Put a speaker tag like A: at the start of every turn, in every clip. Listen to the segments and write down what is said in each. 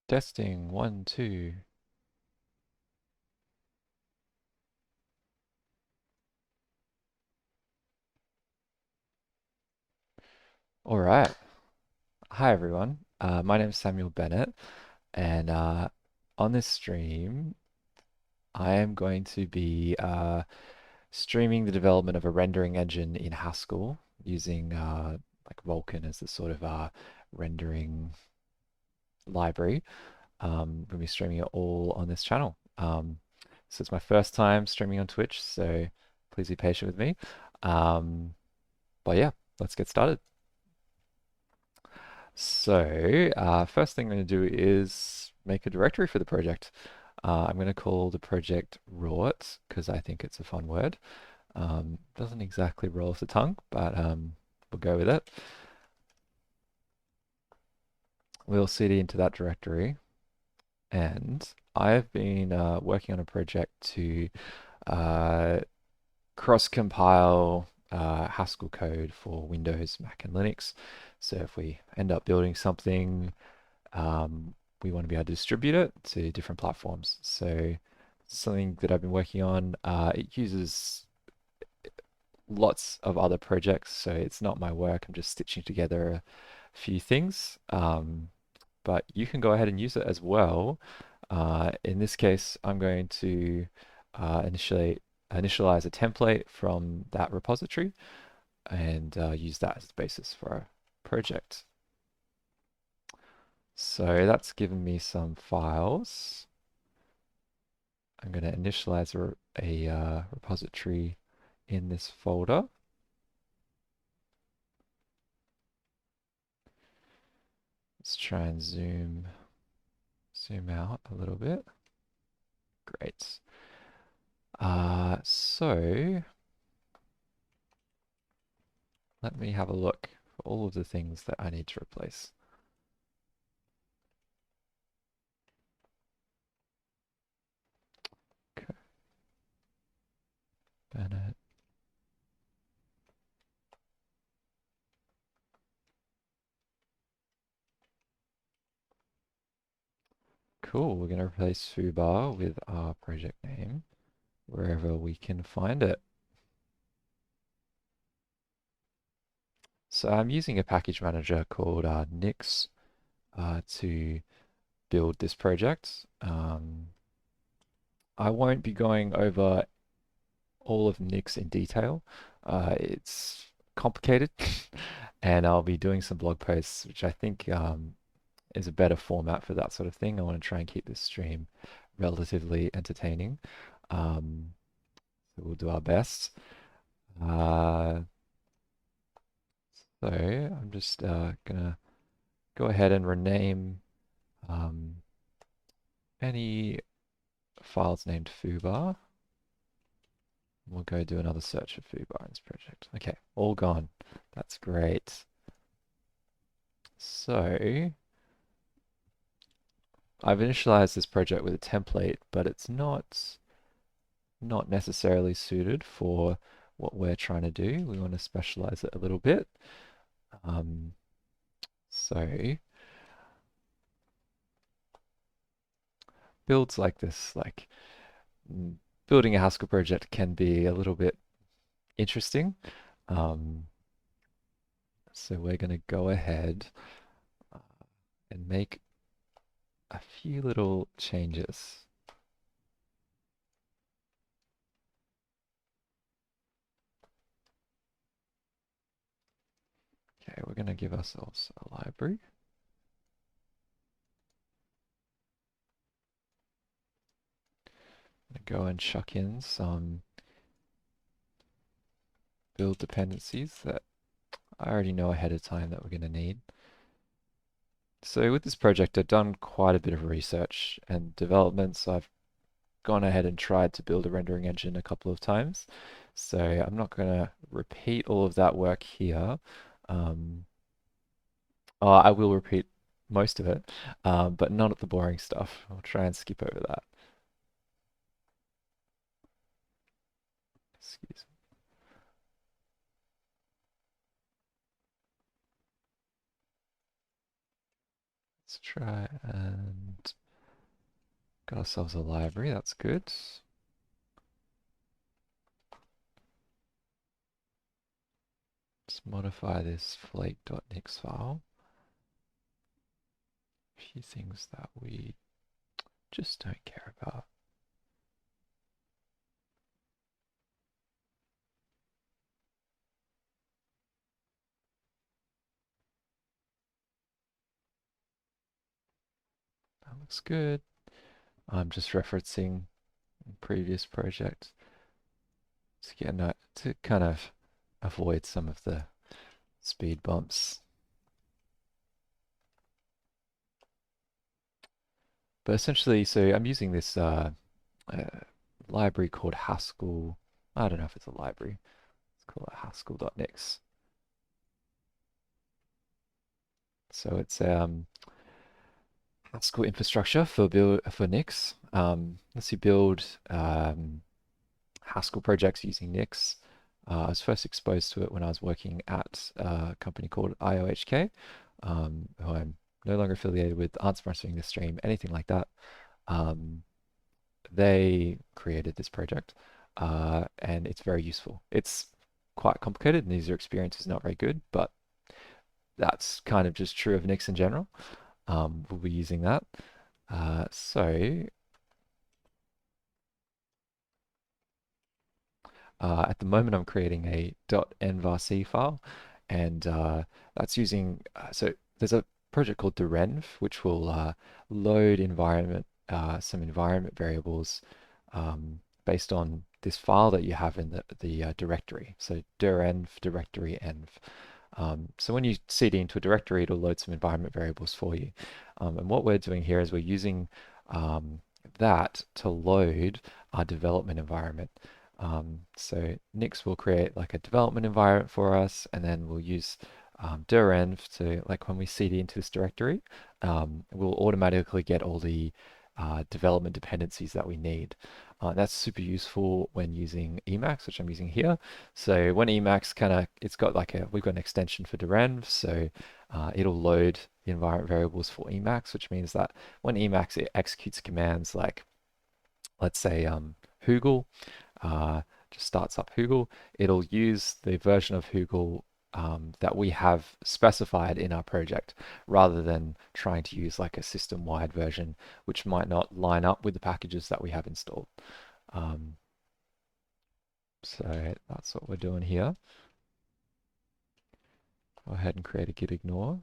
A: Testing, one, two. All right. Hi, everyone. My name is Samuel Bennett, and on this stream, I am going to be streaming the development of a rendering engine in Haskell using like Vulkan as the sort of rendering library. We'll be streaming it all on this channel. So it's my first time streaming on Twitch, so please be patient with me. Um, but yeah, let's get started. So, first thing I'm going to do is make a directory for the project. I'm going to call the project wrought because I think it's a fun word. Doesn't exactly roll off the tongue, but we'll go with it. We'll cd into that directory, and I've been working on a project to uh, cross-compile Haskell code for Windows, Mac, and Linux. So if we end up building something um, we want to be able to distribute it to different platforms. So something that I've been working on, it uses lots of other projects, so it's not my work. I'm just stitching together a few things. But you can go ahead and use it as well. In this case, I'm going to initialize a template from that repository and use that as the basis for a project. So that's given me some files. I'm going to initialize a repository in this folder. Let's try and zoom out a little bit. Great. So let me have a look for all of the things that I need to replace. Okay. Bennett. Cool. We're going to replace foobar with our project name wherever we can find it. So I'm using a package manager called Nix to build this project. I won't be going over all of Nix in detail. It's complicated, and I'll be doing some blog posts, which I think is a better format for that sort of thing. I want to try and keep this stream relatively entertaining. Um, so we'll do our best. Uh, so I'm just gonna go ahead and rename um, any files named foobar. We'll go do another search for foobar in this project. Okay, all gone. That's great. So I've initialized this project with a template, but it's not necessarily suited for what we're trying to do. We want to specialize it a little bit. Um, so builds like this, like building a Haskell project can be a little bit interesting. Um, so we're going to go ahead uh, and make a few little changes. Okay, we're going to give ourselves a library. I'm going to go and chuck in some build dependencies that I already know ahead of time that we're going to need. So with this project, I've done quite a bit of research and development, so I've gone ahead and tried to build a rendering engine a couple of times. So I'm not going to repeat all of that work here. Um, I will repeat most of it, but not the boring stuff. I'll try and skip over that. Excuse me. Let's Let's try and got ourselves a library. That's good. Let's modify this flake.nix file. A few things that we just don't care about. That looks good. I'm just referencing previous project to kind of avoid some of the speed bumps. But essentially, so I'm using this library called Haskell. I don't know if it's a library. Let's call it Haskell.nix. So it's Haskell infrastructure for Nix. Lets you build Haskell projects using Nix. I was first exposed to it when I was working at a company called IOHK, who I'm no longer affiliated with, aren't sponsoring this stream, anything like that. They created this project, and it's very useful. It's quite complicated, and the user experience is not very good, but that's kind of just true of Nix in general. We'll be using that. So at the moment, I'm creating a .nvarc file, and that's using, so there's a project called derenv, which will load some environment variables based on this file that you have in the directory. So derenv directory env. So when you cd into a directory, it'll load some environment variables for you. And what we're doing here is we're using that to load our development environment. So Nix will create like a development environment for us, and then we'll use derenv to, like when we cd into this directory, we'll automatically get all the development dependencies that we need. That's super useful when using Emacs, which I'm using here. So when Emacs we've got an extension for derenv, so it'll load the environment variables for Emacs, which means that when Emacs it executes commands like, let's say, Hoogle, just starts up Hoogle, it'll use the version of Hoogle that we have specified in our project, rather than trying to use like a system-wide version, which might not line up with the packages that we have installed. So that's what we're doing here. Go ahead and create a git ignore.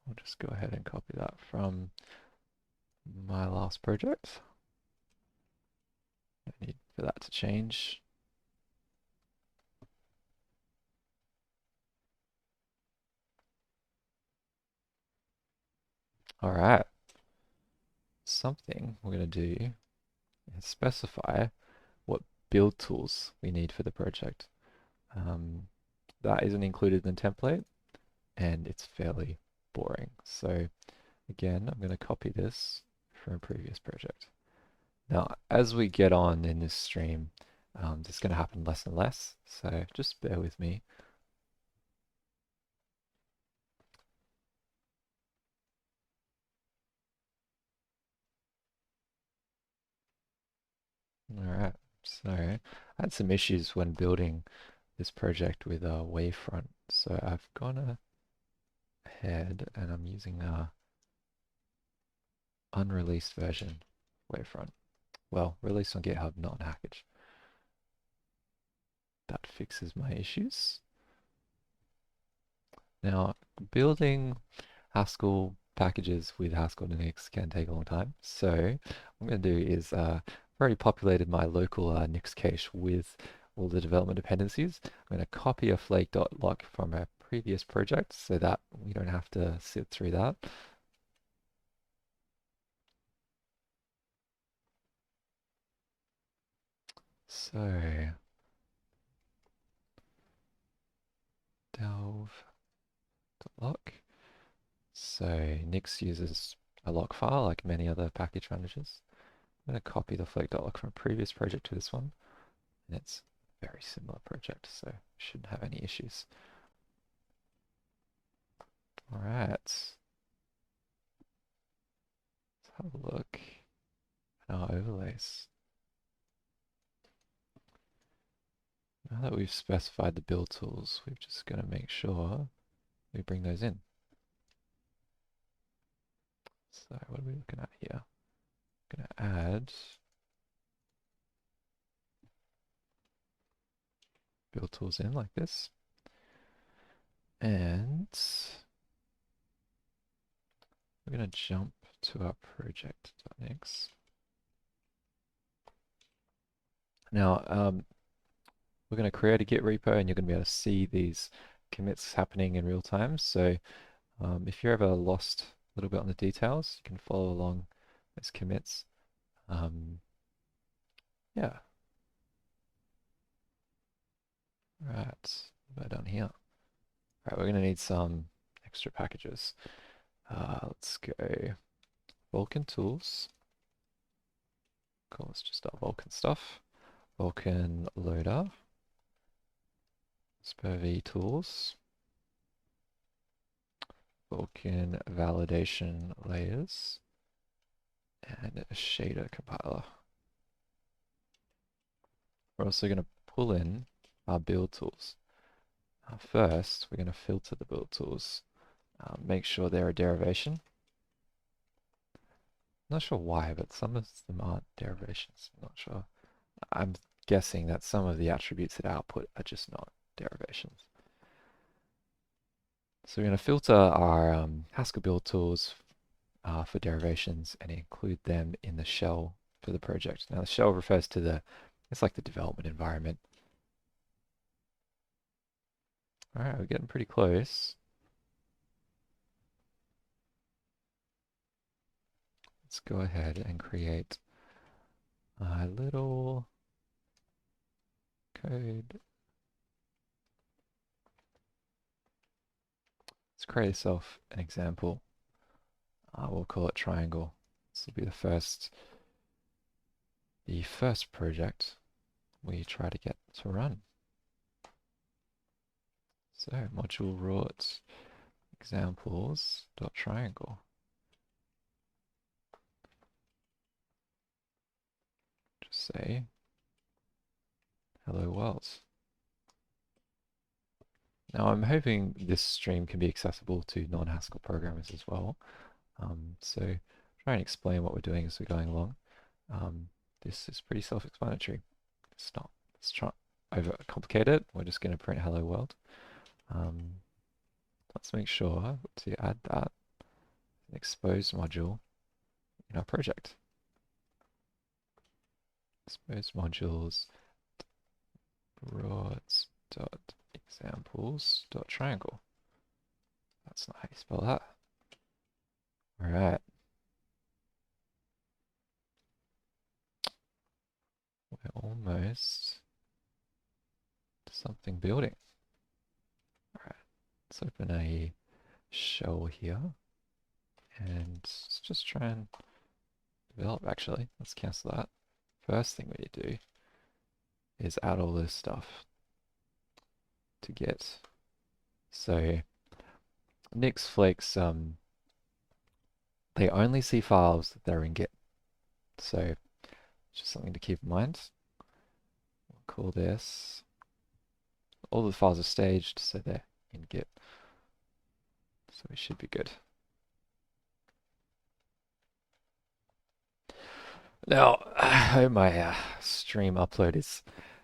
A: I'll just go ahead and copy that from my last project. No need for that to change. All right. Something we're going to do is specify what build tools we need for the project. That isn't included in the template, and it's fairly boring. So again, I'm going to copy this from a previous project. Now, as we get on in this stream, this is going to happen less and less, so just bear with me. All right, so I had some issues when building this project with Wavefront, so I've gone ahead and I'm using a unreleased version of Wavefront. Well, released on GitHub, not on Hackage. That fixes my issues. Now, building Haskell packages with Haskell and Nix can take a long time. So what I'm going to do is I've already populated my local Nix cache with all the development dependencies. I'm going to copy a flake.lock from a previous project so that we don't have to sit through that. So delve.lock. So Nix uses a lock file like many other package managers. I'm going to copy the flake.lock from a previous project to this one And it's a very similar project, so shouldn't have any issues. All right, let's have a look at our overlays. Now that we've specified the build tools, we're just going to make sure we bring those in. So what are we looking at here? I'm going to add build tools in like this. And we're going to jump to our project.next. Now, we're going to create a Git repo and you're going to be able to see these commits happening in real time. So if you're ever lost a little bit on the details, you can follow along those commits. Yeah. Right, what have I done here? Right, we're going to need some extra packages. Let's go Vulkan tools. Cool, it's just our Vulkan stuff. Vulkan loader. SPV tools. Vulkan validation layers. And a shader compiler. We're also going to pull in our build tools. First, we're going to filter the build tools. Make sure they're a derivation. Not sure why, but some of them aren't derivations. I'm not sure. I'm guessing that some of the attributes that output are just not derivations. So we're going to filter our Haskell build tools for derivations and include them in the shell for the project. Now the shell refers to it's like the development environment. All right, we're getting pretty close. Let's go ahead and create a little code. Let's create ourselves an example. We'll call it triangle. This will be the first project we try to get to run. So module root examples dot triangle. Just say hello world. Now I'm hoping this stream can be accessible to non-Haskell programmers as well. So try and explain what we're doing as we're going along. This is pretty self-explanatory. Let's try overcomplicate it. We're just going to print hello world. Let's make sure to add that an exposed module in our project. Exposed modules rods dot examples dot triangle. That's not how you spell that. All right. We're almost to something building. All right. Let's open a shell here and let's just try and develop. Actually, let's cancel that. First thing we need to do is add all this stuff to Git. So Nix Flakes, they only see files that are in Git. So just something to keep in mind. We'll call this, all the files are staged, so they're in Git. So we should be good. Now, I hope my stream upload is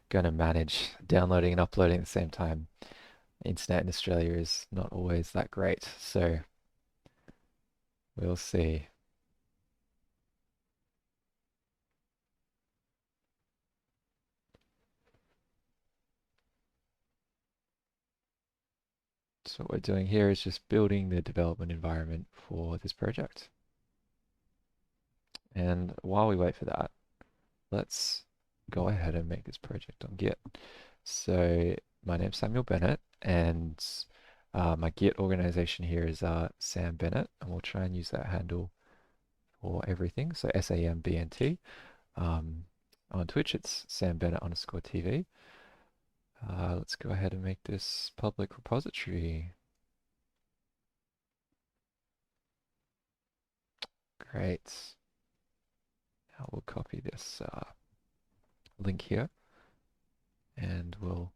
A: going to manage downloading and uploading at the same time. Internet in Australia is not always that great, so we'll see. So what we're doing here is just building the development environment for this project. And while we wait for that, let's go ahead and make this project on Git. So my name's Samuel Bennett, and my Git organization here is Sam Bennett, and we'll try and use that handle for everything. So SAMBNT. On Twitch, it's Sam Bennett _ TV. Let's go ahead and make this public repository. Great. Now we'll copy this link here and we'll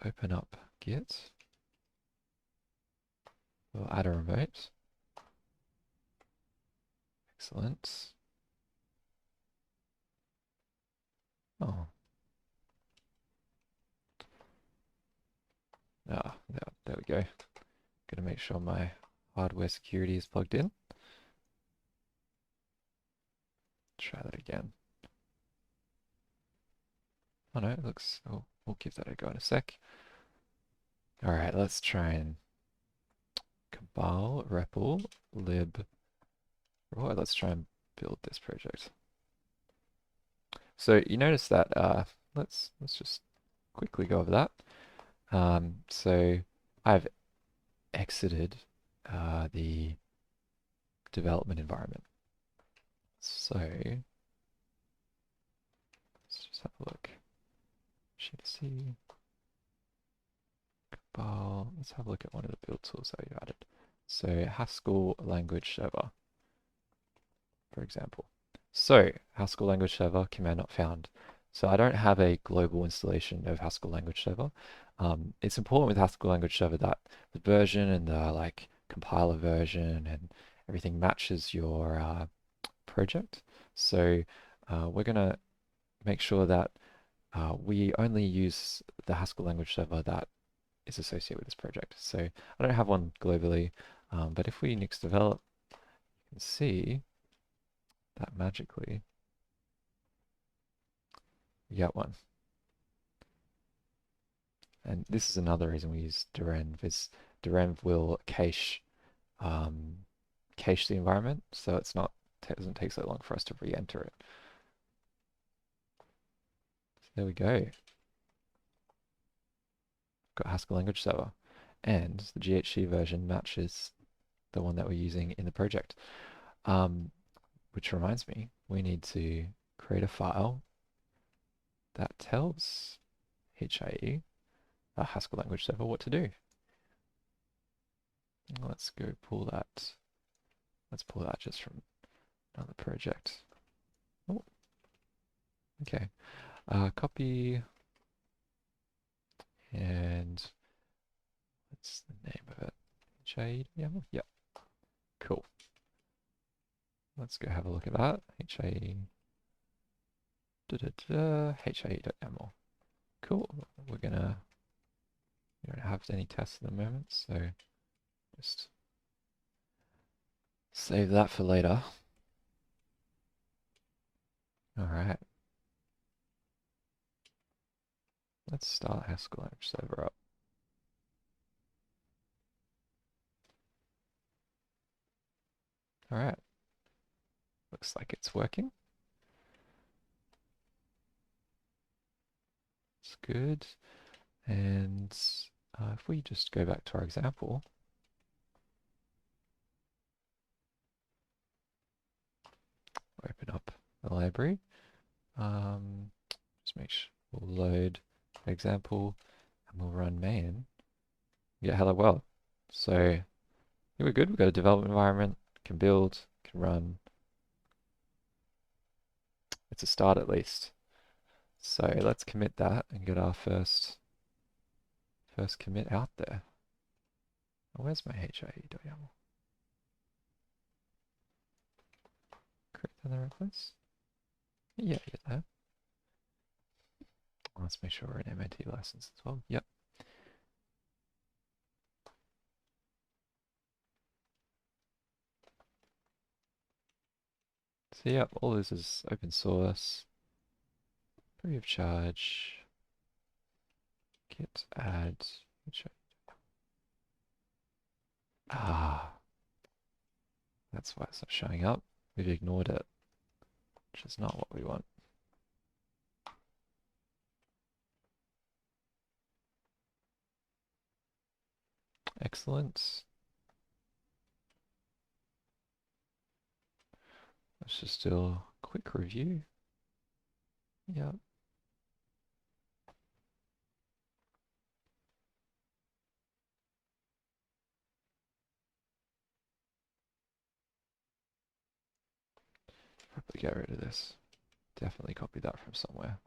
A: open up Git. We'll add a remote. Excellent. Oh. There we go. Gonna make sure my hardware security is plugged in. Try that again. Oh no, it looks, oh, we'll give that a go in a sec. All right, let's try and compile REPL lib. Right, let's try and build this project. So you notice that, let's just quickly go over that. So I've exited the development environment. So let's just have a look. Shift-C, compile. Let's have a look at one of the build tools that we added. So Haskell language server, for example. So Haskell language server, command not found. So I don't have a global installation of Haskell language server. It's important with Haskell language server that the version and the like compiler version and everything matches your project. So we're gonna make sure that we only use the Haskell language server that is associated with this project. So I don't have one globally, but if we nix develop, you can see that magically we get one. And this is another reason we use derenv, is derenv will cache the environment, so it's not doesn't take so long for us to re-enter it. So there we go. Got Haskell language server, and the GHC version matches the one that we're using in the project. Which reminds me, we need to create a file that tells HIE, our Haskell language server, what to do. Let's go pull that. Let's pull that just from another project. Oh, okay. Copy, and what's the name of it? HIE, yeah, cool. Let's go have a look at that. HIE, HIE.yaml. Cool. We don't have any tests at the moment, so just save that for later. All right. Let's start Haskell language server up. All right. Looks like it's working. It's good. And if we just go back to our example, open up the library. Just make sure we'll load the example and we'll run main. Get hello world. So here we're good. We've got a development environment, can build, can run. It's a start at least. So let's commit that and get our first commit out there. Oh, where's my HIE.yaml? Correct in the right place? Yeah, there. Let's make sure we're an MIT license as well. Yep. So yeah, all this is open source, free of charge. Git add. That's why it's not showing up. We've ignored it, which is not what we want. Excellent. Let's just still quick review. Yep. Probably get rid of this. Definitely copy that from somewhere.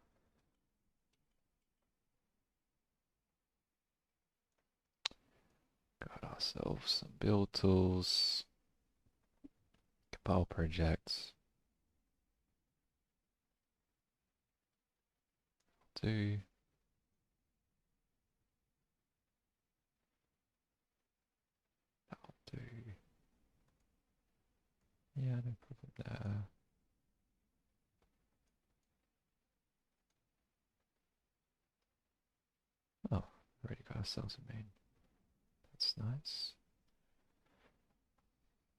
A: Got ourselves some build tools. Compile projects. Do. That'll do. Yeah, no problem there. Oh, already got ourselves a main. That's nice.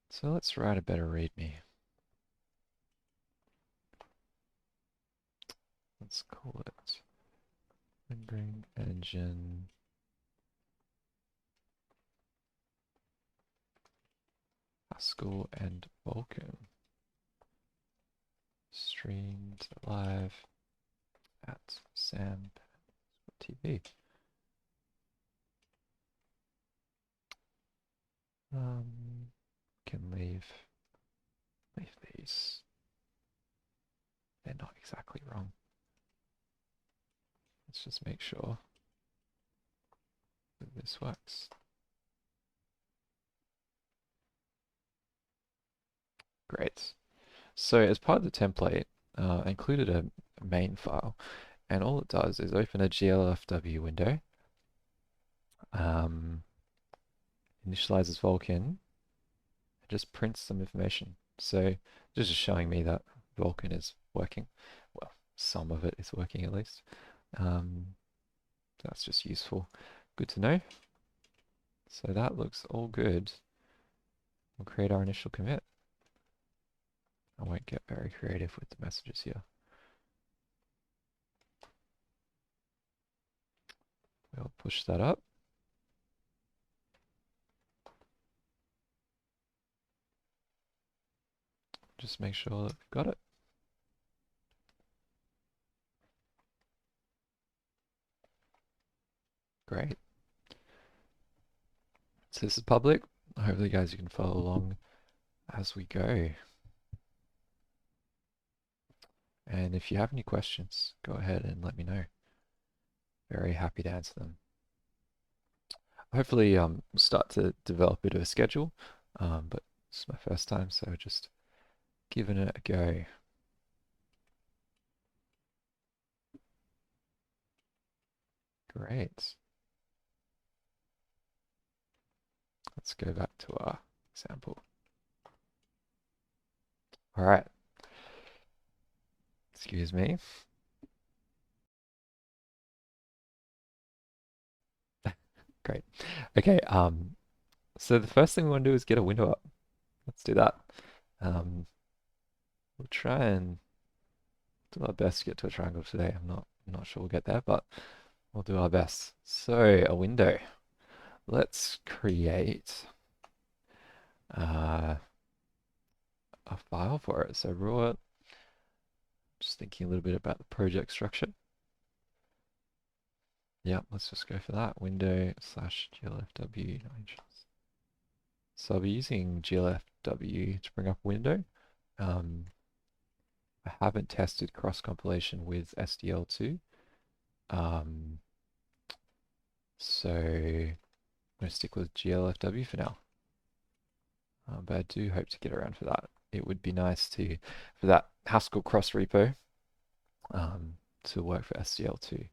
A: So let's write a better README. Let's call it rendering engine Haskell and Vulkan. Streamed live at sam.tv. Can leave these. They're not exactly wrong. Let's just make sure that this works. Great. So as part of the template, I included a main file, and all it does is open a glfw window, initializes Vulkan, and just prints some information. So this is showing me that Vulkan is working. Well, some of it is working at least. That's just useful. Good to know. So that looks all good. We'll create our initial commit. I won't get very creative with the messages here. We'll push that up. Just make sure that we've got it. Great. So this is public. Hopefully, guys, you can follow along as we go. And if you have any questions, go ahead and let me know. Very happy to answer them. Hopefully, start to develop a bit of a schedule, but it's my first time, so just giving it a go. Great. Let's go back to our example. All right. Excuse me. Great. Okay, so the first thing we want to do is get a window up. Let's do that. We'll try and do our best to get to a triangle today. I'm not sure we'll get there, but we'll do our best. So a window. Let's create a file for it. So raw. Just thinking a little bit about the project structure. Yeah, let's just go for that. Window slash glfw. So I'll be using glfw to bring up window. I haven't tested cross compilation with SDL2. So I'm going to stick with glfw for now. But I do hope to get around for that. It would be nice for that Haskell cross repo to work for SDL2.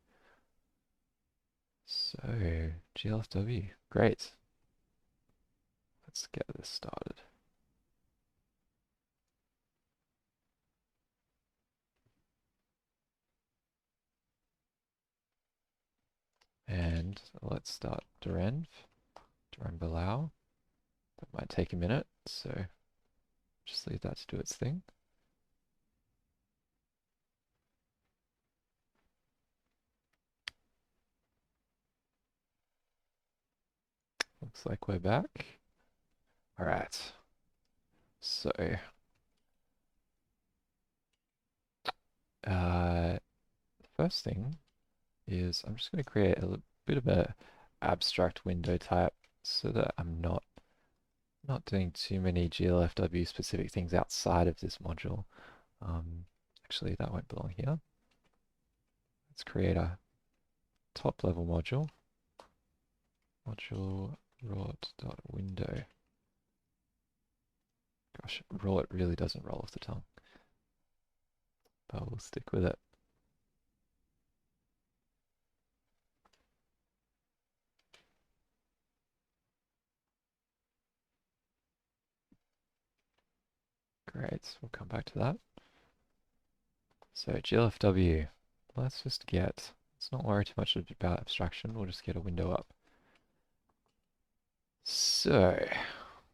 A: So glfw, great. Let's get this started. And let's start derenv allow. That might take a minute, so just leave that to do its thing. Looks like we're back. All right. So first thing is I'm just going to create a bit of a abstract window type so that I'm not doing too many GLFW specific things outside of this module. Actually, that won't belong here. Let's create a top level module. Module rot.window. Gosh, raw, it really doesn't roll off the tongue, but we'll stick with it. Great, we'll come back to that. So GLFW, let's not worry too much about abstraction, we'll just get a window up. So,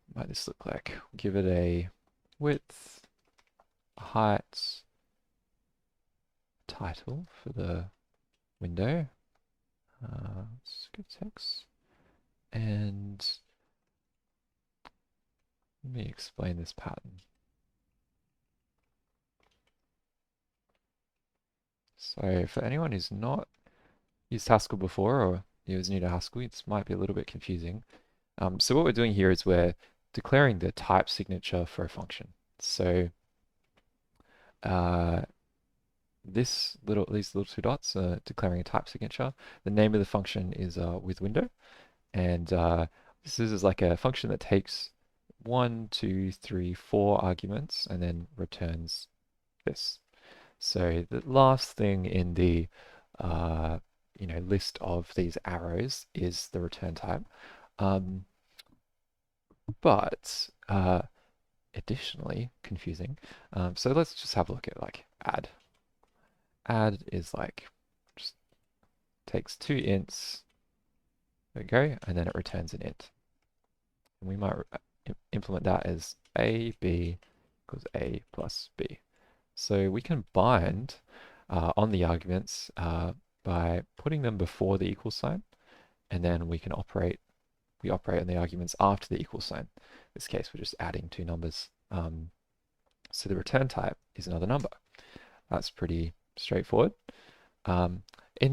A: what might this look like? We'll give it a width, height, title for the window. Let's go text. And let me explain this pattern. So for anyone who's not used Haskell before or is new to Haskell, this might be a little bit confusing. So what we're doing here is we're declaring the type signature for a function. So these little two dots are declaring a type signature. The name of the function is with window, and this is like a function that takes 1, 2, 3, 4 arguments and then returns this. So the last thing in the list of these arrows is the return type. But additionally confusing. So let's just have a look at like add. Add is like just takes 2 ints. There we go, and then it returns an int. And we might implement that as a b equals a plus b. So we can bind on the arguments by putting them before the equal sign, and then we operate on the arguments after the equal sign. In this case, we're just adding 2 numbers. So the return type is another number. That's pretty straightforward. In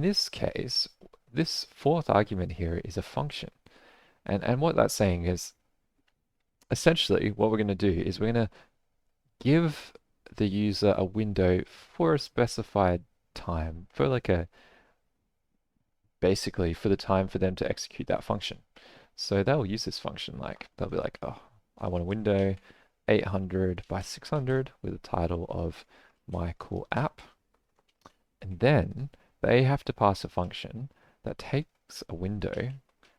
A: this case, this 4th argument here is a function. And what that's saying is, essentially, what we're going to do is we're going to give the user a window for a specified time, for like basically for the time for them to execute that function. So they'll use this function, like they'll be like, oh, I want a window 800 by 600 with a title of my cool app. And then they have to pass a function that takes a window.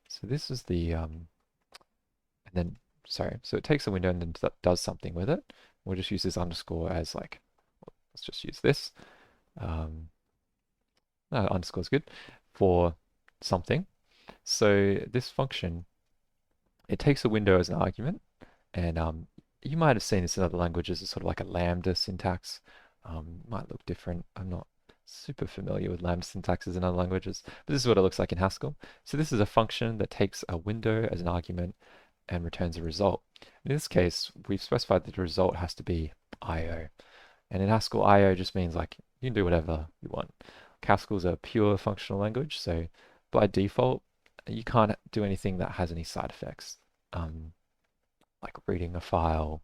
A: So this is the, so it takes a window and then does something with it. We'll just use this underscore as like, let's just use this. No, underscore is good for something. So this function, it takes a window as an argument, and you might have seen this in other languages. It's sort of like a lambda syntax. Might look different. I'm not super familiar with lambda syntaxes in other languages, but this is what it looks like in Haskell. So this is a function that takes a window as an argument and returns a result. In this case, we've specified that the result has to be IO. And in Haskell, IO just means like you can do whatever you want. Haskell's a pure functional language, so by default, you can't do anything that has any side effects, like reading a file,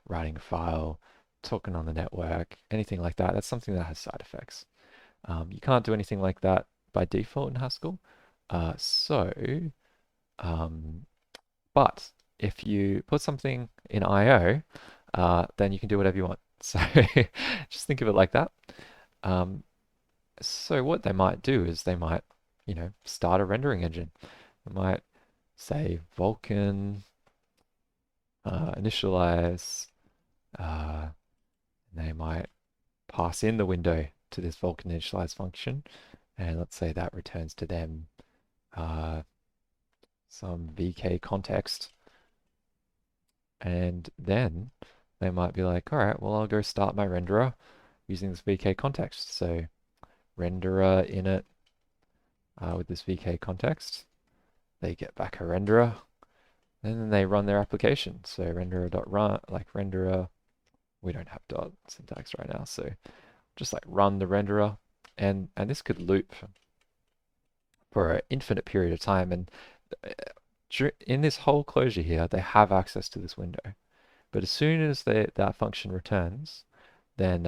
A: writing a file, talking on the network, anything like that. That's something that has side effects. You can't do anything like that by default in Haskell. But if you put something in IO, then you can do whatever you want. So just think of it like that. So what they might do is they might, start a rendering engine. They might say Vulkan, initialize, and they might pass in the window to this Vulkan initialize function. And let's say that returns to them some VK context. And then they might be like, all right, well, I'll go start my renderer using this VK context. So renderer init with this VK context. They get back a renderer, and then they run their application. So renderer.run, like renderer, we don't have dot syntax right now, so just like run the renderer, and this could loop for an infinite period of time. And in this whole closure here, they have access to this window. But as soon as that function returns, then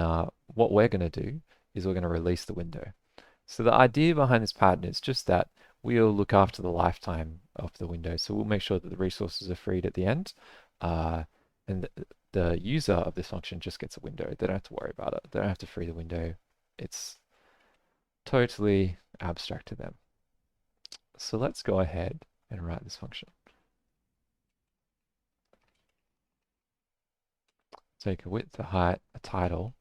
A: what we're going to do is we're going to release the window. So the idea behind this pattern is just that we'll look after the lifetime of the window. So we'll make sure that the resources are freed at the end. And the user of this function just gets a window. They don't have to worry about it. They don't have to free the window. It's totally abstract to them. So let's go ahead and write this function. Take a width, a height, a title,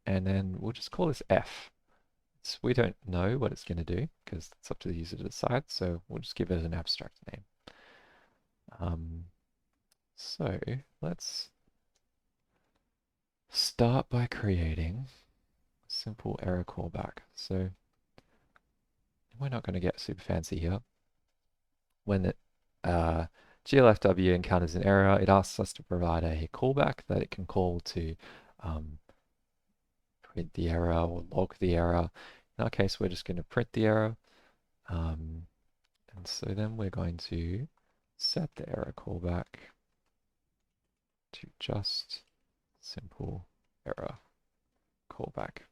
A: and then we'll just call this f. We don't know what it's going to do because it's up to the user to decide, so we'll just give it an abstract name. So let's start by creating a simple error callback. So we're not going to get super fancy here. When the glfw encounters an error, it asks us to provide a callback that it can call to print the error or log the error. In our case, we're just going to print the error. And so then we're going to set the error callback to just simple error callback.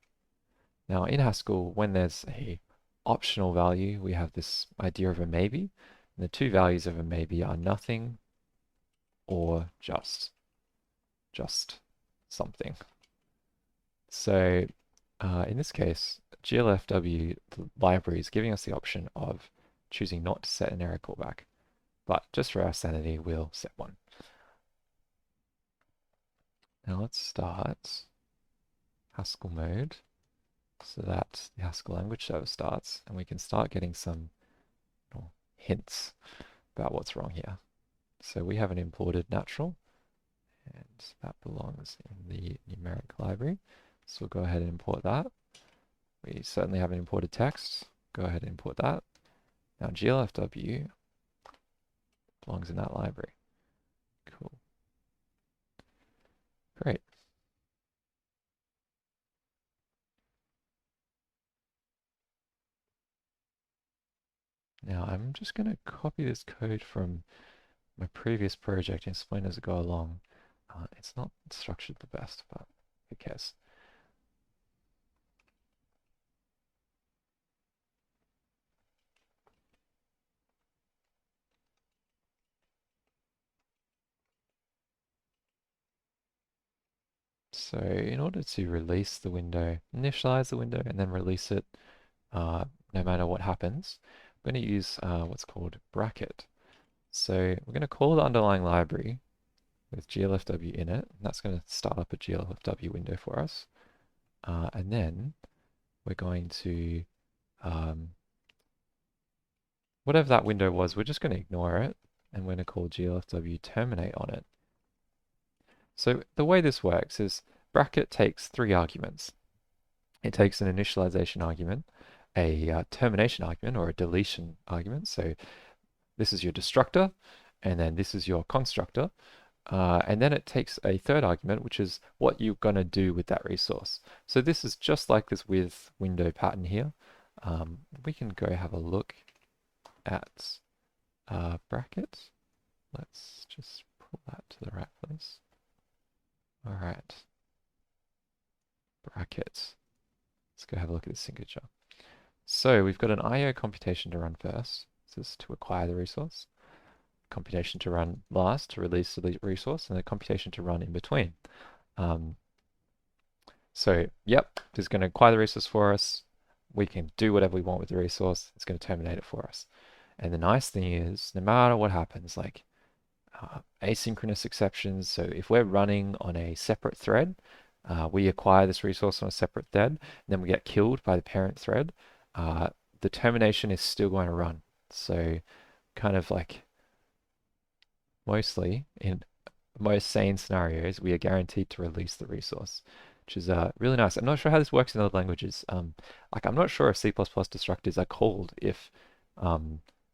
A: Now in Haskell, when there's a optional value, we have this idea of a maybe. And the two values of a maybe are nothing or just something. So in this case, glfw library is giving us the option of choosing not to set an error callback. But just for our sanity, we'll set one. Now let's start Haskell mode so that the Haskell language server starts and we can start getting some hints about what's wrong here. So we haven't imported natural, and that belongs in the numeric library. So we'll go ahead and import that. We certainly haven't imported text. Go ahead and import that. Now glfw belongs in that library. Cool. Great. Now I'm just going to copy this code from my previous project and explain as I go along. It's not structured the best, but who cares? So in order to release the window, initialize the window and then release it no matter what happens, I'm going to use what's called bracket. So we're going to call the underlying library with glfw in it, and that's going to start up a glfw window for us. And then we're going to, whatever that window was, we're just going to ignore it, and we're going to call glfw terminate on it. So the way this works is bracket takes three arguments. It takes an initialization argument, a termination argument, or a deletion argument. So this is your destructor, and then this is your constructor. And then it takes a third argument, which is what you're going to do with that resource. So this is just like this with window pattern here. We can go have a look at bracket. Let's just pull that to the right place. All right. Bracket. Let's go have a look at the signature. So we've got an IO computation to run first. This is to acquire the resource. Computation to run last to release the resource, and a computation to run in between. So, yep, it's going to acquire the resource for us. We can do whatever we want with the resource. It's going to terminate it for us. And the nice thing is, no matter what happens, like asynchronous exceptions. So if we're running on a separate thread, we acquire this resource on a separate thread, and then we get killed by the parent thread, the termination is still going to run. So kind of like mostly in most sane scenarios, we are guaranteed to release the resource, which is really nice. I'm not sure how this works in other languages. Like I'm not sure if C++ destructors are called if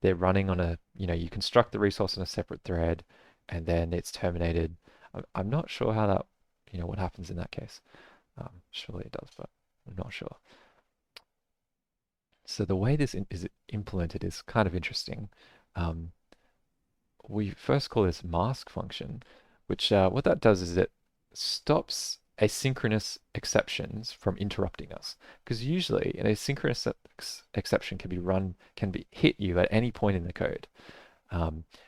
A: they're running on a, you construct the resource in a separate thread and then it's terminated. I'm not sure how that, what happens in that case. Surely it does, but I'm not sure. So the way this is implemented is kind of interesting. Um, we first call this mask function, which what that does is it stops asynchronous exceptions from interrupting us. Because usually an asynchronous exception can be hit you at any point in the code.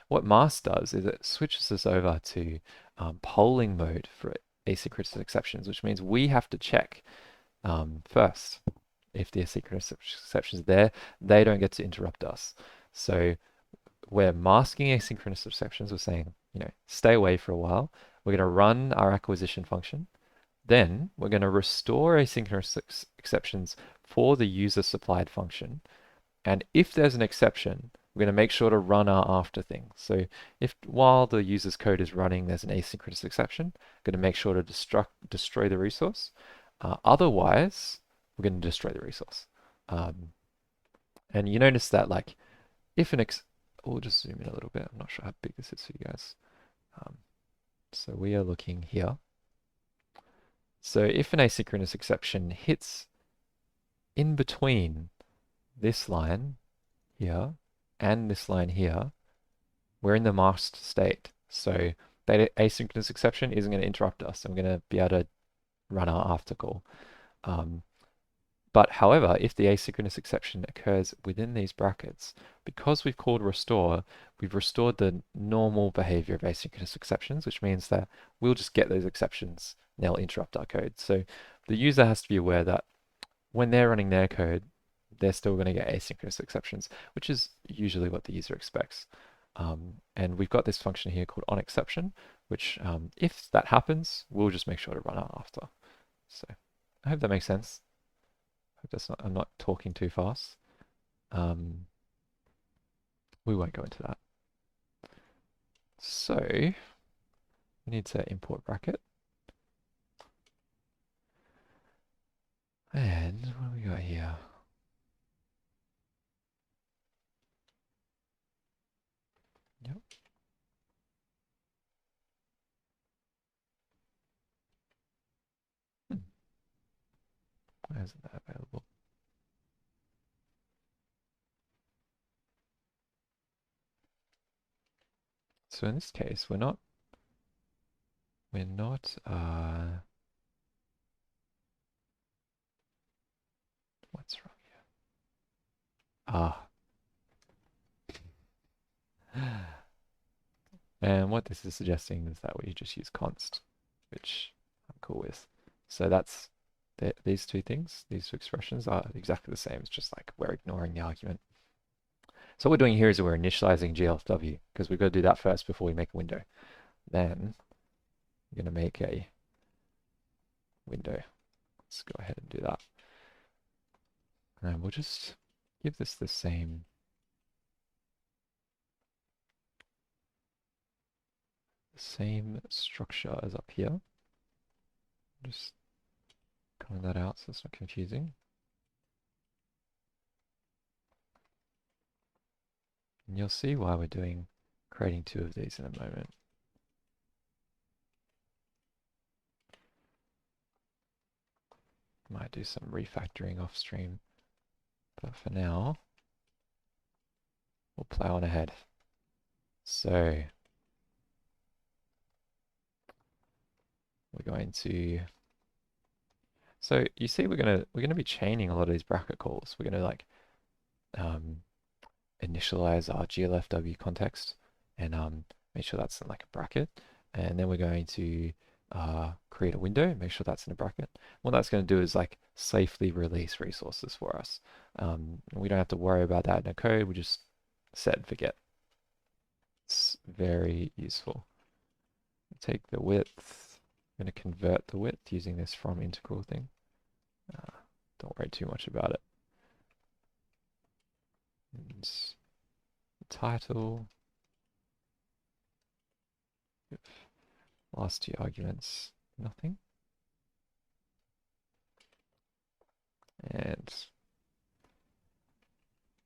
A: What mask does is it switches us over to polling mode for asynchronous exceptions, which means we have to check first if the asynchronous exception is there, they don't get to interrupt us. So we're masking asynchronous exceptions. We're saying, stay away for a while. We're going to run our acquisition function. Then we're going to restore asynchronous exceptions for the user supplied function. And if there's an exception, we're going to make sure to run our after thing. So if while the user's code is running, there's an asynchronous exception, we're going to make sure to destroy the resource. Otherwise, we're going to destroy the resource. And you notice that like if an we'll just zoom in a little bit. I'm not sure how big this is for you guys. So we are looking here. So if an asynchronous exception hits in between this line here and this line here, we're in the masked state. So that asynchronous exception isn't going to interrupt us, and we're going to be able to run our after call. But however, if the asynchronous exception occurs within these brackets, because we've called restore, we've restored the normal behavior of asynchronous exceptions, which means that we'll just get those exceptions and they'll interrupt our code. So the user has to be aware that when they're running their code, they're still going to get asynchronous exceptions, which is usually what the user expects. And we've got this function here called onException, which if that happens, we'll just make sure to run our after. So I hope that makes sense. Hope that's not, I'm not talking too fast. We won't go into that. So we need to import bracket. And what do we got here? Yep. Why isn't that available? So in this case, we're not what's wrong here? And what this is suggesting is that we just use const, which I'm cool with. So that's these two things, these two expressions are exactly the same. It's just like we're ignoring the argument. So what we're doing here is we're initializing GLFW because we've got to do that first before we make a window. Then we're going to make a window. Let's go ahead and do that. And we'll just give this the same structure as up here. Just calling that out so it's not confusing. And you'll see why we're creating two of these in a moment. Might do some refactoring off stream, but for now, we'll plow on ahead. So we're going to, so you see we're gonna be chaining a lot of these bracket calls. We're gonna like initialize our glfw context and make sure that's in like a bracket, and then we're going to create a window, make sure that's in a bracket. What that's going to do is like safely release resources for us. We don't have to worry about that in a code. We just set and forget. It's very useful. Take the width. I'm going to convert the width using this from integral thing. Don't worry too much about it. And title. Last two arguments, nothing. And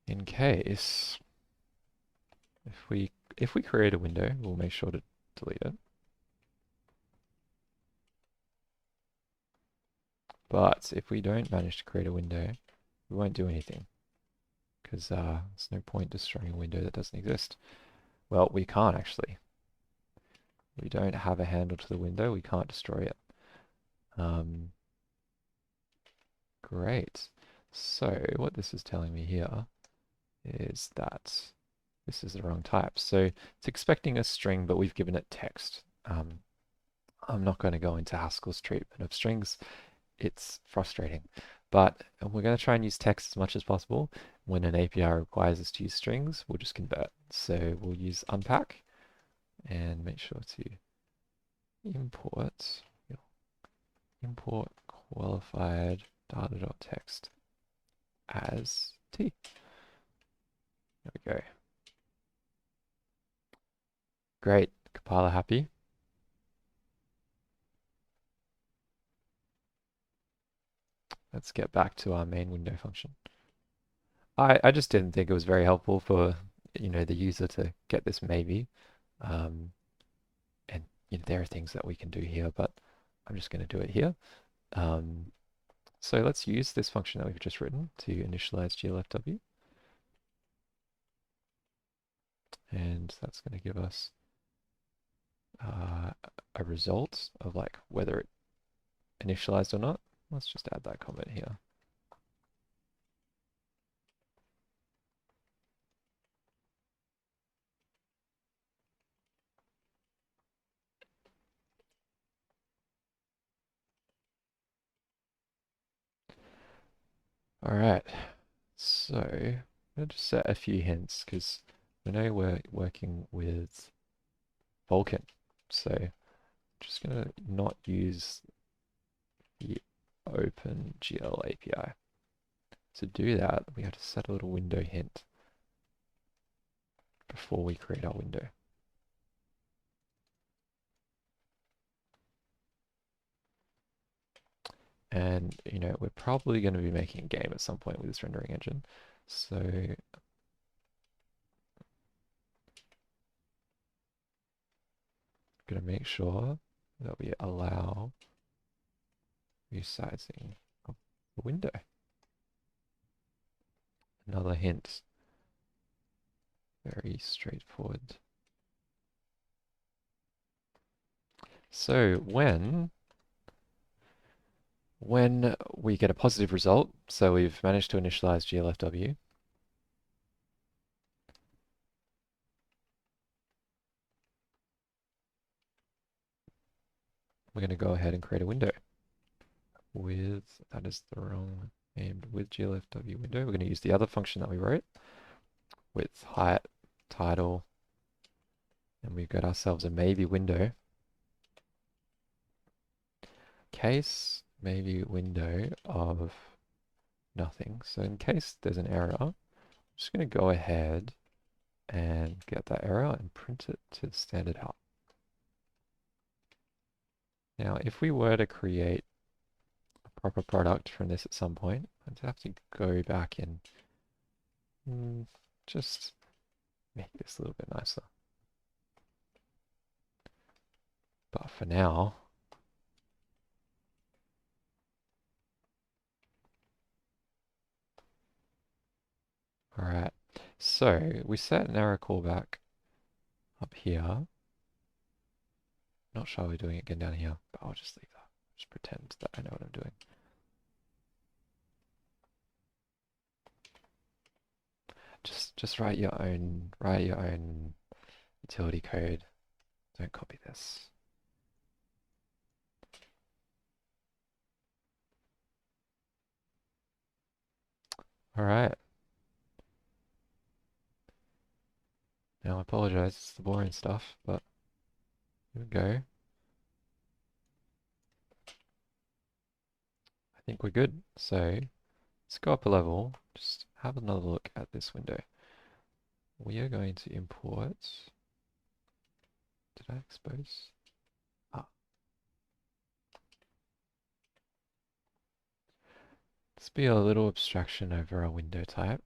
A: in case, if we create a window, we'll make sure to delete it. But if we don't manage to create a window, we won't do anything because there's no point destroying a window that doesn't exist. Well, we can't actually. We don't have a handle to the window. We can't destroy it. Great. So what this is telling me here is that this is the wrong type. So it's expecting a string, but we've given it text. I'm not going to go into Haskell's treatment of strings. It's frustrating. But we're going to try and use text as much as possible. When an API requires us to use strings, we'll just convert. So we'll use unpack and make sure to import qualified data.text as t. There we go. Great. Compiler happy. Let's get back to our main window function. I just didn't think it was very helpful for the user to get this maybe. And there are things that we can do here, but I'm just going to do it here. So let's use this function that we've just written to initialize glfw. And that's going to give us a result of like whether it initialized or not. Let's just add that comment here. All right, so I'm going to just set a few hints because we know we're working with Vulkan. So I'm just going to not use the OpenGL API. To do that, we have to set a little window hint before we create our window. And, we're probably going to be making a game at some point with this rendering engine. So going to make sure that we allow resizing of the window. Another hint. Very straightforward. So when we get a positive result, so we've managed to initialize glfw, we're going to go ahead and create a window with, that is the wrong name, with glfw window. We're going to use the other function that we wrote with height, title, and we've got ourselves a maybe window. Case maybe window of nothing. So in case there's an error, I'm just going to go ahead and get that error and print it to the standard out. Now, if we were to create a proper product from this at some point, I'd have to go back and just make this a little bit nicer. But for now, all right. So we set an error callback up here. Not sure we're doing it again down here, but I'll just leave that. Just pretend that I know what I'm doing. Just write your own utility code. Don't copy this. All right. Now I apologize, it's the boring stuff, but here we go. I think we're good. So let's go up a level, just have another look at this window. We are going to import, did I expose? Let's be a little abstraction over our window type.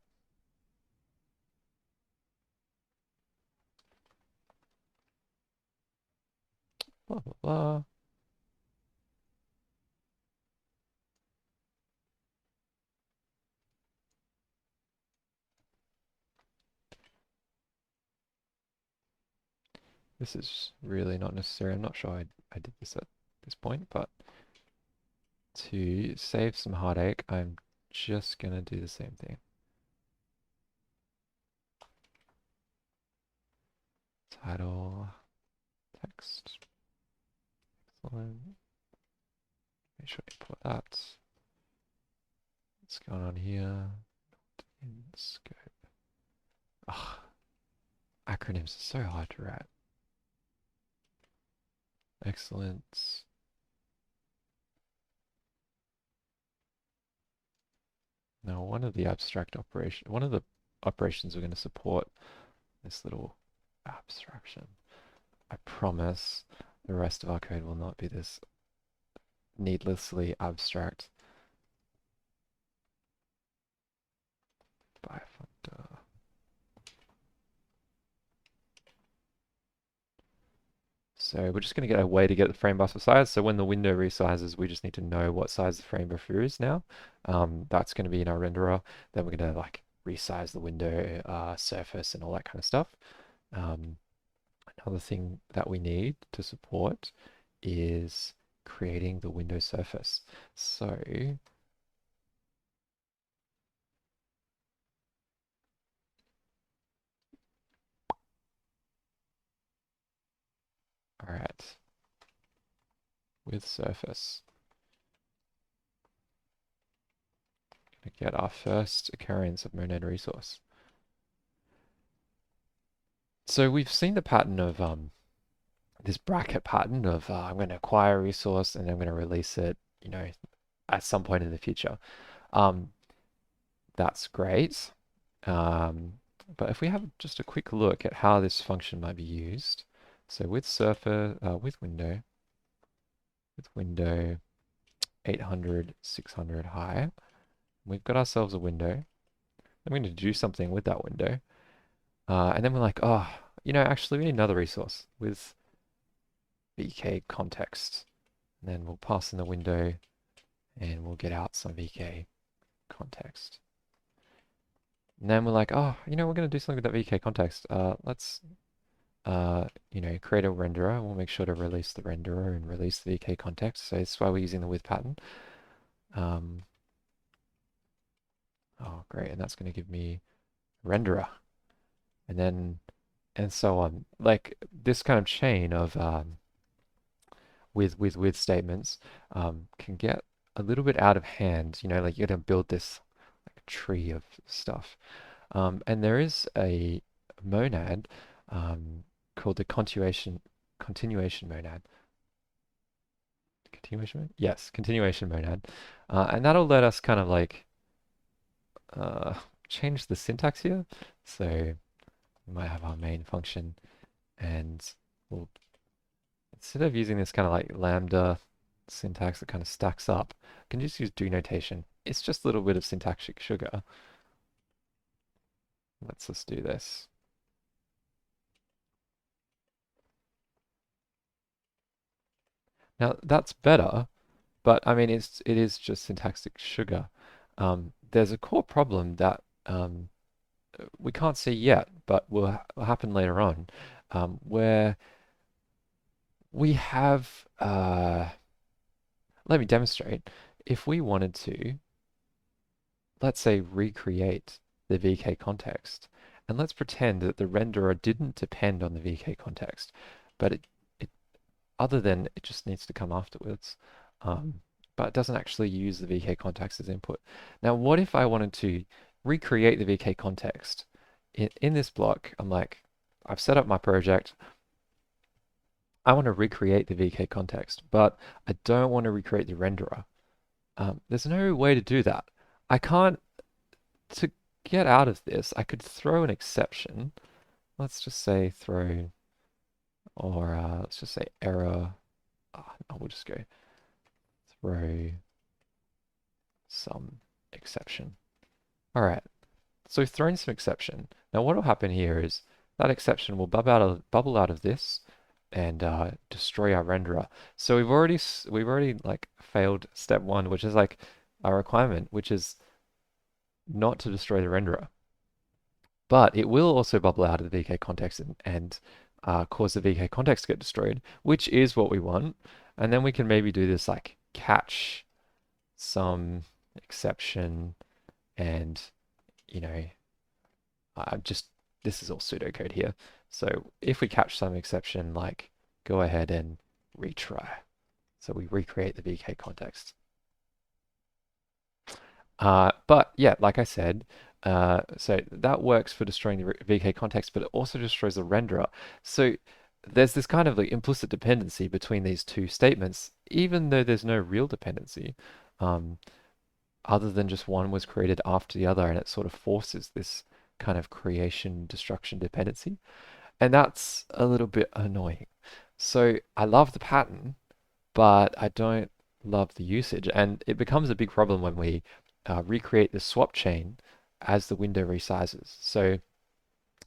A: Blah, blah, blah. This is really not necessary. I'm not sure I did this at this point, but to save some heartache, I'm just gonna do the same thing. Title, text, excellent. Make sure you put that. What's going on here? In scope. Ugh, acronyms are so hard to write. Excellent. Now, one of the operations we're going to support this little abstraction. I promise the rest of our code will not be this needlessly abstract. Byfunctor. So we're just going to get a way to get the frame buffer size. So when the window resizes, we just need to know what size the frame buffer is now. That's going to be in our renderer. Then we're going to like resize the window surface and all that kind of stuff. Another thing that we need to support is creating the window surface. So all right, with surface, gonna get our first occurrence of monad resource. So we've seen the pattern of this bracket pattern of I'm going to acquire a resource and I'm going to release it, you know, at some point in the future. That's great. But if we have just a quick look at how this function might be used, so with surface, with window 800, 600 high, we've got ourselves a window. I'm going to do something with that window. And then we're like, oh, you know, actually we need another resource with VK context. And then we'll pass in the window and we'll get out some VK context. And then we're like, oh, you know, we're going to do something with that VK context. Let's, you know, create a renderer. We'll make sure to release the renderer and release the VK context. So that's why we're using the with pattern. Oh, great. And that's going to give me renderer. And then, and so on. Like this kind of chain of with statements can get a little bit out of hand. You know, like you're going to build this like tree of stuff. And there is a monad called the continuation monad. Continuation monad? Yes, continuation monad. And that'll let us kind of like change the syntax here. So we might have our main function and we'll, instead of using this kind of like lambda syntax that kind of stacks up, I can just use do notation. It's just a little bit of syntactic sugar. Let's just do this. Now that's better, but I mean it is just syntactic sugar. There's a core problem that we can't see yet, but will happen later on, where we have, let me demonstrate. If we wanted to, let's say, recreate the VK context, and let's pretend that the renderer didn't depend on the VK context, but it other than it just needs to come afterwards, but it doesn't actually use the VK context as input. Now, what if I wanted to recreate the VK context in this block? I'm like, I've set up my project. I want to recreate the VK context, but I don't want to recreate the renderer. There's no way to do that. I can't, to get out of this, I could throw an exception. Let's just say throw, or let's just say error. No, we'll just go throw some exception. All right, so we've thrown some exception. Now what will happen here is that exception will bubble out of this and destroy our renderer. So we've already like failed step one, which is like our requirement, which is not to destroy the renderer. But it will also bubble out of the VK context and cause the VK context to get destroyed, which is what we want. And then we can maybe do this like catch some exception and, you know, just, this is all pseudocode here. So if we catch some exception, like go ahead and retry. So we recreate the VK context. But yeah, like I said, so that works for destroying the VK context, but it also destroys the renderer. So there's this kind of like implicit dependency between these two statements, even though there's no real dependency, um, other than just one was created after the other, and it sort of forces this kind of creation destruction dependency. And that's a little bit annoying. So I love the pattern, but I don't love the usage. And it becomes a big problem when we recreate the swap chain as the window resizes. So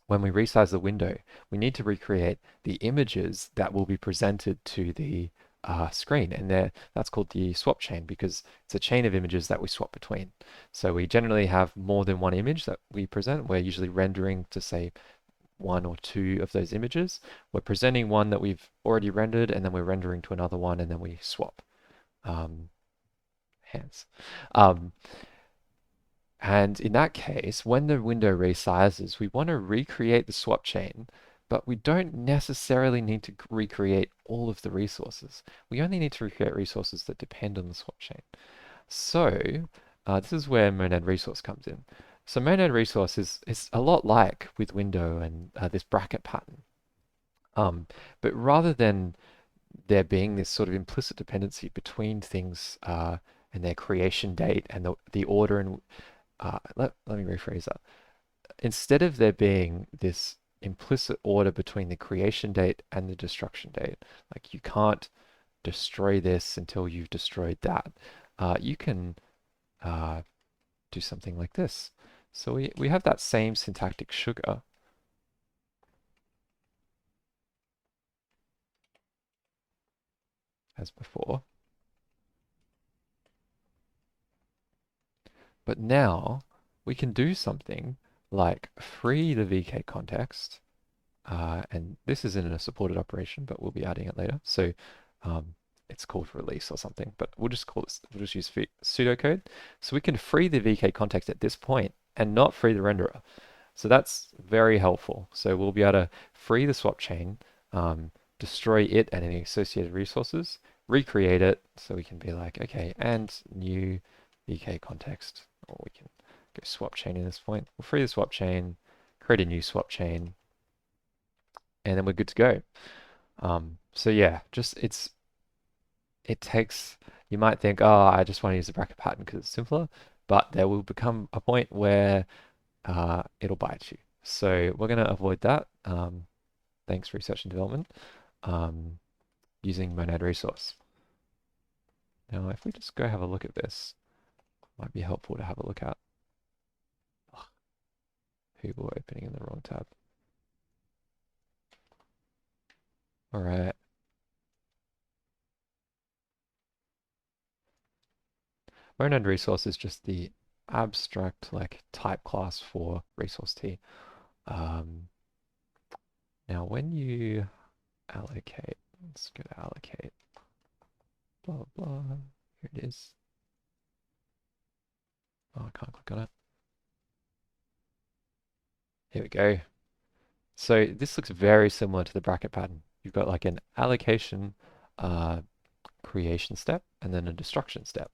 A: when we resize the window, we need to recreate the images that will be presented to the screen. And that's called the swap chain because it's a chain of images that we swap between. So we generally have more than one image that we present. We're usually rendering to say one or two of those images. We're presenting one that we've already rendered, and then we're rendering to another one, and then we swap hands. Um, and in that case, when the window resizes, we want to recreate the swap chain, but we don't necessarily need to recreate all of the resources. We only need to recreate resources that depend on the swap chain. So this is where monad resource comes in. So monad resource is a lot like with window and this bracket pattern. But rather than there being this sort of implicit dependency between things and their creation date and the order and let me rephrase that. Instead of there being this implicit order between the creation date and the destruction date, like you can't destroy this until you've destroyed that, you can do something like this. So we have that same syntactic sugar as before. But now we can do something like free the VK context. And this isn't a supported operation, but we'll be adding it later. So it's called release or something, but we'll just use pseudocode. So we can free the VK context at this point and not free the renderer. So that's very helpful. So we'll be able to free the swap chain, destroy it and any associated resources, recreate it. So we can be like, okay, and new VK context, or we can go swap chain in this point. We'll free the swap chain, create a new swap chain, and then we're good to go. So yeah, it takes, you might think, oh, I just want to use a bracket pattern because it's simpler, but there will become a point where it'll bite you. So we're going to avoid that. Thanks, research and development, using monad resource. Now, if we just go have a look at this, might be helpful to have a look at. Ugh, people opening in the wrong tab. All right. Monad resource is just the abstract like type class for resource T. Now when you allocate, let's go to allocate, blah, blah, here it is. Oh, I can't click on it. Here we go. So this looks very similar to the bracket pattern. You've got like an allocation creation step and then a destruction step.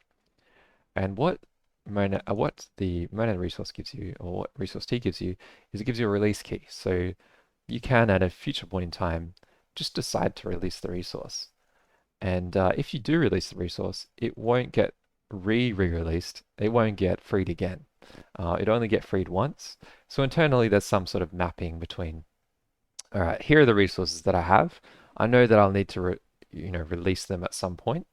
A: And what the monad resource gives you, or what resource T gives you, is it gives you a release key. So you can, at a future point in time, just decide to release the resource. And if you do release the resource, it won't get re-released. It won't get freed again. It only get freed once. So internally, there's some sort of mapping between, all right, here are the resources that I have. I know that I'll need to release them at some point.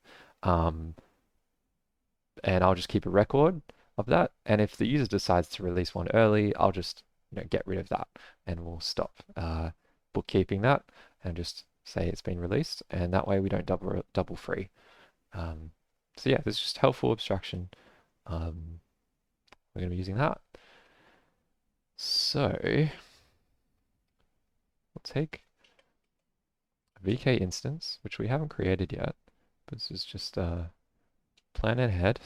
A: And I'll just keep a record of that. And if the user decides to release one early, I'll just get rid of that, and we'll stop bookkeeping that and just say it's been released. And that way we don't double free. So yeah, this is just helpful abstraction. We're going to be using that. So we'll take VK instance, which we haven't created yet, but this is just plan ahead.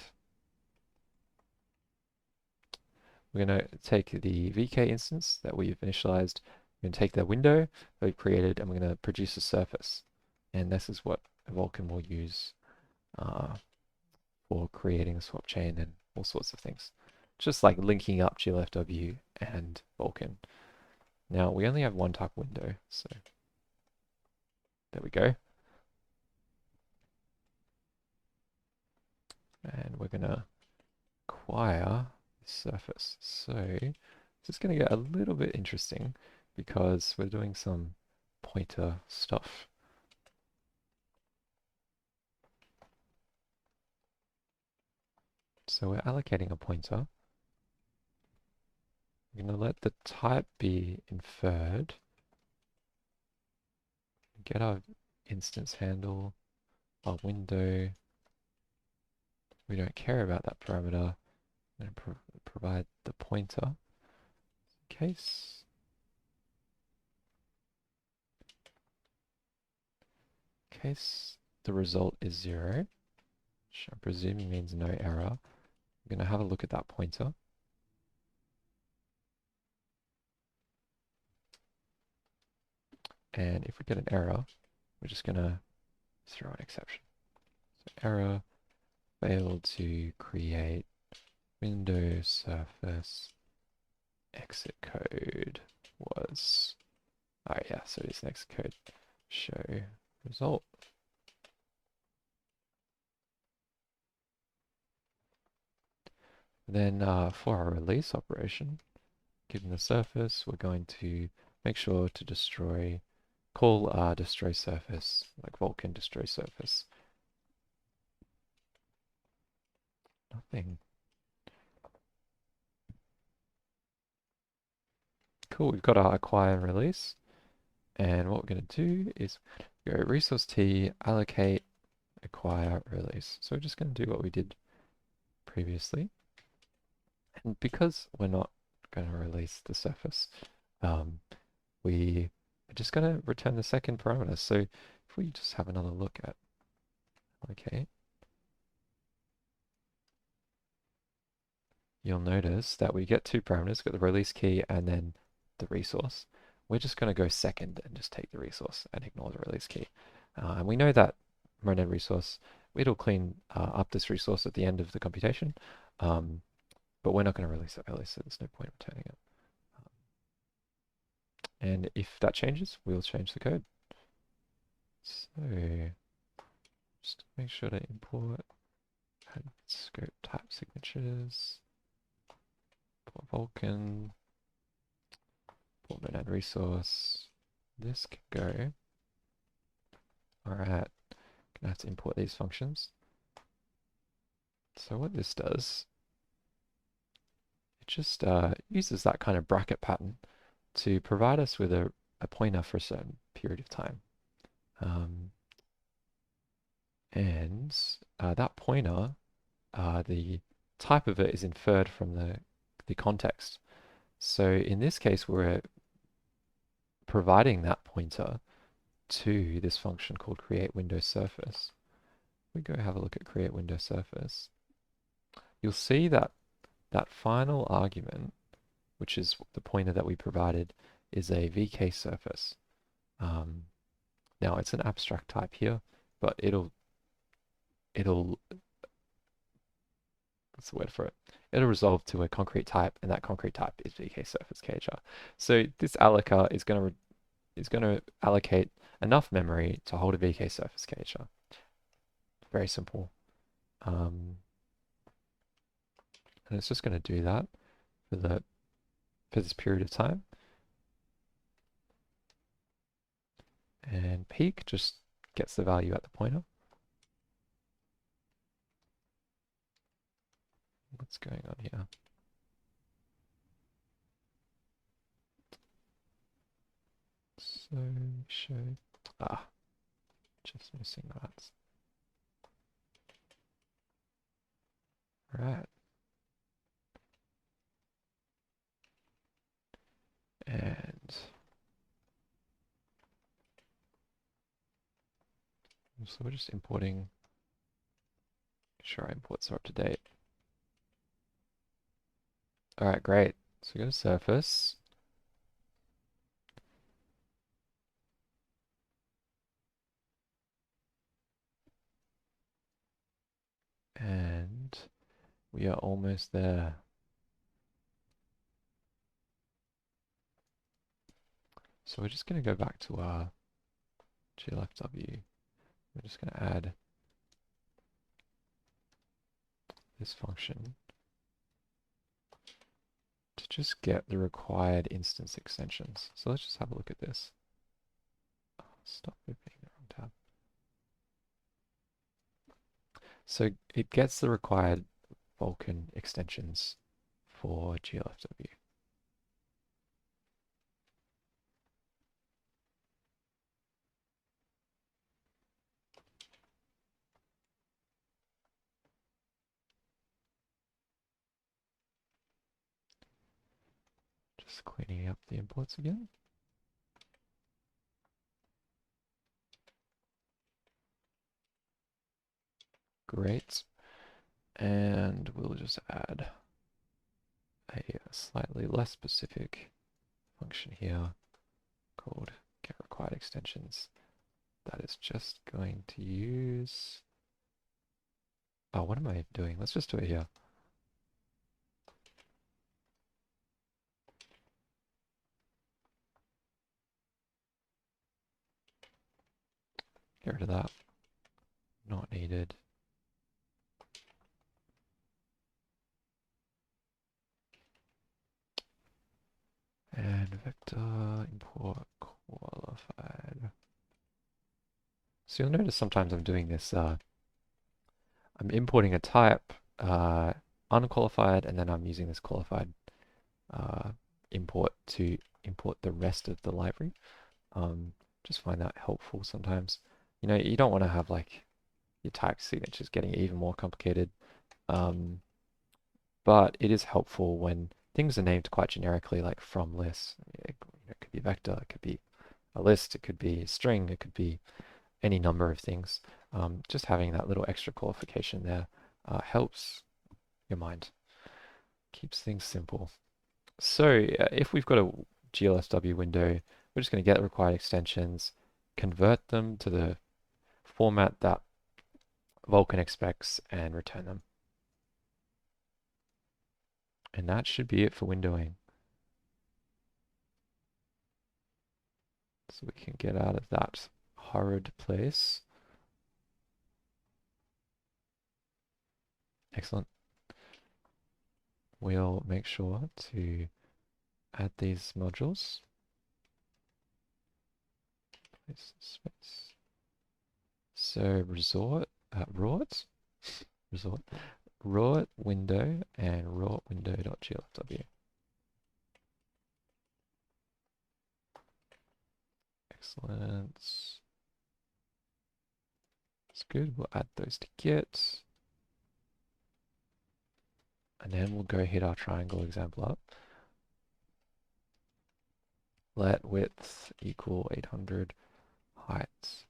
A: We're going to take the VK instance that we've initialized, we're going to take the window that we've created, and we're going to produce a surface. And this is what Vulkan will use for creating a swap chain and all sorts of things. Just like linking up GLFW and Vulkan. Now, we only have one type of window, so there we go. And we're going to acquire the surface. So this is going to get a little bit interesting because we're doing some pointer stuff. So we're allocating a pointer. We're going to let the type be inferred. Get our instance handle, our window. We don't care about that parameter. I'm going to provide the pointer. Case. Case the result is 0, which I'm presuming means no error. I'm going to have a look at that pointer. And if we get an error, we're just going to throw an exception. So error, failed to create window surface exit code was, oh yeah, so this next code, show result. Then for our release operation, given the surface, we're going to make sure to destroy, call destroy surface, like Vulkan destroy surface. Nothing. Cool, we've got our acquire and release. And what we're going to do is go resource T, allocate, acquire, release. So we're just going to do what we did previously. And because we're not going to release the surface, we are just going to return the second parameter. So if we just have another look at allocate, you'll notice that we get two parameters, got the release key and then the resource. We're just going to go second and just take the resource and ignore the release key. And we know that Monad resource, it'll clean up this resource at the end of the computation, but we're not going to release it early, so there's no point returning it. And if that changes, we'll change the code. So just make sure to import add scope type signatures, import Vulkan, import Monad resource. This can go. Alright, gonna have to import these functions. So what this does, it just uses that kind of bracket pattern to provide us with a pointer for a certain period of time. And that pointer, the type of it is inferred from the context. So in this case, we're providing that pointer to this function called create window surface. We go have a look at create window surface. You'll see that that final argument, which is the pointer that we provided, is a VK surface. Now it's an abstract type here, but it'll what's the word for it? It'll resolve to a concrete type, and that concrete type is VK surface KHR. So this allocator is going to allocate enough memory to hold a VK surface KHR. Very simple. And it's just going to do that for this period of time. And peak just gets the value at the pointer. What's going on here? So show, just missing that. Right. And So we're just importing, make sure our imports are up to date. All right, great. So we go to surface. And we are almost there. So we're just going to go back to our glfw. We're just going to add this function to just get the required instance extensions. So let's just have a look at this. Oh, stop opening the wrong tab. So it gets the required Vulkan extensions for glfw. Just cleaning up the imports again. Great. And we'll just add a slightly less specific function here called get required extensions. That is just going to use, oh, what am I doing? Let's just do it here. Get rid of that. Not needed. And vector import qualified. So you'll notice sometimes I'm doing this, I'm importing a type unqualified, and then I'm using this qualified import to import the rest of the library. Just find that helpful sometimes. You know, you don't want to have like your type signatures getting even more complicated. But it is helpful when things are named quite generically, like from list. It could be vector, it could be a list, it could be a string, it could be any number of things. Just having that little extra qualification there helps your mind, keeps things simple. So if we've got a GLSW window, we're just going to get the required extensions, convert them to the format that Vulkan expects, and return them. And that should be it for windowing. So we can get out of that horrid place. Excellent. We'll make sure to add these modules. Place space. So rort window and rort window.glfw. Excellent. That's good. We'll add those to Git. And then we'll go hit our triangle example up. Let width equal 800, height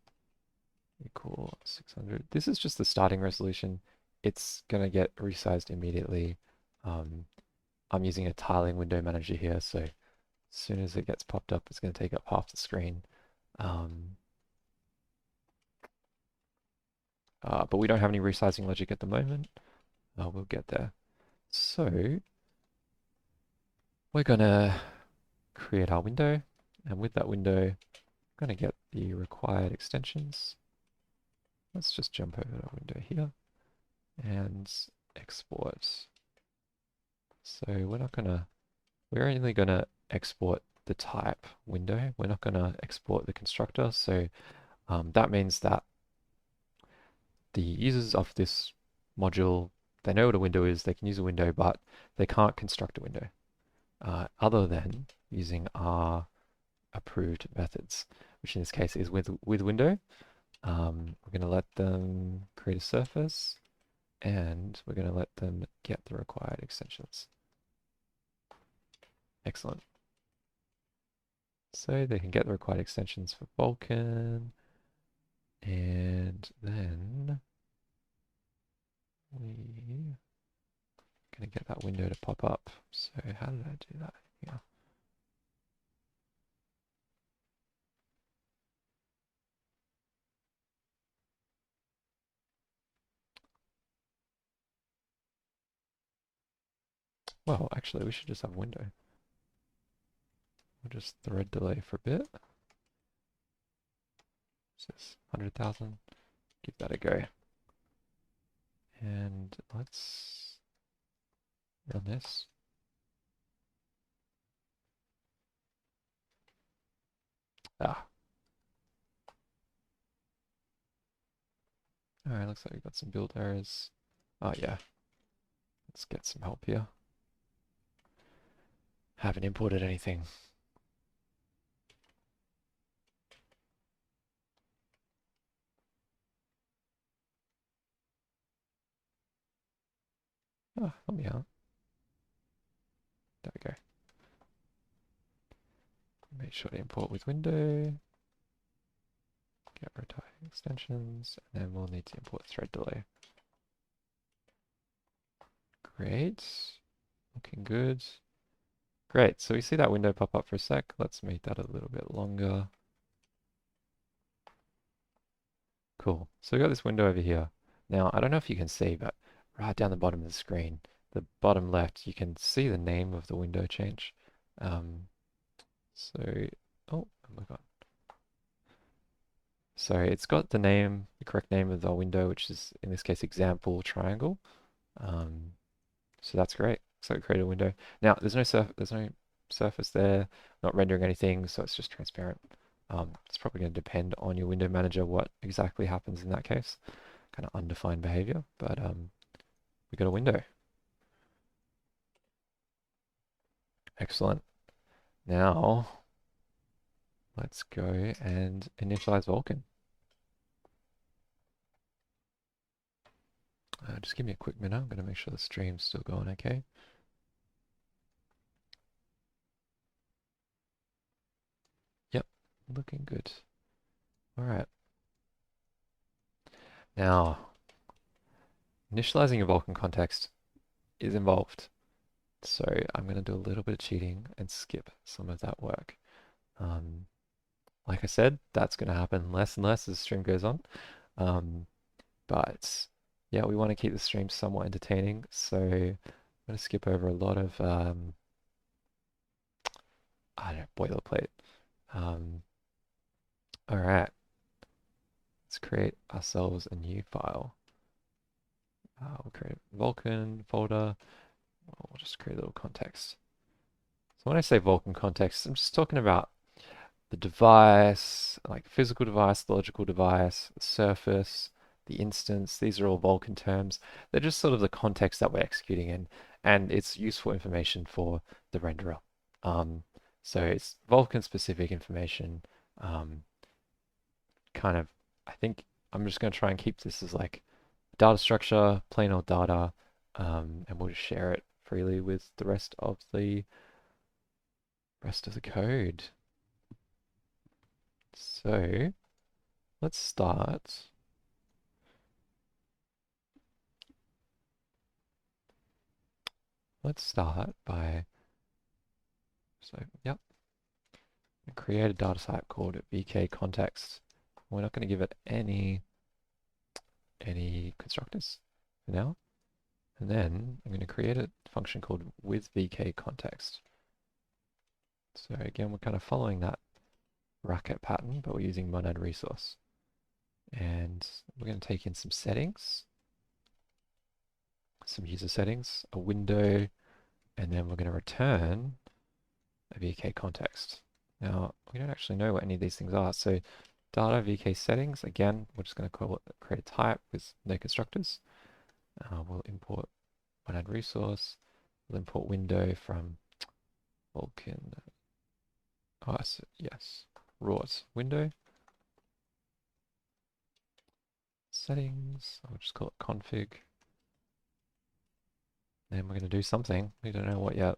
A: equal 600. This is just the starting resolution. It's going to get resized immediately. I'm using a tiling window manager here, so as soon as it gets popped up, it's going to take up half the screen. But we don't have any resizing logic at the moment. We'll get there. So we're going to create our window, and with that window, I'm going to get the required extensions. Let's just jump over to our window here and export. So we're only going to export the type window. We're not going to export the constructor. So that means that the users of this module, they know what a window is, they can use a window, but they can't construct a window other than using our approved methods, which in this case is with window. We're going to let them create a surface, and we're going to let them get the required extensions. Excellent. So they can get the required extensions for Vulkan, And then we gonna get that window to pop up. So how did I do that? Yeah. Well, actually, we should just have a window. We'll just thread delay for a bit. What's this? 100,000. Give that a go. And let's run this. Ah. Alright, looks like we got some build errors. Oh yeah. Let's get some help here. Haven't imported anything. Ah, help me out. There we go. Make sure to import with window. Get rotating extensions, and then we'll need to import thread delay. Great. Looking good. Great, so we see that window pop up for a sec. Let's make that a little bit longer. Cool. So we got this window over here. Now, I don't know if you can see, but right down the bottom of the screen, the bottom left, you can see the name of the window change. So, oh my God. So it's got the name, the correct name of the window, which is in this case example triangle. So that's great. So it created a window. Now there's no surface there, not rendering anything, so it's just transparent. It's probably going to depend on your window manager what exactly happens in that case. Kind of undefined behavior, but we got a window. Excellent. Now let's go and initialize Vulkan. Just give me a quick minute. I'm going to make sure the stream's still going okay. Yep, looking good. All right. Now, initializing a Vulkan context is involved. So I'm going to do a little bit of cheating and skip some of that work. Like I said, that's going to happen less and less as the stream goes on. But yeah, we want to keep the stream somewhat entertaining. So I'm going to skip over a lot of, I don't know, boilerplate. All right. Let's create ourselves a new file. We'll create a Vulkan folder. We'll just create a little context. So when I say Vulkan context, I'm just talking about the device, like physical device, the logical device, the surface, the instance. These are all Vulkan terms. They're just sort of the context that we're executing in, and it's useful information for the renderer. So it's Vulkan specific information. Kind of, I think I'm just going to try and keep this as like data structure, plain old data, and we'll just share it freely with the rest of the code. So let's start. Let's start by, so yep, create a data type called VK context. We're not going to give it any constructors for now. And then I'm going to create a function called with VK context. So again, we're kind of following that bracket pattern, but we're using monad resource. And we're going to take in some settings, some user settings, a window, and then we're going to return a VK context. Now, we don't actually know what any of these things are. So data VK settings, again, we're just going to call it, create a type with no constructors. We'll import monad resource. We'll import window from Vulkan. Oh, yes, raws window. Settings, I'll just call it config. Then we're going to do something. We don't know what yet.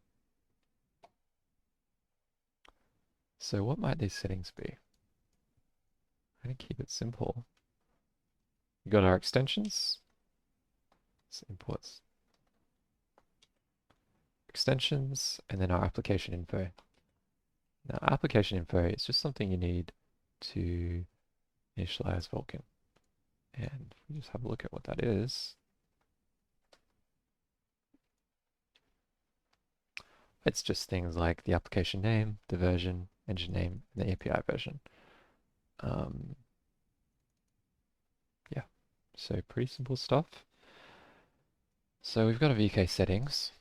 A: So what might these settings be? I'm going to keep it simple. We got our extensions. So imports extensions, and then our application info. Now, application info is just something you need to initialize Vulkan. And if we just have a look at what that is, it's just things like the application name, the version, engine name, and the API version. Yeah, so pretty simple stuff. So we've got a VK settings,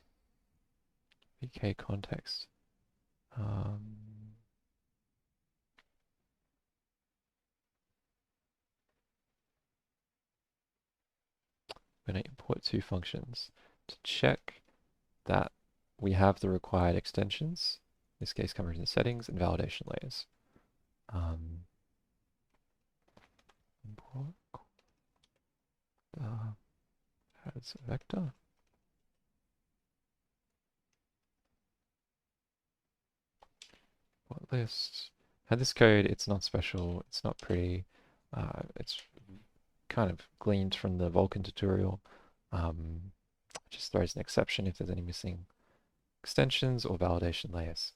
A: VK context. We're going to import two functions to check that we have the required extensions, in this case coming from the settings and validation layers. Import has a vector. What list? Now this code, it's not special, it's not pretty, it's kind of gleaned from the Vulkan tutorial. Just throws an exception if there's any missing extensions or validation layers.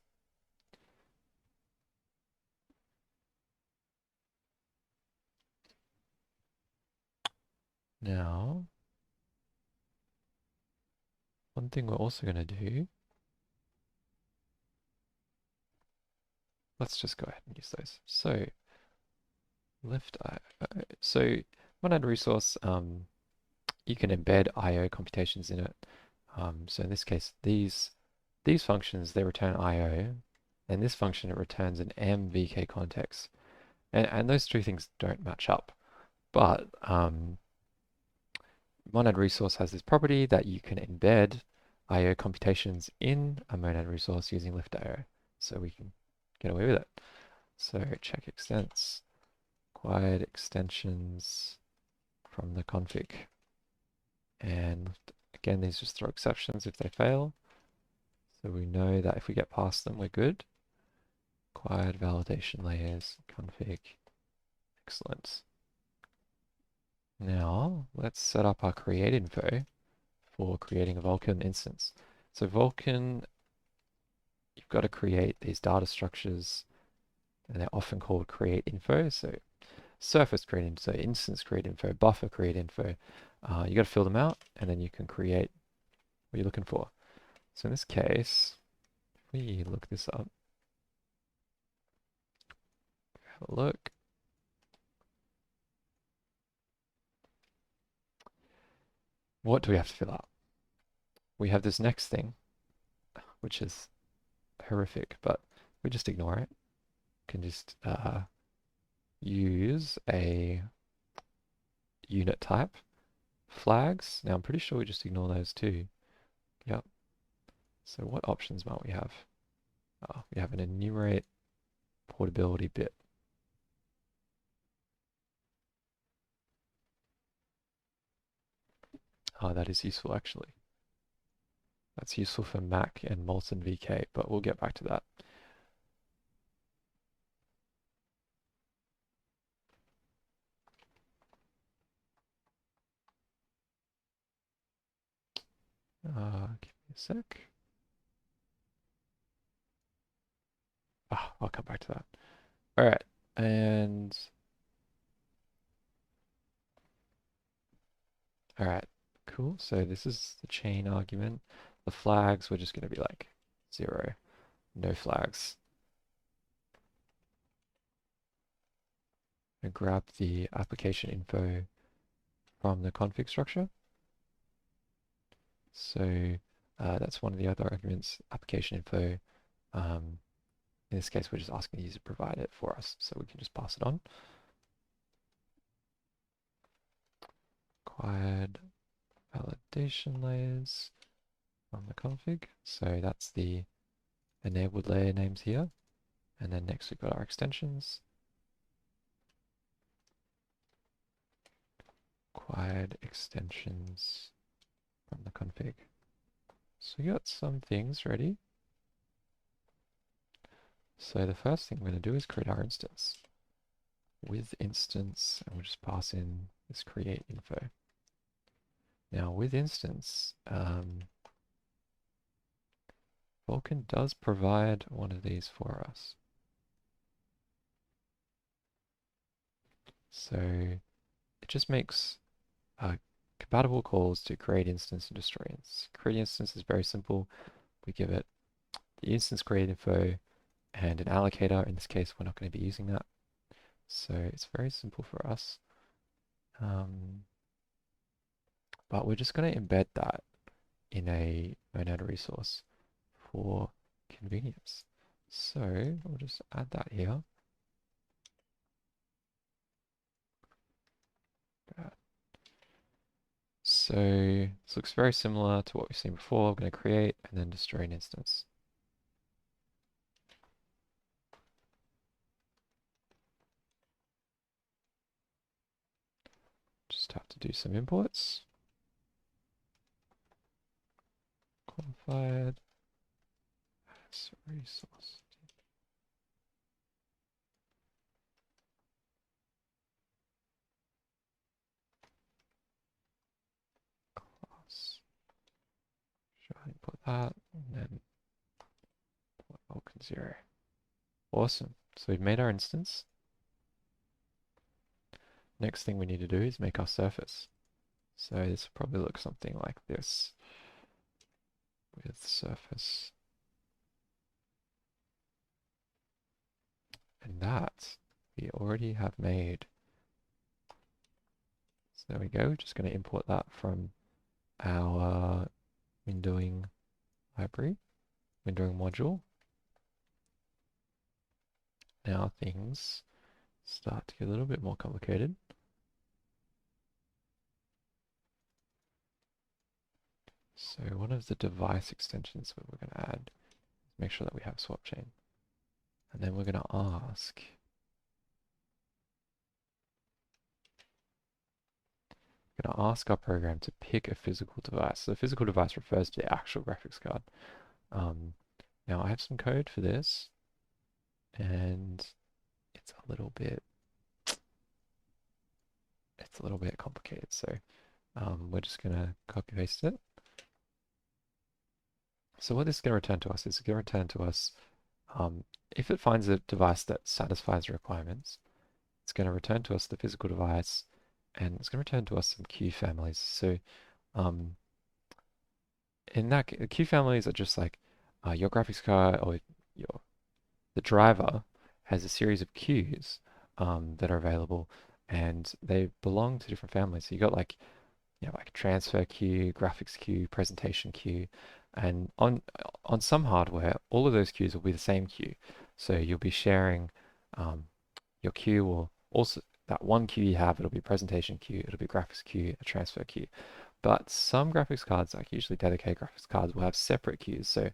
A: Now, one thing we're also going to do, let's just go ahead and use those. So, left IO. So, monad resource, you can embed IO computations in it. So in this case, these functions, they return IO, and this function, it returns an MVK context. And those two things don't match up. But monad resource has this property that you can embed IO computations in a monad resource using lift IO. So we can get away with it. So check extents, required extensions from the config. And again, these just throw exceptions if they fail. So we know that if we get past them, we're good. Required validation layers, config, excellent. Now, let's set up our create info for creating a Vulkan instance. So Vulkan, you've got to create these data structures, and they're often called create info. So surface create info, so instance create info, buffer create info. You got to fill them out, and then you can create what you're looking for. So in this case, if we look this up, have a look. What do we have to fill out? We have this next thing, which is horrific, but we just ignore it. Can just use a unit type. Flags. Now I'm pretty sure we just ignore those too. Yep. So what options might we have? We have an enumerate portability bit. That is useful actually. That's useful for Mac and Molten VK, but we'll get back to that. Give me a sec. I'll come back to that. All right, and all right, cool. So this is the chain argument. The flags, we're just going to be like 0, no flags. And grab the application info from the config structure. So that's one of the other arguments, application info. In this case, we're just asking the user to provide it for us, so we can just pass it on. Required validation layers on the config. So that's the enabled layer names here. And then next we've got our extensions. Required extensions from the config. So we got some things ready. So the first thing we're going to do is create our instance. With instance, and we'll just pass in this create info. Now with instance, Vulkan does provide one of these for us. So it just makes compatible calls to create instance and destroy instance. Create instance is very simple. We give it the instance create info and an allocator. In this case, we're not going to be using that. So it's very simple for us. But we're just going to embed that in a monad resource for convenience. So we'll just add that here. So this looks very similar to what we've seen before. I'm going to create and then destroy an instance. Just have to do some imports. Qualified as resource. Class. Should I import that and then Vulkan 0. Awesome. So we've made our instance. Next thing we need to do is make our surface. So this will probably look something like this with surface. And that we already have made. So there we go. Just going to import that from our windowing library, windowing module. Now things start to get a little bit more complicated. So one of the device extensions that we're going to add is make sure that we have swapchain. And then we're going to ask our program to pick a physical device. So the physical device refers to the actual graphics card. Now I have some code for this, and it's a little bit complicated. So we're just going to copy paste it. So what this is going to return to us is it's going to return to us if it finds a device that satisfies the requirements, it's going to return to us the physical device, and it's going to return to us some queue families. So in that, queue families are just like your graphics card or the driver has a series of queues that are available, and they belong to different families. So you got like transfer queue, graphics queue, presentation queue, and on some hardware, all of those queues will be the same queue. So you'll be sharing your queue will also that one queue you have. It'll be presentation queue, it'll be graphics queue, a transfer queue. But some graphics cards, like usually dedicated graphics cards, will have separate queues. So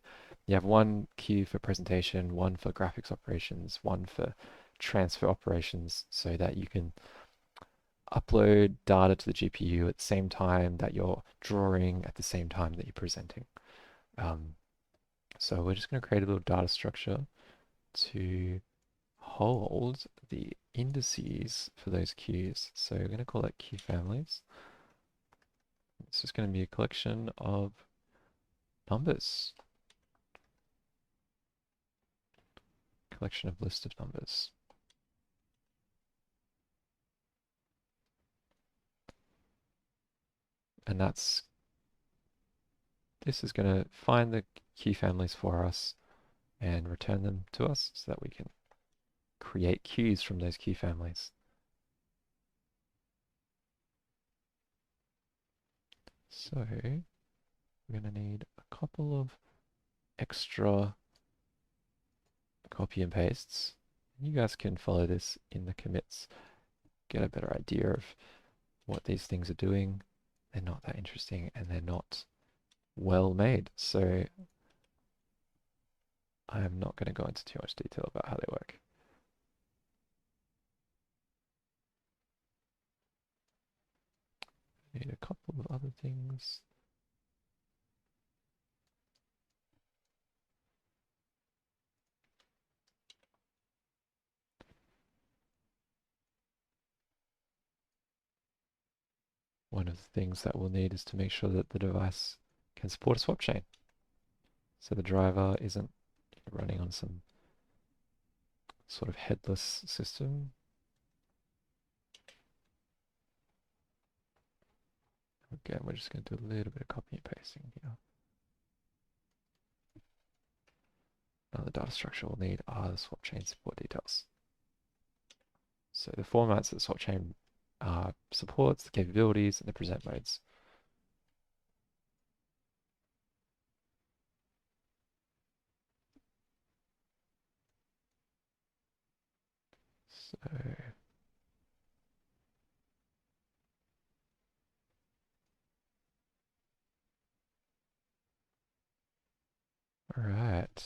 A: you have one queue for presentation, one for graphics operations, one for transfer operations, so that you can upload data to the GPU at the same time that you're drawing, at the same time that you're presenting. So we're just going to create a little data structure to hold the indices for those queues. So we're going to call it queue families. It's just going to be a collection of numbers. Collection of list of numbers. And this is going to find the key families for us and return them to us so that we can create queues from those key families. So we're going to need a couple of extra copy and pastes. You guys can follow this in the commits, get a better idea of what these things are doing. They're not that interesting and they're not well made. So I'm not going to go into too much detail about how they work. Need a couple of other things. one of the things that we'll need is to make sure that the device can support a swap chain. So the driver isn't running on some sort of headless system. Again, we're just going to do a little bit of copy and pasting here. Now the data structure we'll need are the swap chain support details. So the formats that the swap chain supports, the capabilities, and the present modes. So, all right.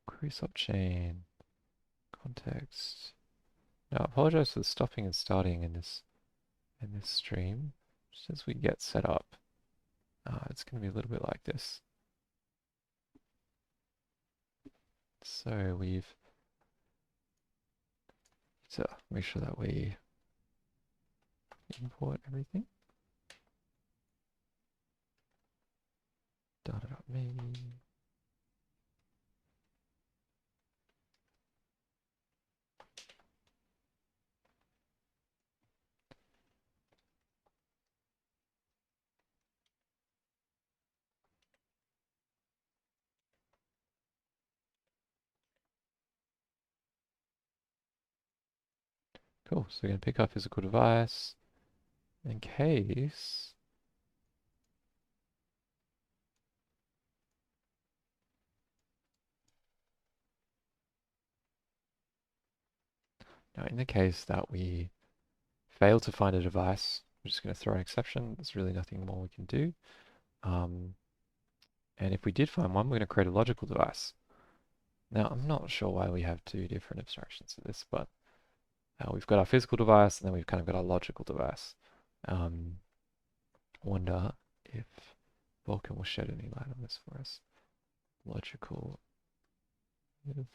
A: Query swap chain, context. Now, I apologize for the stopping and starting in this stream. Just as we get set up, it's going to be a little bit like this. So we've to make sure that we import everything. Data.me. Cool. So we're going to pick our physical device in case now in the case that we fail to find a device, we're just going to throw an exception. There's really nothing more we can do. And if we did find one, we're going to create a logical device. Now, I'm not sure why we have two different abstractions of this, but we've got our physical device and then we've kind of got our logical device. Wonder if Vulkan will shed any light on this for us. Logical with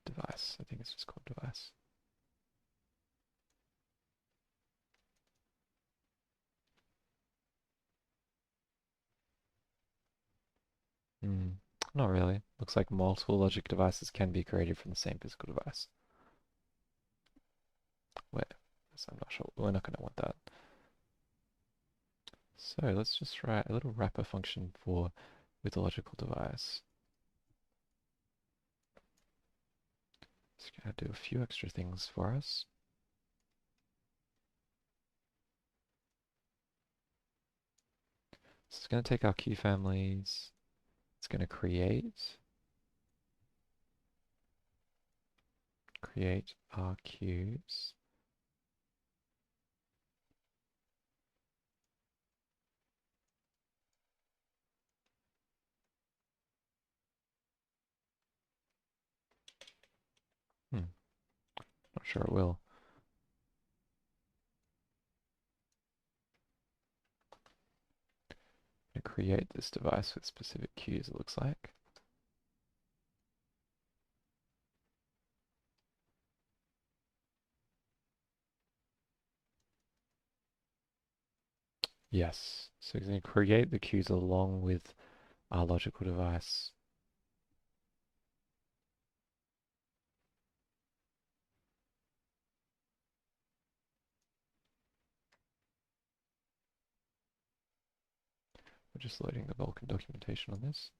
A: device. I think it's just called device. Not really. Looks like multiple logic devices can be created from the same physical device. Wait, so I'm not sure. We're not going to want that. So let's just write a little wrapper function for with a logical device. It's going to do a few extra things for us. So it's going to take our key families. It's going to create our queues. Not sure it will. I'm going to create this device with specific queues, it looks like. Yes, so it's going to create the queues along with our logical device. We're just loading the Vulkan documentation on this.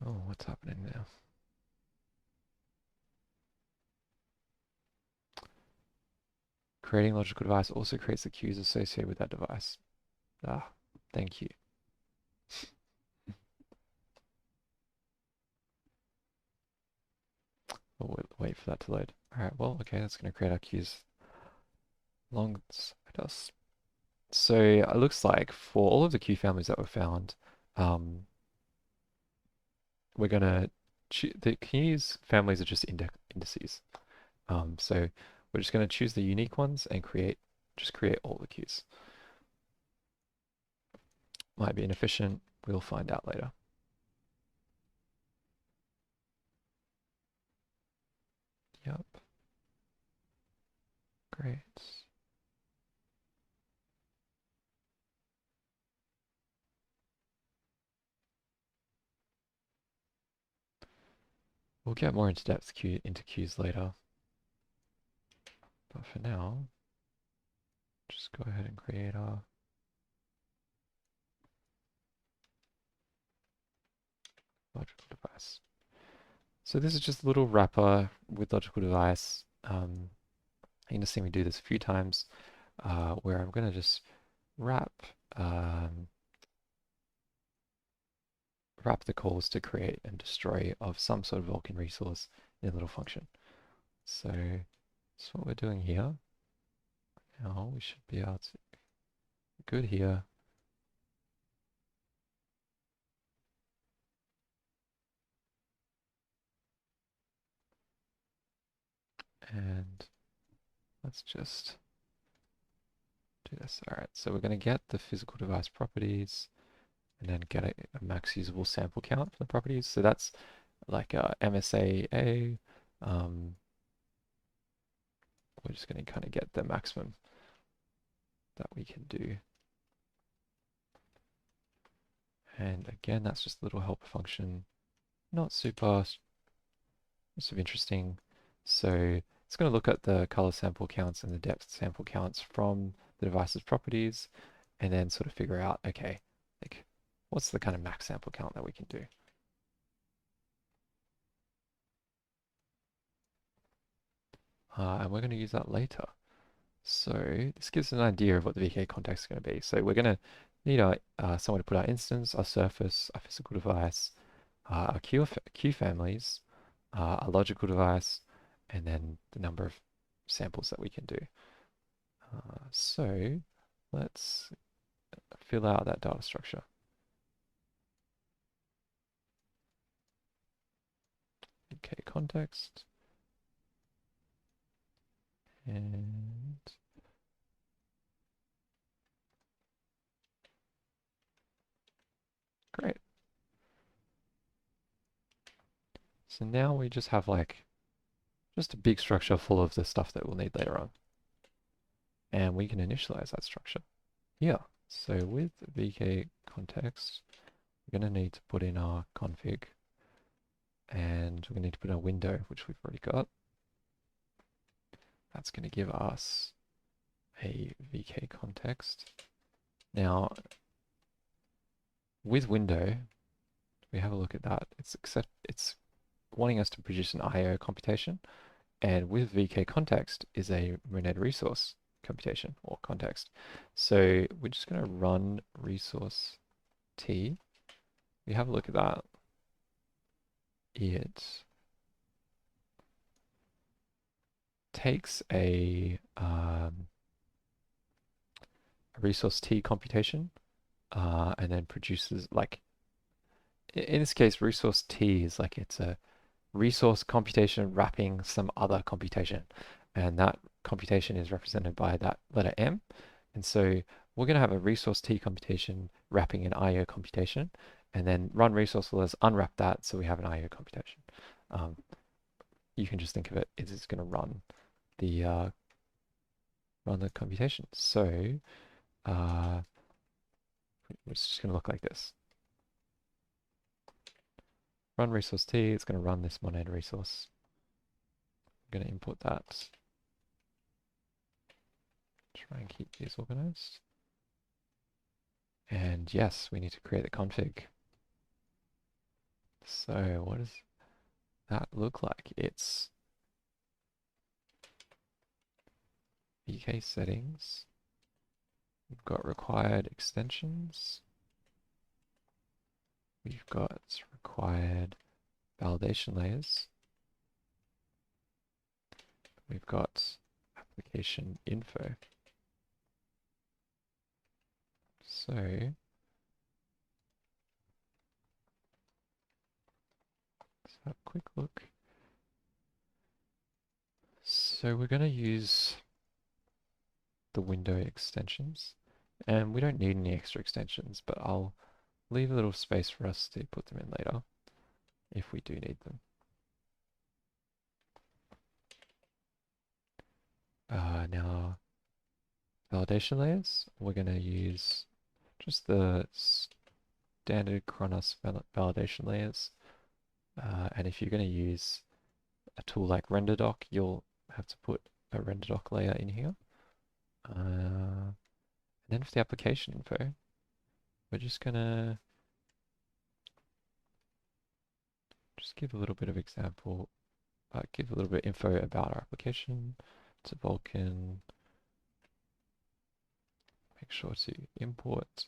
A: Oh, what's happening now? Creating logical device also creates the queues associated with that device. Ah, thank you. We'll wait for that to load. Alright, well, okay, that's going to create our queues alongside us. So it looks like for all of the queue families that were found, we're going to the queues families are just indices. So we're just going to choose the unique ones and just create all the queues. Might be inefficient. We'll find out later. Great. We'll get more into depth into queues later. But for now, just go ahead and create our logical device. So this is just a little wrapper with logical device. You're going to see me do this a few times where I'm going to just wrap wrap the calls to create and destroy of some sort of Vulkan resource in a little function. So that's what we're doing here. Now we should be able to good here. And let's just do this. All right, so we're going to get the physical device properties and then get a max usable sample count for the properties. So that's like MSAA. We're just going to kind of get the maximum that we can do. And again, that's just a little helper function. Not super interesting. So it's going to look at the color sample counts and the depth sample counts from the device's properties and then sort of figure out, okay, like what's the kind of max sample count that we can do? And we're going to use that later. So this gives us an idea of what the VK context is going to be. So we're going to need somewhere to put our instance, our surface, our physical device, our queue families, a logical device, and then the number of samples that we can do. So let's fill out that data structure. Okay, context. And great. So now we just have like just a big structure full of the stuff that we'll need later on. And we can initialize that structure here. So with VK context, we're going to need to put in our config and we're going to need to put in a window, which we've already got. That's going to give us a VK context. Now, with window, we have a look at that. It's wanting us to produce an IO computation, and with VK context is a Rened resource computation or context. So we're just going to run resource T. We have a look at that. It takes a resource T computation and then produces like in this case resource T is like it's a resource computation wrapping some other computation, and that computation is represented by that letter M. And so we're going to have a resource T computation wrapping an IO computation, and then run resource will unwrap that, so we have an IO computation. You can just think of it as it's going to run the computation. So it's just going to look like this. Run resource T, it's going to run this monad resource. I'm going to import that. Try and keep these organized. And yes, we need to create the config. So what does that look like? It's VK settings. We've got required extensions. We've got required validation layers. We've got application info. So let's have a quick look. So we're going to use the window extensions, and we don't need any extra extensions, but I'll leave a little space for us to put them in later if we do need them. Now validation layers, we're going to use just the standard Kronos validation layers. And if you're going to use a tool like RenderDoc, you'll have to put a RenderDoc layer in here. And then for the application info, we're just going to just give a little bit of example, give a little bit of info about our application. It's a Vulkan. Make sure to import.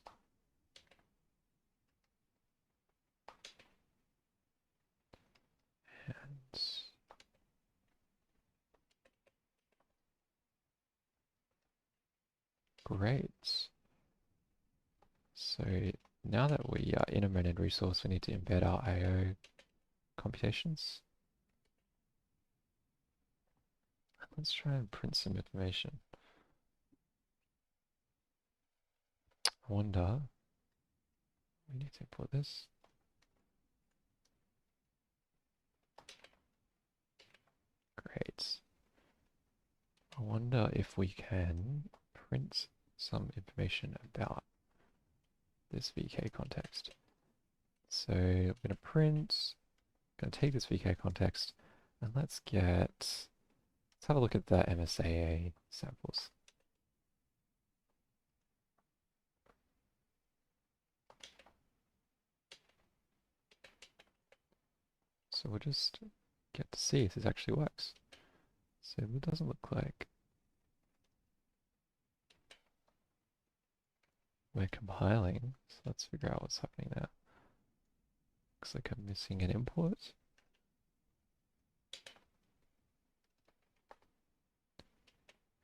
A: And great. So now that we are in a rendered resource, we need to embed our I/O computations. Let's try and print some information. I wonder, we need to import this. Great. I wonder if we can print some information about this VK context. So I'm going to print, going to take this VK context, and let's have a look at the MSAA samples. So we'll just get to see if this actually works. So it doesn't look like we're compiling. So let's figure out what's happening there. Looks like I'm missing an import.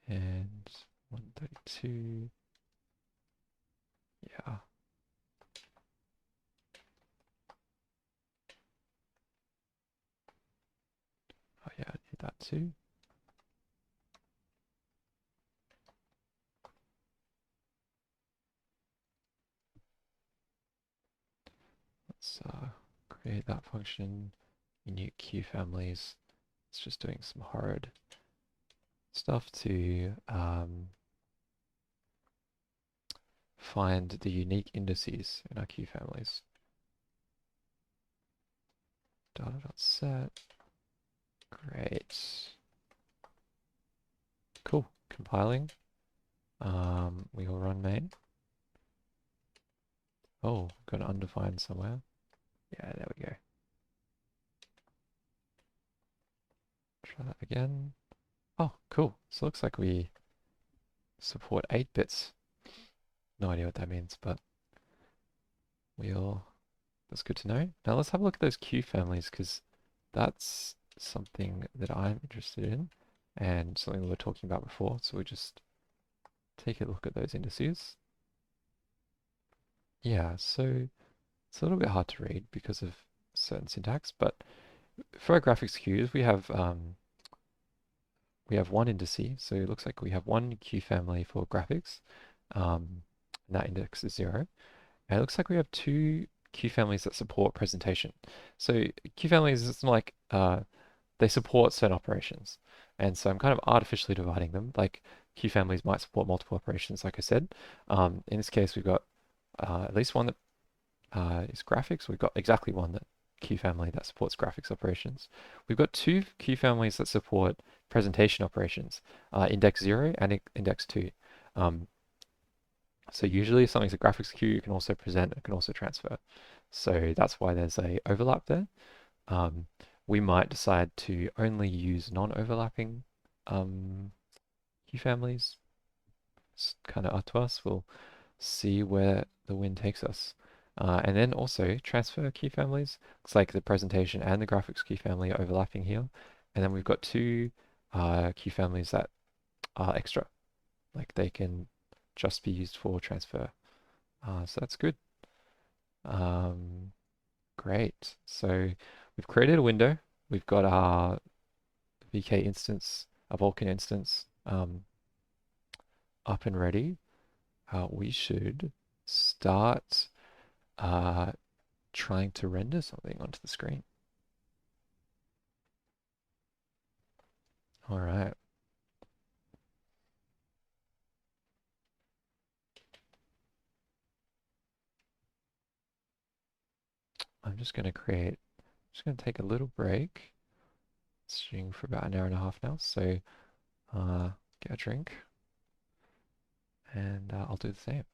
A: And 132. Yeah. Oh yeah, I need that too. Let's create that function. Init queue families. It's just doing some hard stuff to find the unique indices in our queue families. Data.set. Great. Cool. Compiling. We will run main. Oh, got an undefined somewhere. Yeah, there we go. Try that again. Oh, cool. So it looks like we support 8 bits. No idea what that means, but that's good to know. Now let's have a look at those queue families, because that's something that I'm interested in and something we were talking about before. So we'll just take a look at those indices. Yeah, so it's a little bit hard to read because of certain syntax, but for our graphics queues, we have one indice, so it looks like we have one queue family for graphics, and that index is 0. And it looks like we have 2 queue families that support presentation. So queue families, it's not like they support certain operations. And so I'm kind of artificially dividing them. Like queue families might support multiple operations, like I said. In this case, we've got at least one that is graphics. We've got exactly one that queue family that supports graphics operations. We've got 2 queue families that support presentation operations, index 0 and index 2. So usually if something's a graphics queue, you can also present, it can also transfer. So that's why there's a overlap there. We might decide to only use non-overlapping queue families. It's kind of up to us. We'll see where the wind takes us. And then also transfer queue families. Looks like the presentation and the graphics queue family are overlapping here. And then we've got 2 queue families that are extra. Like they can just be used for transfer. So that's good. Great. So we've created a window. We've got our VK instance, a Vulkan instance up and ready. We should start trying to render something onto the screen. All right. I'm just going to take a little break. It's shooting for about an hour and a half now, so get a drink and I'll do the same.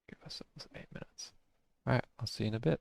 A: Give ourselves 8 minutes. Alright, I'll see you in a bit.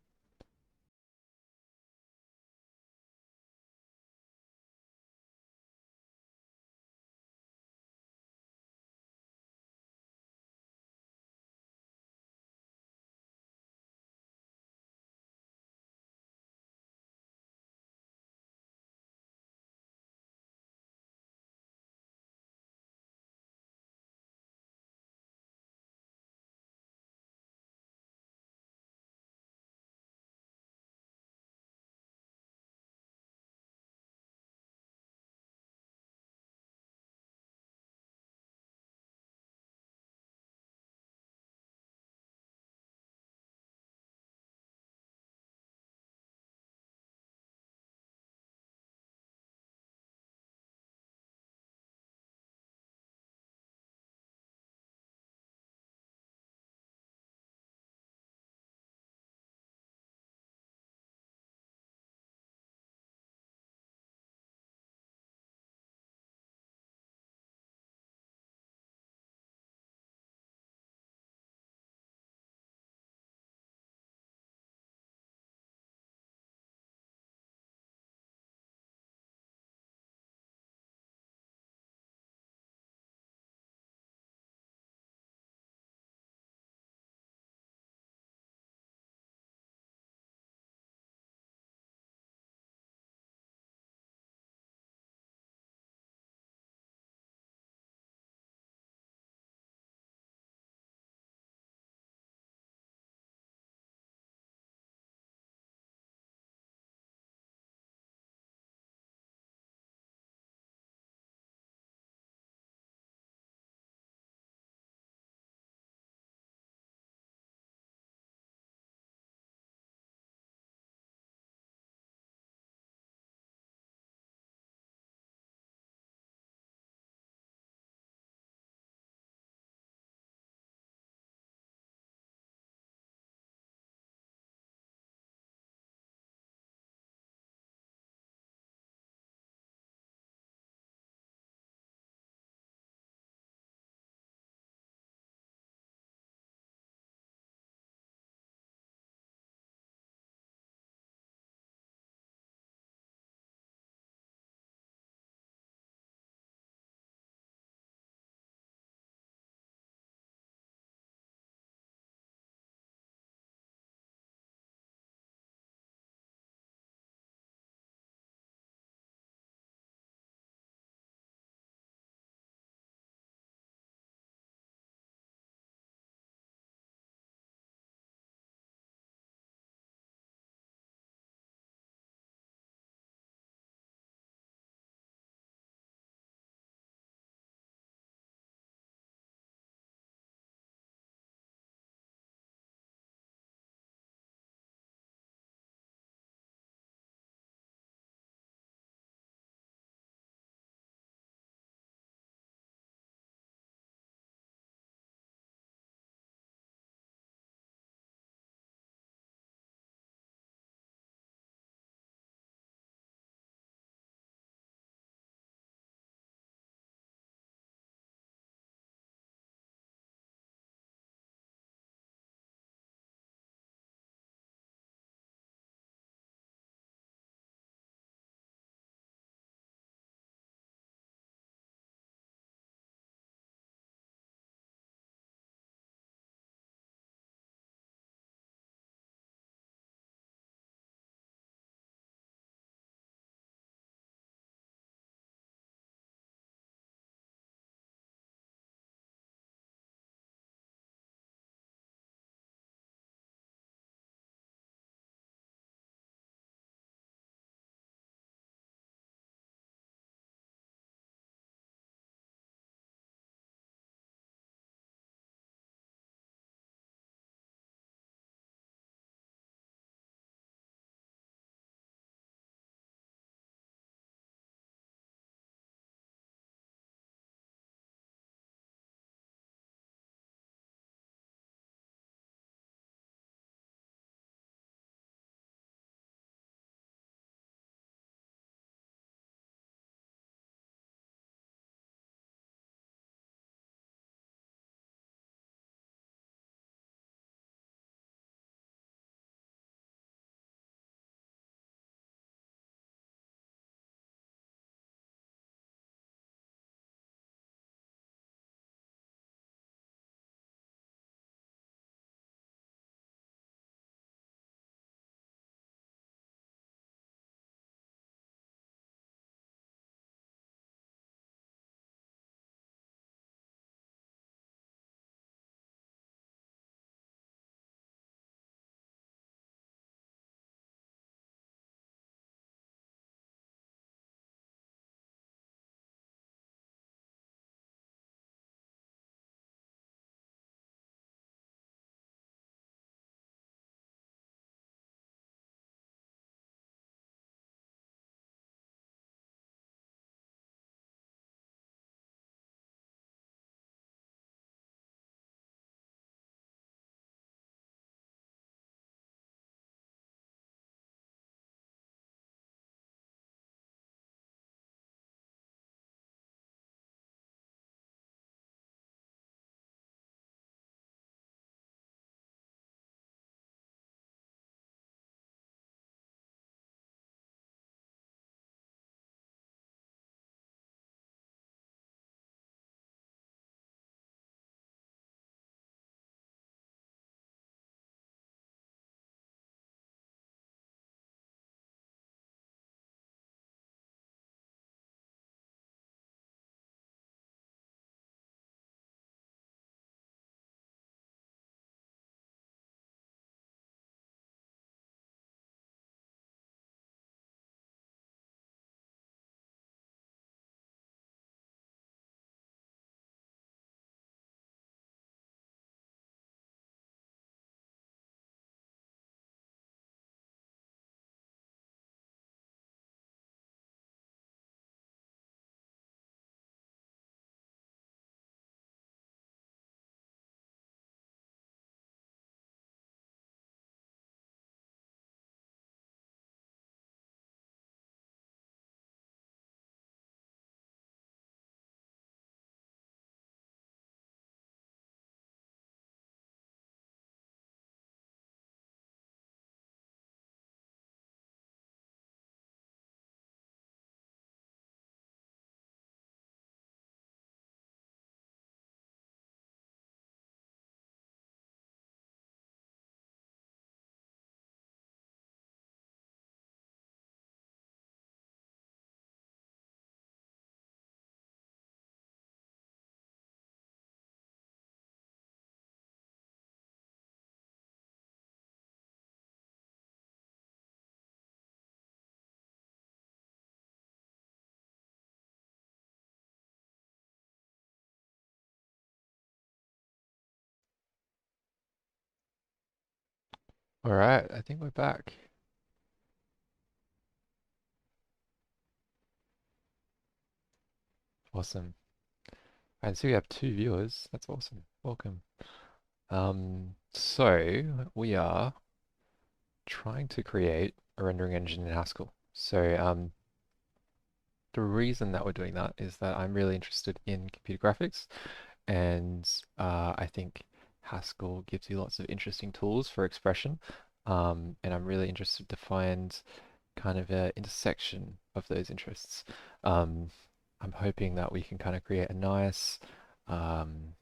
A: All right, I think we're back. Awesome. And so we have two viewers. That's awesome. Welcome. So we are trying to create a rendering engine in Haskell. So the reason that we're doing that is that I'm really interested in computer graphics, and I think Haskell gives you lots of interesting tools for expression. And I'm really interested to find kind of an intersection of those interests. Um, I'm hoping that we can kind of create a nice um,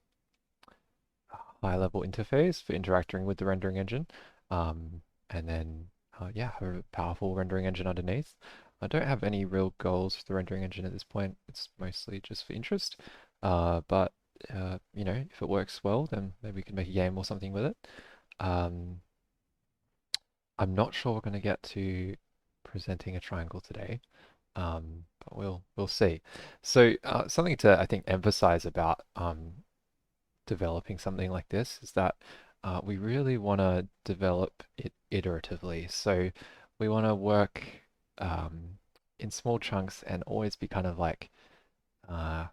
A: high-level interface for interacting with the rendering engine, and then yeah, have a powerful rendering engine underneath. I don't have any real goals for the rendering engine at this point. It's mostly just for interest. But you know, if it works well, then maybe we can make a game or something with it. Um, I'm not sure we're going to get to presenting a triangle today, but we'll see. So something to I think emphasize about developing something like this is that we really want to develop it iteratively. So we want to work in small chunks and always be kind of like uh,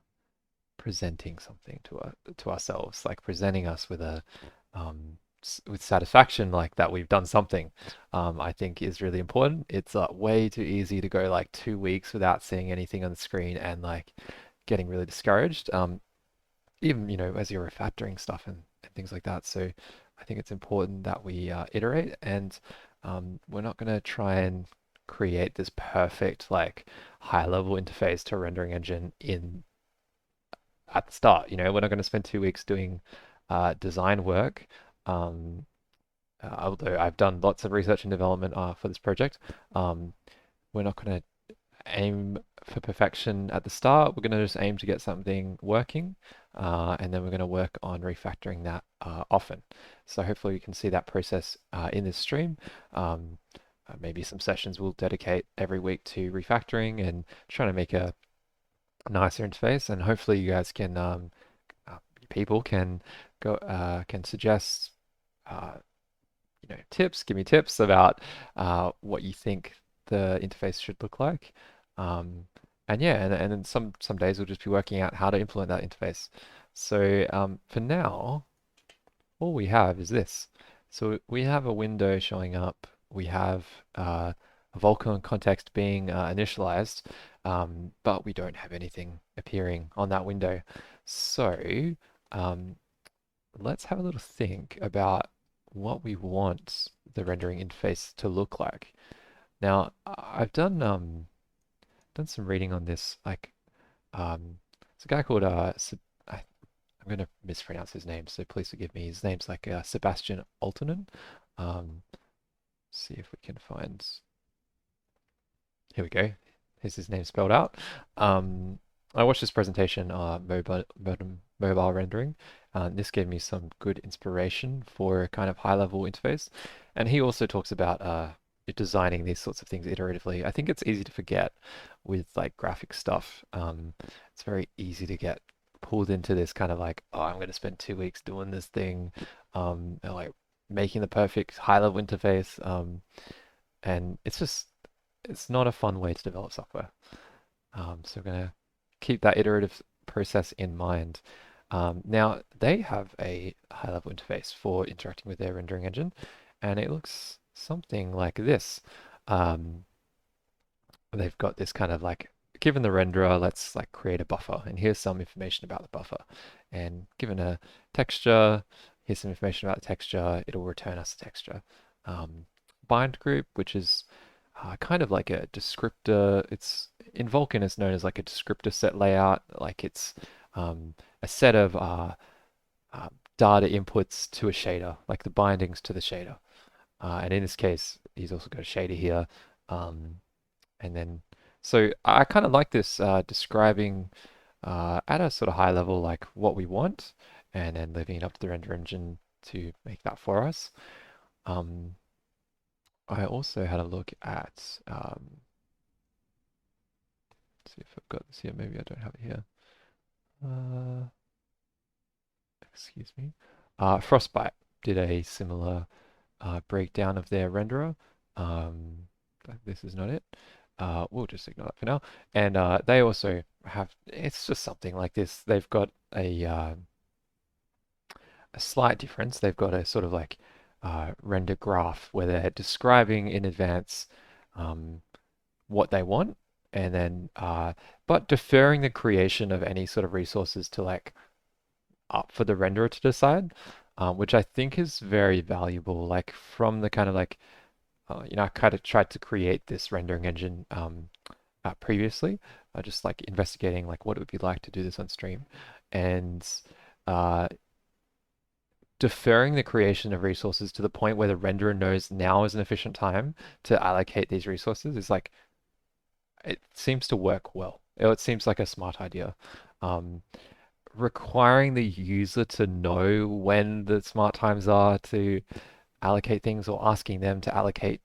A: presenting something to ourselves, like presenting us with a with satisfaction, like that we've done something. I think is really important. It's way too easy to go like 2 weeks without seeing anything on the screen and like getting really discouraged. Even, you know, as you're refactoring stuff and things like that. So I think it's important that we iterate, and we're not going to try and create this perfect like high level interface to a rendering engine in at the start. You know, we're not going to spend 2 weeks doing design work. Um, Although I've done lots of research and development for this project, um, we're not going to aim for perfection at the start. We're going to just aim to get something working, and then we're going to work on refactoring that often. So hopefully you can see that process in this stream. Maybe some sessions we'll dedicate every week to refactoring and trying to make a nicer interface, and hopefully you guys can, people can suggest uh, you know, tips, give me tips about what you think the interface should look like. Um, and yeah, and then some days we'll just be working out how to implement that interface. So for now, all we have is this. So we have a window showing up. We have a Vulkan context being initialized, but we don't have anything appearing on that window. So um, let's have a little think about what we want the rendering interface to look like. Now, I've done some reading on this. Like, it's a guy called I'm going to mispronounce his name, so please forgive me. His name's like Sebastian Altonen. See if we can find. Here we go. Here's his name spelled out. I watched this presentation, mobile rendering. This gave me some good inspiration for a kind of high-level interface. And he also talks about designing these sorts of things iteratively. I think it's easy to forget with like graphic stuff. It's very easy to get pulled into this kind of like, oh, I'm going to spend 2 weeks doing this thing, and like making the perfect high-level interface. And it's not a fun way to develop software. So we're going to keep that iterative process in mind. Now, they have a high-level interface for interacting with their rendering engine, and it looks something like this. Um, they've got this kind of like, given the renderer, let's like create a buffer, and here's some information about the buffer. And given a texture, here's some information about the texture, it'll return us a texture. Bind group, which is kind of like a descriptor. It's in Vulkan, it's known as like a descriptor set layout. Like it's a set of uh, data inputs to a shader, like the bindings to the shader. And in this case, he's also got a shader here. Um, and then, so I kind of like this describing at a sort of high level, like what we want, and then leaving it up to the render engine to make that for us. I also had a look at, let's see if I've got this here. Maybe I don't have it here. Excuse me. Frostbite did a similar breakdown of their renderer. Um, this is not it. We'll just ignore that for now. And they also have, it's just something like this. They've got a slight difference. They've got a sort of like render graph where they're describing in advance um, what they want, and then but deferring the creation of any sort of resources to like up for the renderer to decide, which I think is very valuable. Like from the kind of like I kind of tried to create this rendering engine previously, just like investigating like what it would be like to do this on stream, and uh, deferring the creation of resources to the point where the renderer knows now is an efficient time to allocate these resources is like it seems to work well. It seems like a smart idea. Um, Requiring the user to know when the smart times are to allocate things or asking them to allocate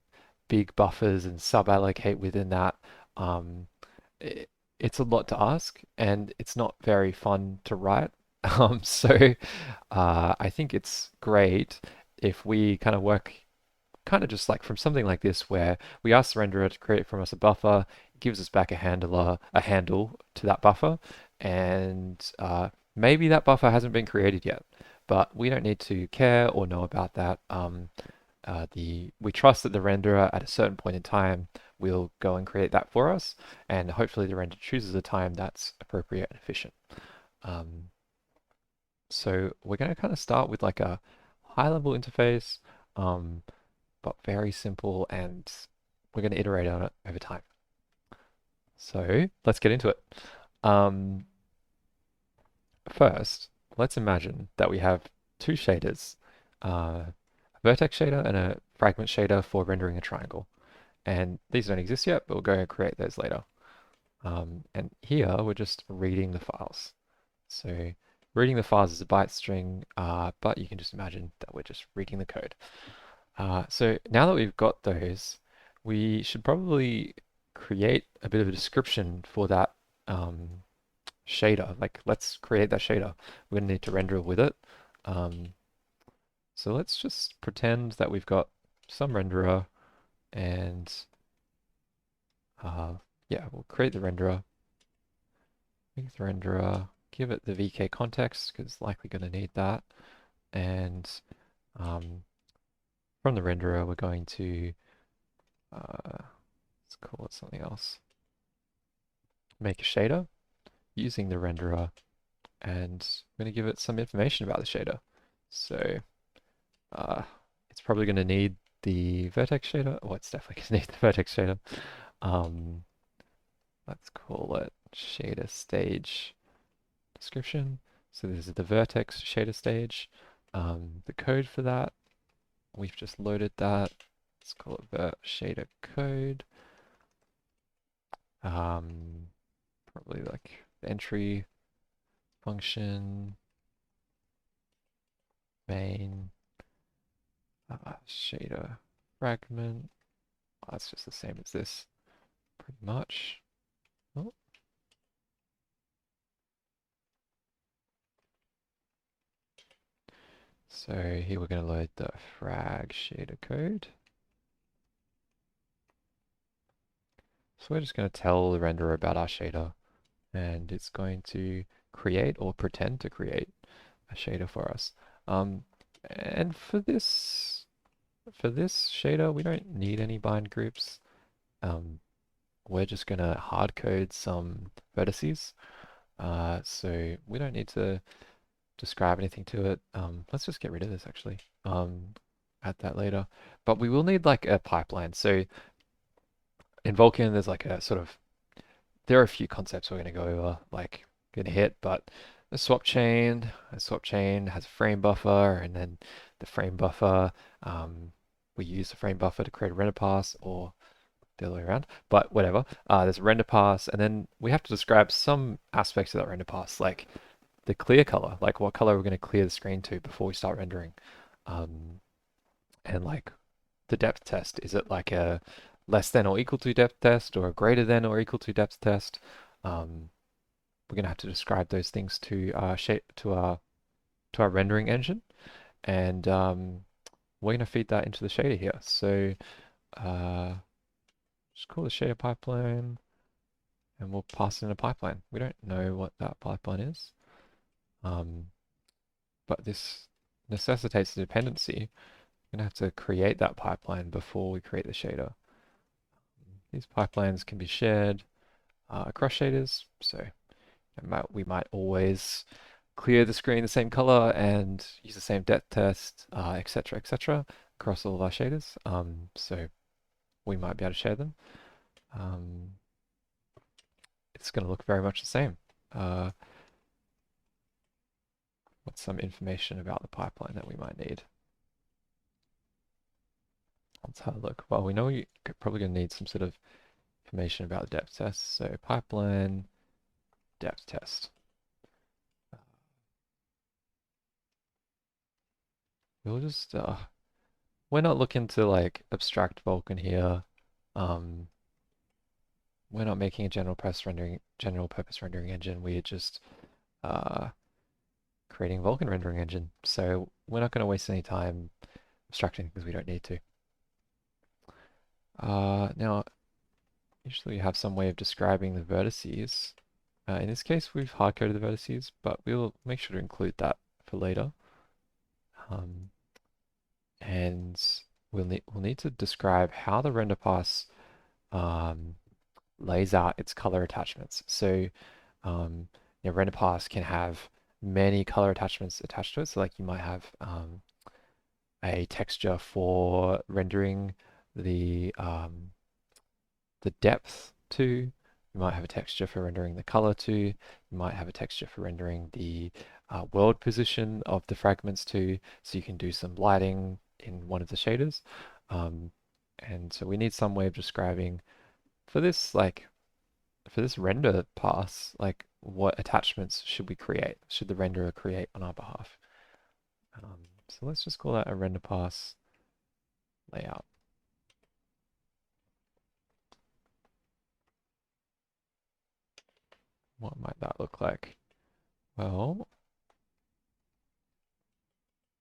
A: big buffers and sub-allocate within that, um, it, it's a lot to ask and it's not very fun to write. So I think it's great if we kind of work kind of just like from something like this where we ask the renderer to create from us a buffer, it gives us back a handle to that buffer, and maybe that buffer hasn't been created yet, but we don't need to care or know about that. We trust that the renderer at a certain point in time will go and create that for us, and hopefully the renderer chooses a time that's appropriate and efficient. Um, so we're going to kind of start with like a high-level interface. Um, but very simple, and we're going to iterate on it over time. So let's get into it. Um, First, let's imagine that we have two shaders, a vertex shader and a fragment shader for rendering a triangle. And these don't exist yet, but we'll go and create those later. And here we're just reading the files. So reading the files is a byte string, but you can just imagine that we're just reading the code. So now that we've got those, we should probably create a bit of a description for that shader. Like, let's create that shader. We're going to need to render with it. Um, so let's just pretend that we've got some renderer and yeah, we'll create the renderer. Make the renderer, give it the VK context because likely going to need that. And um, from the renderer, we're going to let's call it something else. Make a shader using the renderer, and I'm going to give it some information about the shader. So uh, it's probably going to need the vertex shader. Oh, it's definitely going to need the vertex shader. Um, let's call it shader stage description. So this is the vertex shader stage. The code for that, we've just loaded that. Let's call it vert shader code. Probably like entry function main shader fragment. Oh, that's just the same as this, pretty much. Oh. So here we're going to load the frag shader code. So we're just going to tell the renderer about our shader, and it's going to create or pretend to create a shader for us. And for this shader, we don't need any bind groups. We're just going to hard code some vertices. So we don't need to describe anything to it. Let's just get rid of this actually. Add that later. But we will need like a pipeline. So in Vulkan, there's like a sort of, there are a few concepts we're going to go over, like going to hit, but a swap chain has a frame buffer, and then the frame buffer, we use the frame buffer to create a render pass, or the other way around, but whatever. There's a render pass, and then we have to describe some aspects of that render pass, like the clear color, like what color we're going to clear the screen to before we start rendering. And like the depth test, is it like a less than or equal to depth test or a greater than or equal to depth test? We're going to have to describe those things to our rendering engine. And we're going to feed that into the shader here. So just call the shader pipeline and we'll pass in a pipeline. We don't know what that pipeline is, but this necessitates a dependency. We're going to have to create that pipeline before we create the shader. These pipelines can be shared across shaders, so we might always clear the screen the same color and use the same depth test, etc., etc., across all of our shaders. So we might be able to share them. It's going to look very much the same. What's some information about the pipeline that we might need? Let's have a look. Well, we know you're probably going to need some sort of information about the depth test. So pipeline depth test. We'll just we're not looking to like abstract Vulkan here. We're not making a general purpose rendering engine. We're just creating a Vulkan rendering engine. So we're not going to waste any time abstracting because we don't need to. Now, usually we have some way of describing the vertices. In this case, we've hard-coded the vertices, but we'll make sure to include that for later. And we'll need to describe how the render pass lays out its color attachments. So render pass can have many color attachments attached to it. So like you might have a texture for rendering the depth to. You might have a texture for rendering the color to. You might have a texture for rendering the world position of the fragments to. So you can do some lighting in one of the shaders. And so we need some way of describing for this render pass, like what attachments should we create? Should the renderer create on our behalf? So let's just call that a render pass layout. What might that look like? Well,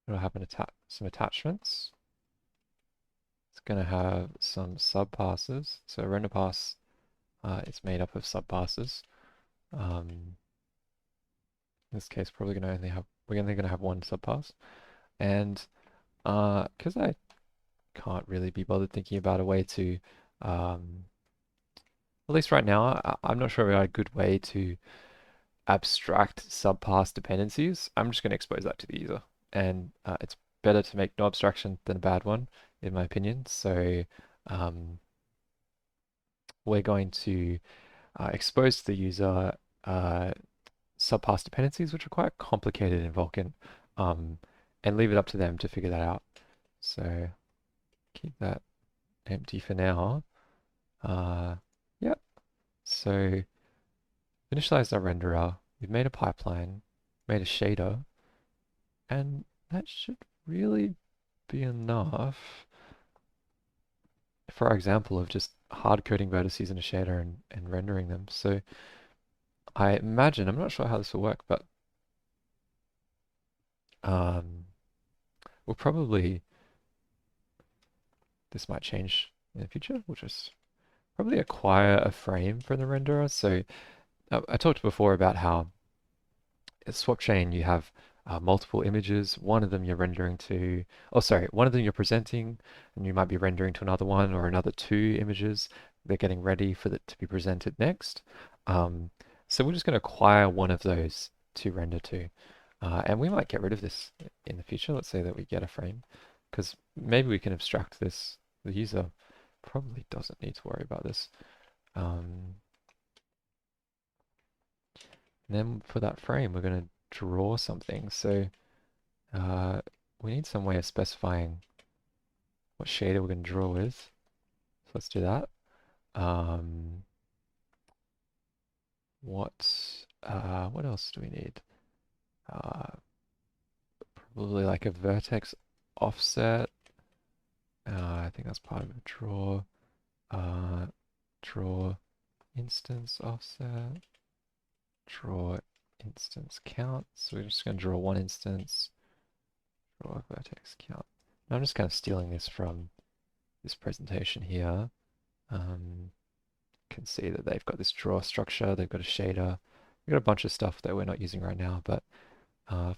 A: it'll have some attachments. It's going to have some subpasses. So a render pass is made up of subpasses. In this case, probably going to we're only going to have one subpass. And because I can't really be bothered thinking about a way to, at least right now, I'm not sure about a good way to abstract subpass dependencies. I'm just going to expose that to the user. And it's better to make no abstraction than a bad one, in my opinion. So we're going to expose to the user subpass dependencies, which are quite complicated in Vulkan, and leave it up to them to figure that out. So keep that empty for now. Yep. So initialize our renderer. We've made a pipeline, made a shader, and that should really be enough for our example of just hard coding vertices in a shader and rendering them. So I imagine, I'm not sure how this will work, but we'll probably, this might change in the future. We'll just probably acquire a frame from the renderer. So I talked before about how at swapchain you have multiple images. One of them you're rendering to, oh sorry, one of them you're presenting, and you might be rendering to another one or another two images. They're getting ready for it to be presented next. So we're just going to acquire one of those to render to. And we might get rid of this in the future. Let's say that we get a frame, because maybe we can abstract this. The user probably doesn't need to worry about this. And then for that frame, we're going to draw something. So we need some way of specifying what shader we're going to draw with. So let's do that. What else do we need? Probably like a vertex offset. I think that's part of a draw. Draw instance offset. Draw instance count. So we're just going to draw one instance. Draw vertex count. I'm just kind of stealing this from this presentation here. Can see that they've got this draw structure, they've got a shader, we've got a bunch of stuff that we're not using right now, but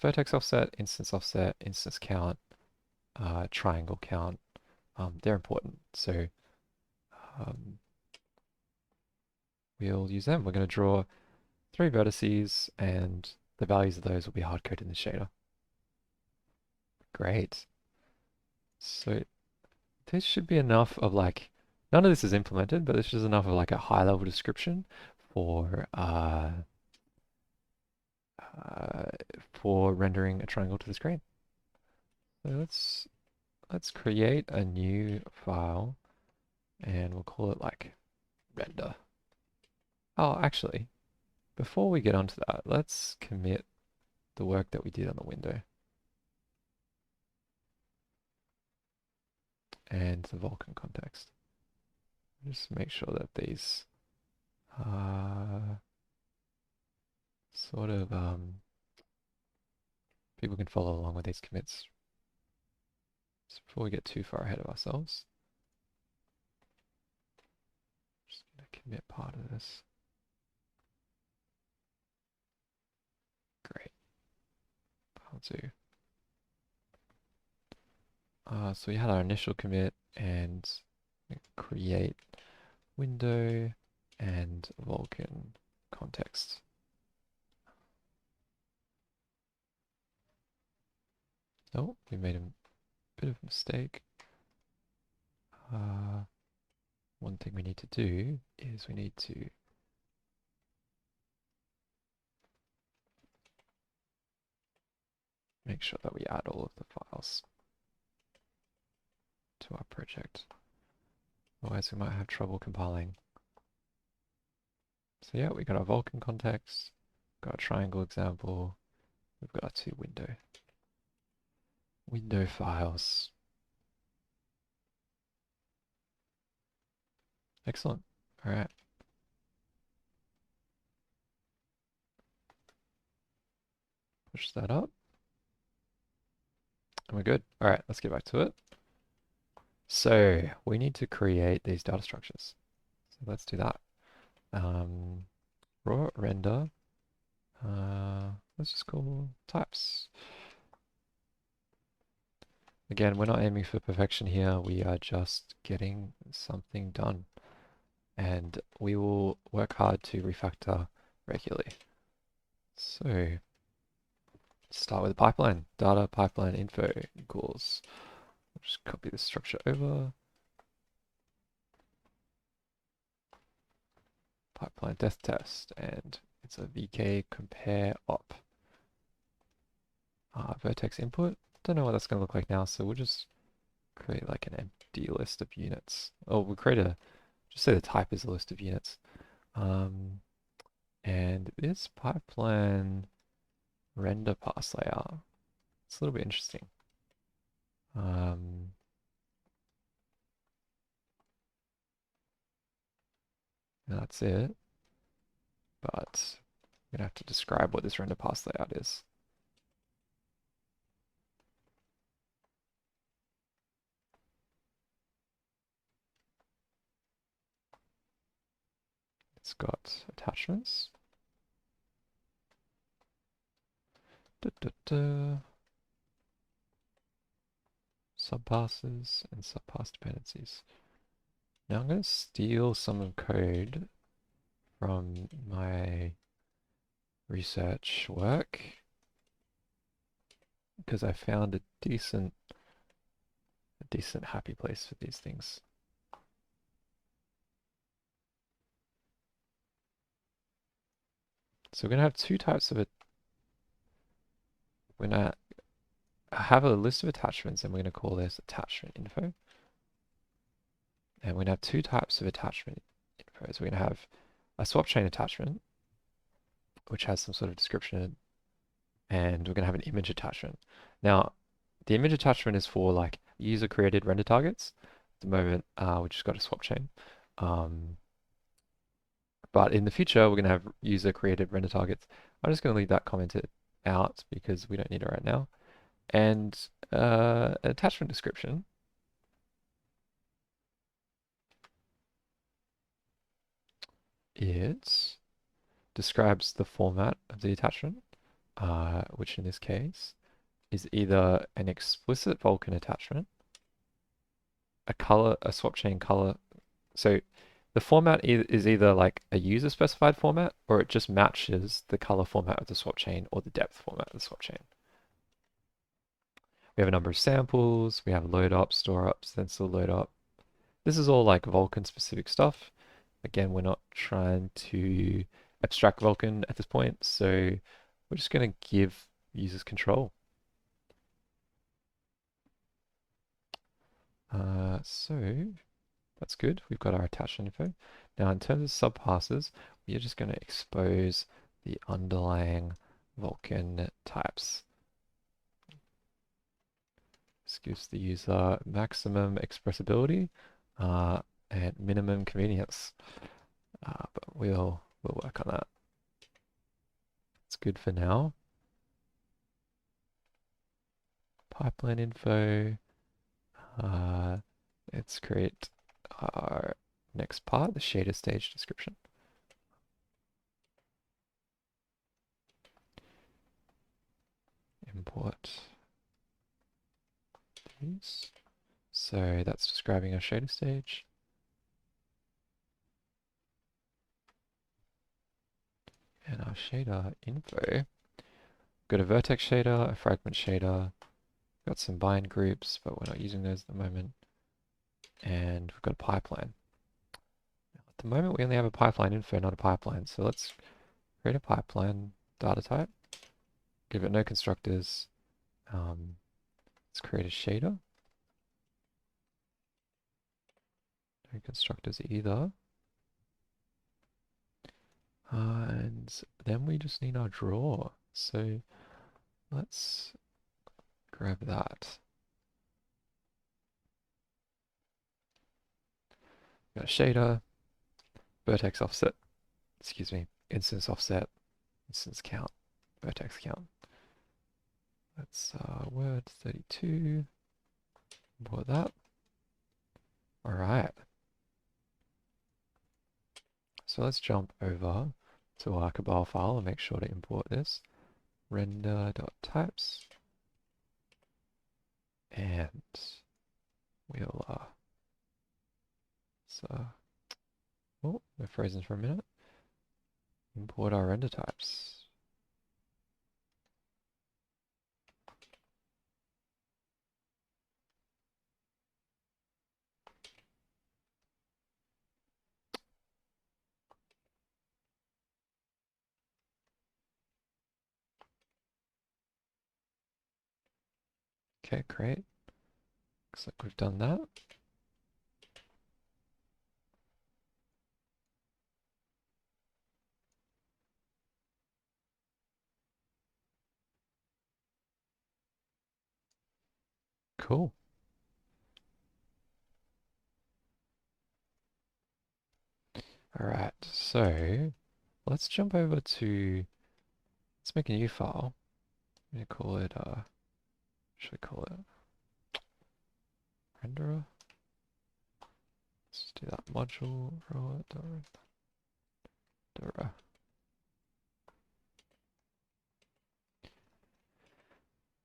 A: vertex offset, instance count, triangle count, they're important. So um, we'll use them. We're going to draw 3 vertices, and the values of those will be hard-coded in the shader. Great. So this should be enough of like, none of this is implemented, but this is enough of like a high-level description for rendering a triangle to the screen. So let's create a new file, and we'll call it like render. Oh, actually, before we get onto that, let's commit the work that we did on the window and the Vulkan context. Just make sure that these sort of people can follow along with these commits. So before we get too far ahead of ourselves, I'm just going to commit part of this. Great. I'll do. So we had our initial commit and create window and Vulkan context. Oh, we made a bit of a mistake. One thing we need to do is we need to make sure that we add all of the files to our project. Otherwise we might have trouble compiling. So yeah, we got our Vulkan context, got a triangle example, we've got our 2 window files. Excellent. All right. Push that up. And we're good. All right, let's get back to it. So we need to create these data structures. So let's do that. Raw render. Let's just call types. Again, we're not aiming for perfection here. We are just getting something done. And we will work hard to refactor regularly. So start with a pipeline. Data pipeline info equals. I'll just copy this structure over. Pipeline death test, and it's a VK compare op. Vertex input. Don't know what that's going to look like now, so we'll just create like an empty list of units. Oh, we'll create just say the type is a list of units. And this pipeline render pass layout, it's a little bit interesting. That's it. But I'm gonna have to describe what this render pass layout is. It's got attachments. Subpasses and subpass dependencies. Now I'm going to steal some code from my research work because I found a decent happy place for these things. So we're going to have 2 types of it. We're going to have a list of attachments, and we're going to call this attachment info. And we're going to have 2 types of attachment info. So we're going to have a swapchain attachment, which has some sort of description, and we're going to have an image attachment. Now, the image attachment is for like user-created render targets. At the moment, we just got a swapchain. But in the future, we're going to have user-created render targets. I'm just going to leave that commented out because we don't need it right now. And attachment description. It describes the format of the attachment, which in this case is either an explicit Vulkan attachment, a swap chain color. So the format is either like a user specified format or it just matches the color format of the swap chain or the depth format of the swap chain. We have a number of samples, we have load up, store up, stencil load up. This is all like Vulkan specific stuff. Again, we're not trying to abstract Vulkan at this point, so we're just going to give users control. So that's good. We've got our attachment info. Now, in terms of subpasses, we are just going to expose the underlying Vulkan types. This gives the user maximum expressibility and minimum convenience. But we'll work on that. It's good for now. Pipeline info. Let's create our next part, the shader stage description. Import these. So that's describing our shader stage. And our shader info. Got a vertex shader, a fragment shader, got some bind groups, but we're not using those at the moment. And we've got a pipeline. At the moment, we only have a pipeline info, not a pipeline. So let's create a pipeline data type. Give it no constructors. Let's create a shader. No constructors either. And then we just need our draw. So let's grab that. Got a shader, vertex offset, excuse me, instance offset, instance count, vertex count. That's word 32. Import that. All right. So let's jump over to our Cabal file and make sure to import this. Render.types. And we'll, oh, we're frozen for a minute. Import our render types. Okay, great. Looks like we've done that. Cool. All right, so let's jump over to, let's make a new file. I'm gonna call it, should we call it renderer? Let's do that module raw.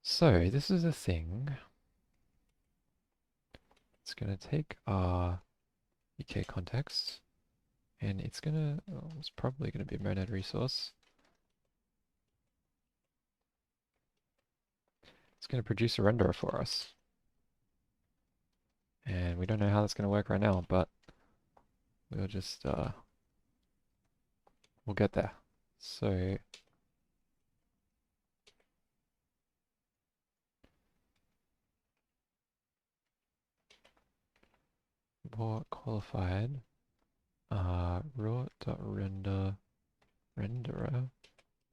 A: So this is a thing. It's gonna take our UK context, and it's gonna, oh, it's probably gonna be a monad resource. It's gonna produce a renderer for us. And we don't know how that's gonna work right now, but we'll just, we'll get there. So import qualified raw.render renderer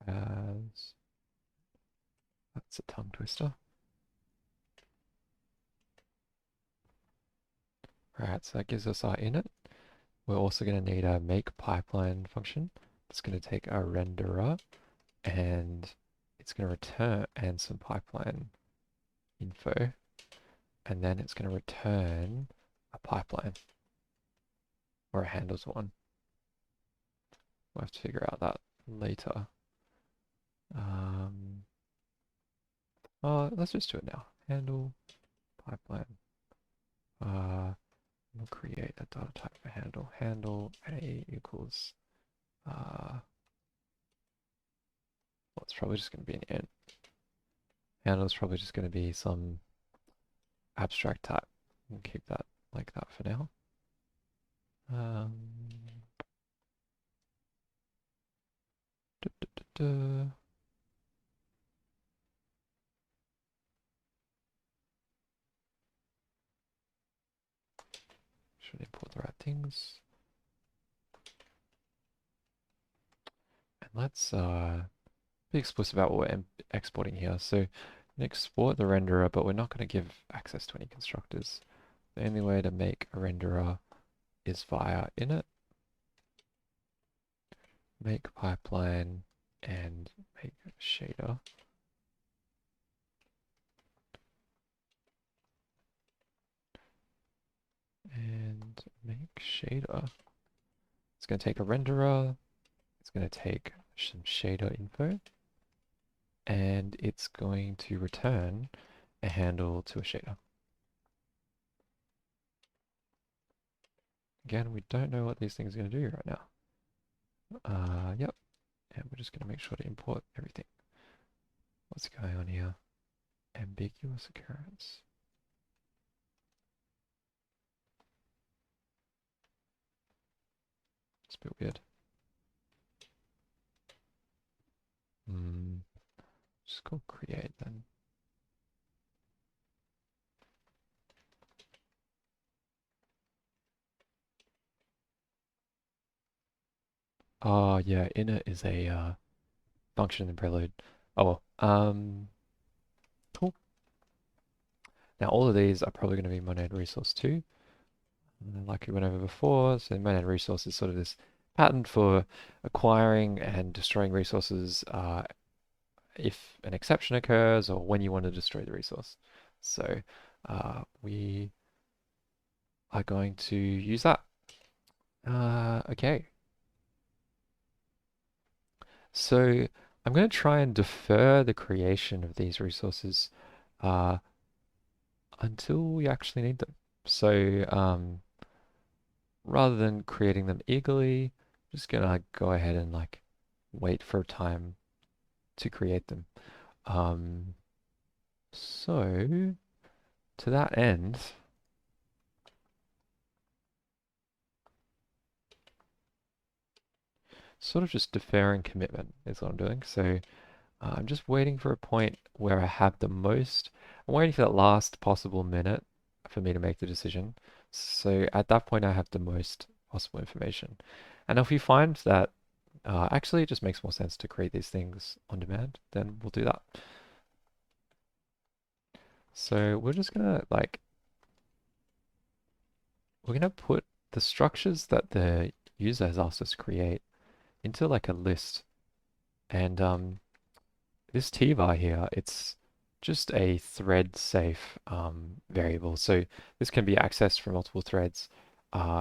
A: as, that's a tongue twister. Alright, so that gives us our init. We're also going to need a make pipeline function. It's going to take our renderer and it's going to return and some pipeline info, and then it's going to return a pipeline or a handle to one. We'll have to figure out that later. Let's just do it now. Handle pipeline. We'll create a data type for handle. Handle a equals. Well, it's probably just going to be an int. Handle is probably just going to be some abstract type. We'll keep that like that for now. Should import the right things. And let's be explicit about what we're exporting here. So we can export the renderer, but we're not going to give access to any constructors. The only way to make a renderer is via init, make pipeline, and make shader. And make shader. It's going to take a renderer. It's going to take some shader info. And it's going to return a handle to a shader. Again, we don't know what these things are going to do right now. Yep. And we're just going to make sure to import everything. What's going on here? Ambiguous occurrence. It's a bit weird. Just go create then. Oh yeah, init is a function in prelude. Oh well. Cool. Now all of these are probably going to be monad resource too. Like we went over before, so monad resource is sort of this pattern for acquiring and destroying resources if an exception occurs or when you want to destroy the resource. So we are going to use that. Okay. So I'm going to try and defer the creation of these resources until we actually need them. So rather than creating them eagerly, I'm just gonna go ahead and like wait for time to create them. So to that end, sort of just deferring commitment is what I'm doing. So I'm just waiting for a point where I have the most. I'm waiting for that last possible minute for me to make the decision. So at that point, I have the most possible information. And if we find that actually it just makes more sense to create these things on demand, then we'll do that. So we're just gonna we're gonna put the structures that the user has asked us to create into like a list. And this tvar here, it's just a thread safe variable. So this can be accessed from multiple threads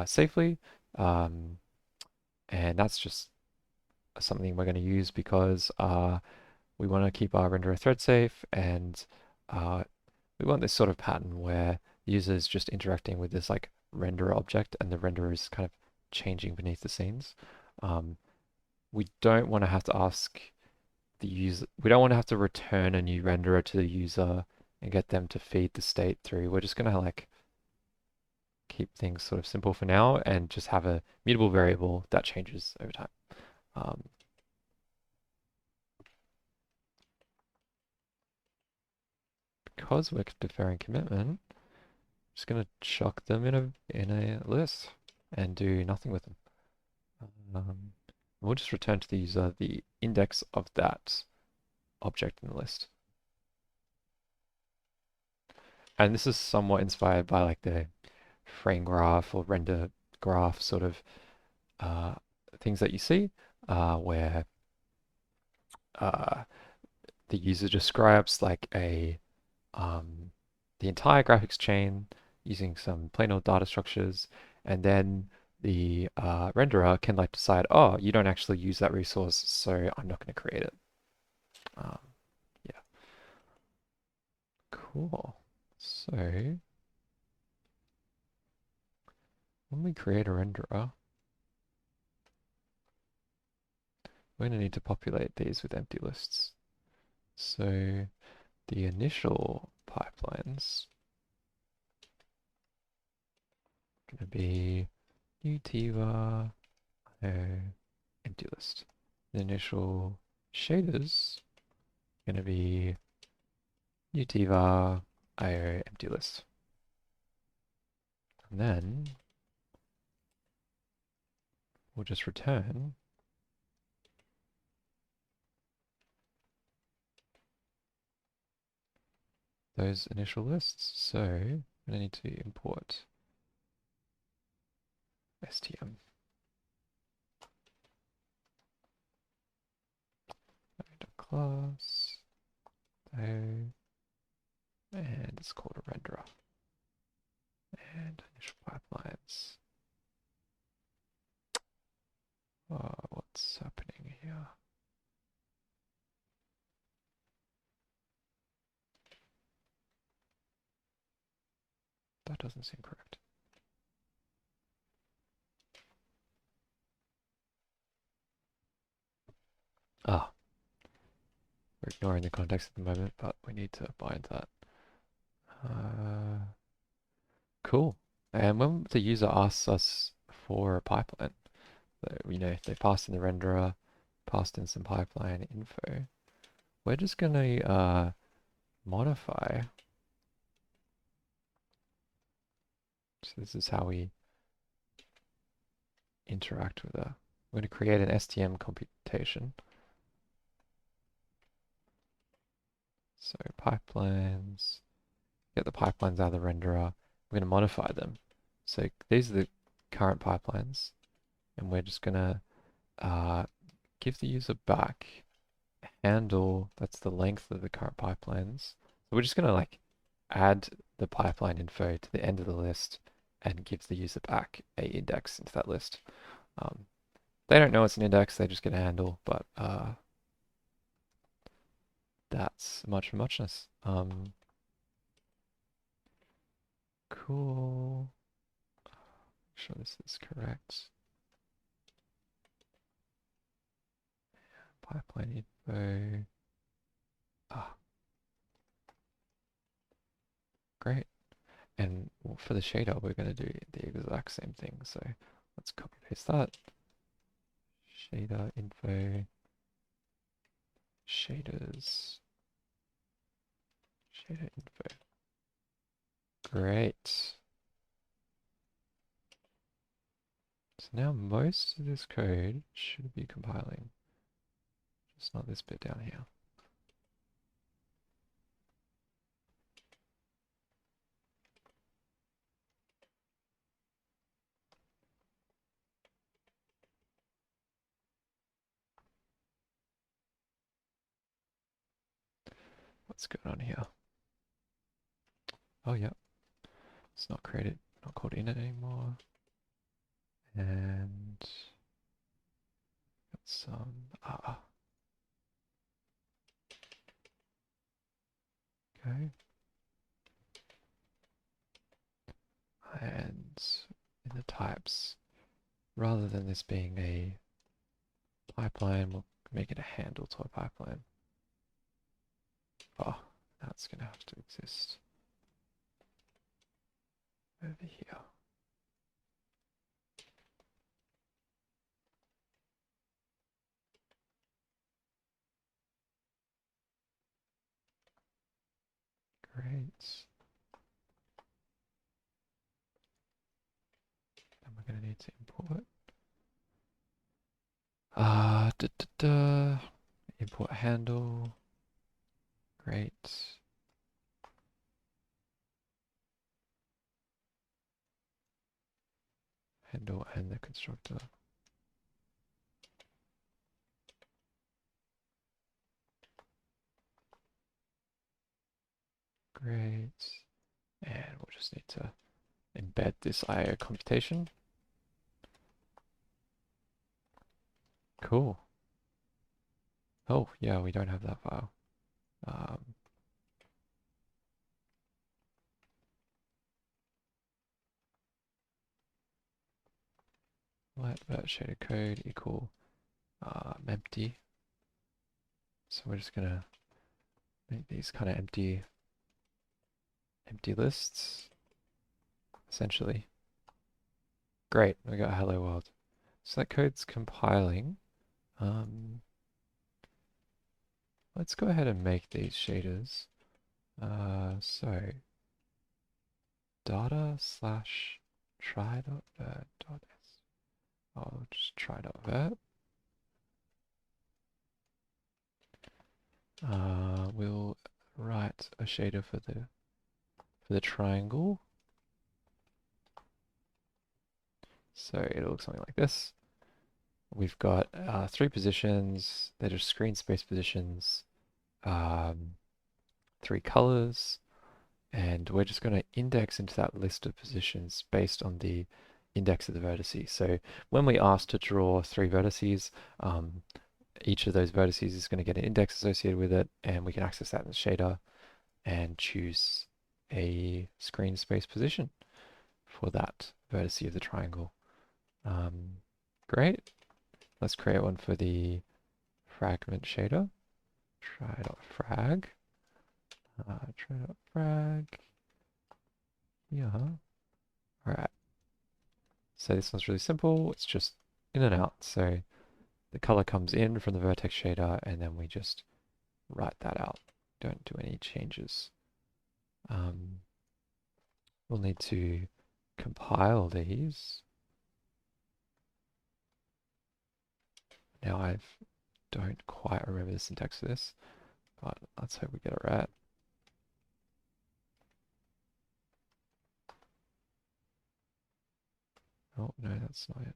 A: safely. And that's just something we're going to use because we want to keep our renderer thread safe, and we want this sort of pattern where the user is just interacting with this like renderer object and the renderer is kind of changing beneath the scenes. We don't want to have to ask the user, we don't want to have to return a new renderer to the user and get them to feed the state through. We're just going to like keep things sort of simple for now and just have a mutable variable that changes over time. Because we're deferring commitment, I'm just going to chuck them in a list and do nothing with them. We'll just return to the user the index of that object in the list. And this is somewhat inspired by like the frame graph or render graph sort of things that you see where the user describes like a the entire graphics chain using some plain old data structures, and then the renderer can like decide, oh, you don't actually use that resource, so I'm not going to create it. Um, yeah, cool. So when we create a renderer, we're going to need to populate these with empty lists. So the initial pipelines are going to be utiva empty list. The initial shaders are going to be utiva io empty list. And then we'll just return those initial lists. So I'm going to need to import stm class and it's called a renderer and initial pipelines. What's happening here? That doesn't seem correct. Ah, we're ignoring the context at the moment, but we need to bind that. Cool. And when the user asks us for a pipeline, so we know they passed in the renderer, passed in some pipeline info, we're just going to modify. So this is how we interact with a. We're going to create an STM computation. So pipelines, get the pipelines out of the renderer. We're going to modify them. So these are the current pipelines, and we're just going to give the user back a handle that's the length of the current pipelines. So we're just going to like add the pipeline info to the end of the list and give the user back a index into that list. They don't know it's an index, they just get a handle, but that's much for muchness. Cool. Make sure this is correct. Pipeline info. Great. And for the shader, we're going to do the exact same thing. So let's copy paste that. Shader info. Shaders. Shader info. Great. So now most of this code should be compiling. Just not this bit down here. What's going on here? Oh, yeah. It's not created, not called init anymore. And got some, okay. And in the types, rather than this being a pipeline, we'll make it a handle to a pipeline. Oh, that's going to have to exist over here. Great. And we're going to need to import. Import handle. Great. Handle and the constructor. Great. And we'll just need to embed this IO computation. Cool. Oh, yeah, we don't have that file. Let that shader code equal empty. So we're just gonna make these kind of empty lists, essentially. Great, we got hello world. So that code's compiling. Let's go ahead and make these shaders. So data slash try.vert.s. I'll just try.vert. We'll write a shader for the triangle. So it'll look something like this. We've got 3 positions. They're just screen space positions. 3 colors. And we're just going to index into that list of positions based on the index of the vertices. So when we ask to draw 3 vertices, each of those vertices is going to get an index associated with it, and we can access that in the shader and choose a screen space position for that vertice of the triangle. Great. Let's create one for the fragment shader. Try.frag. Try.frag. Yeah. Alright. So this one's really simple. It's just in and out. So the color comes in from the vertex shader, and then we just write that out. Don't do any changes. We'll need to compile these. Now I don't quite remember the syntax for this, but let's hope we get it right. Oh, no, that's not it.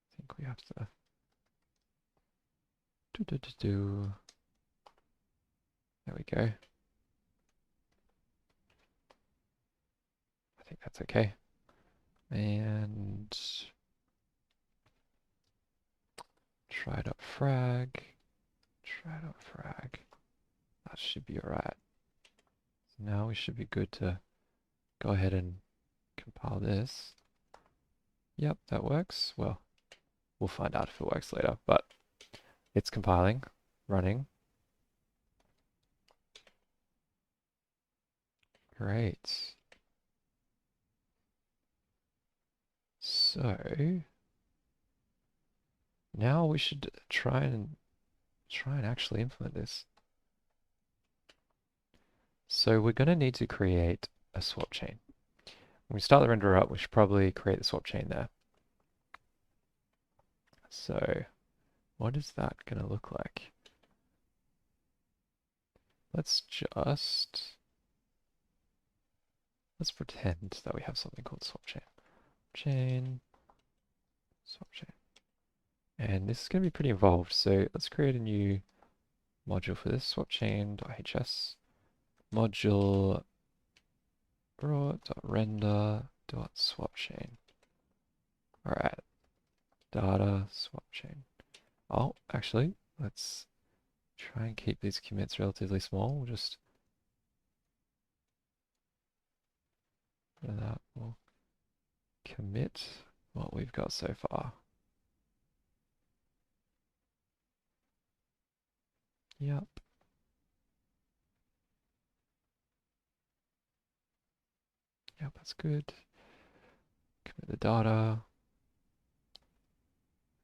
A: I think we have to do. There we go. I think that's okay. And try.frag. That should be alright. So now we should be good to go ahead and compile this. Yep, that works. Well, we'll find out if it works later, but it's compiling, running. Great. So now we should try and actually implement this. So we're going to need to create a swap chain. When we start the renderer up, we should probably create the swap chain there. So what is that going to look like? Let's pretend that we have something called swap chain. Swap chain. And this is going to be pretty involved. So let's create a new module for this, swapchain.hs module raw.render.swapchain. Alright, data swapchain. Oh, actually, let's try and keep these commits relatively small. We'll just that will commit what we've got so far. Yep. Yep, that's good. Commit the data,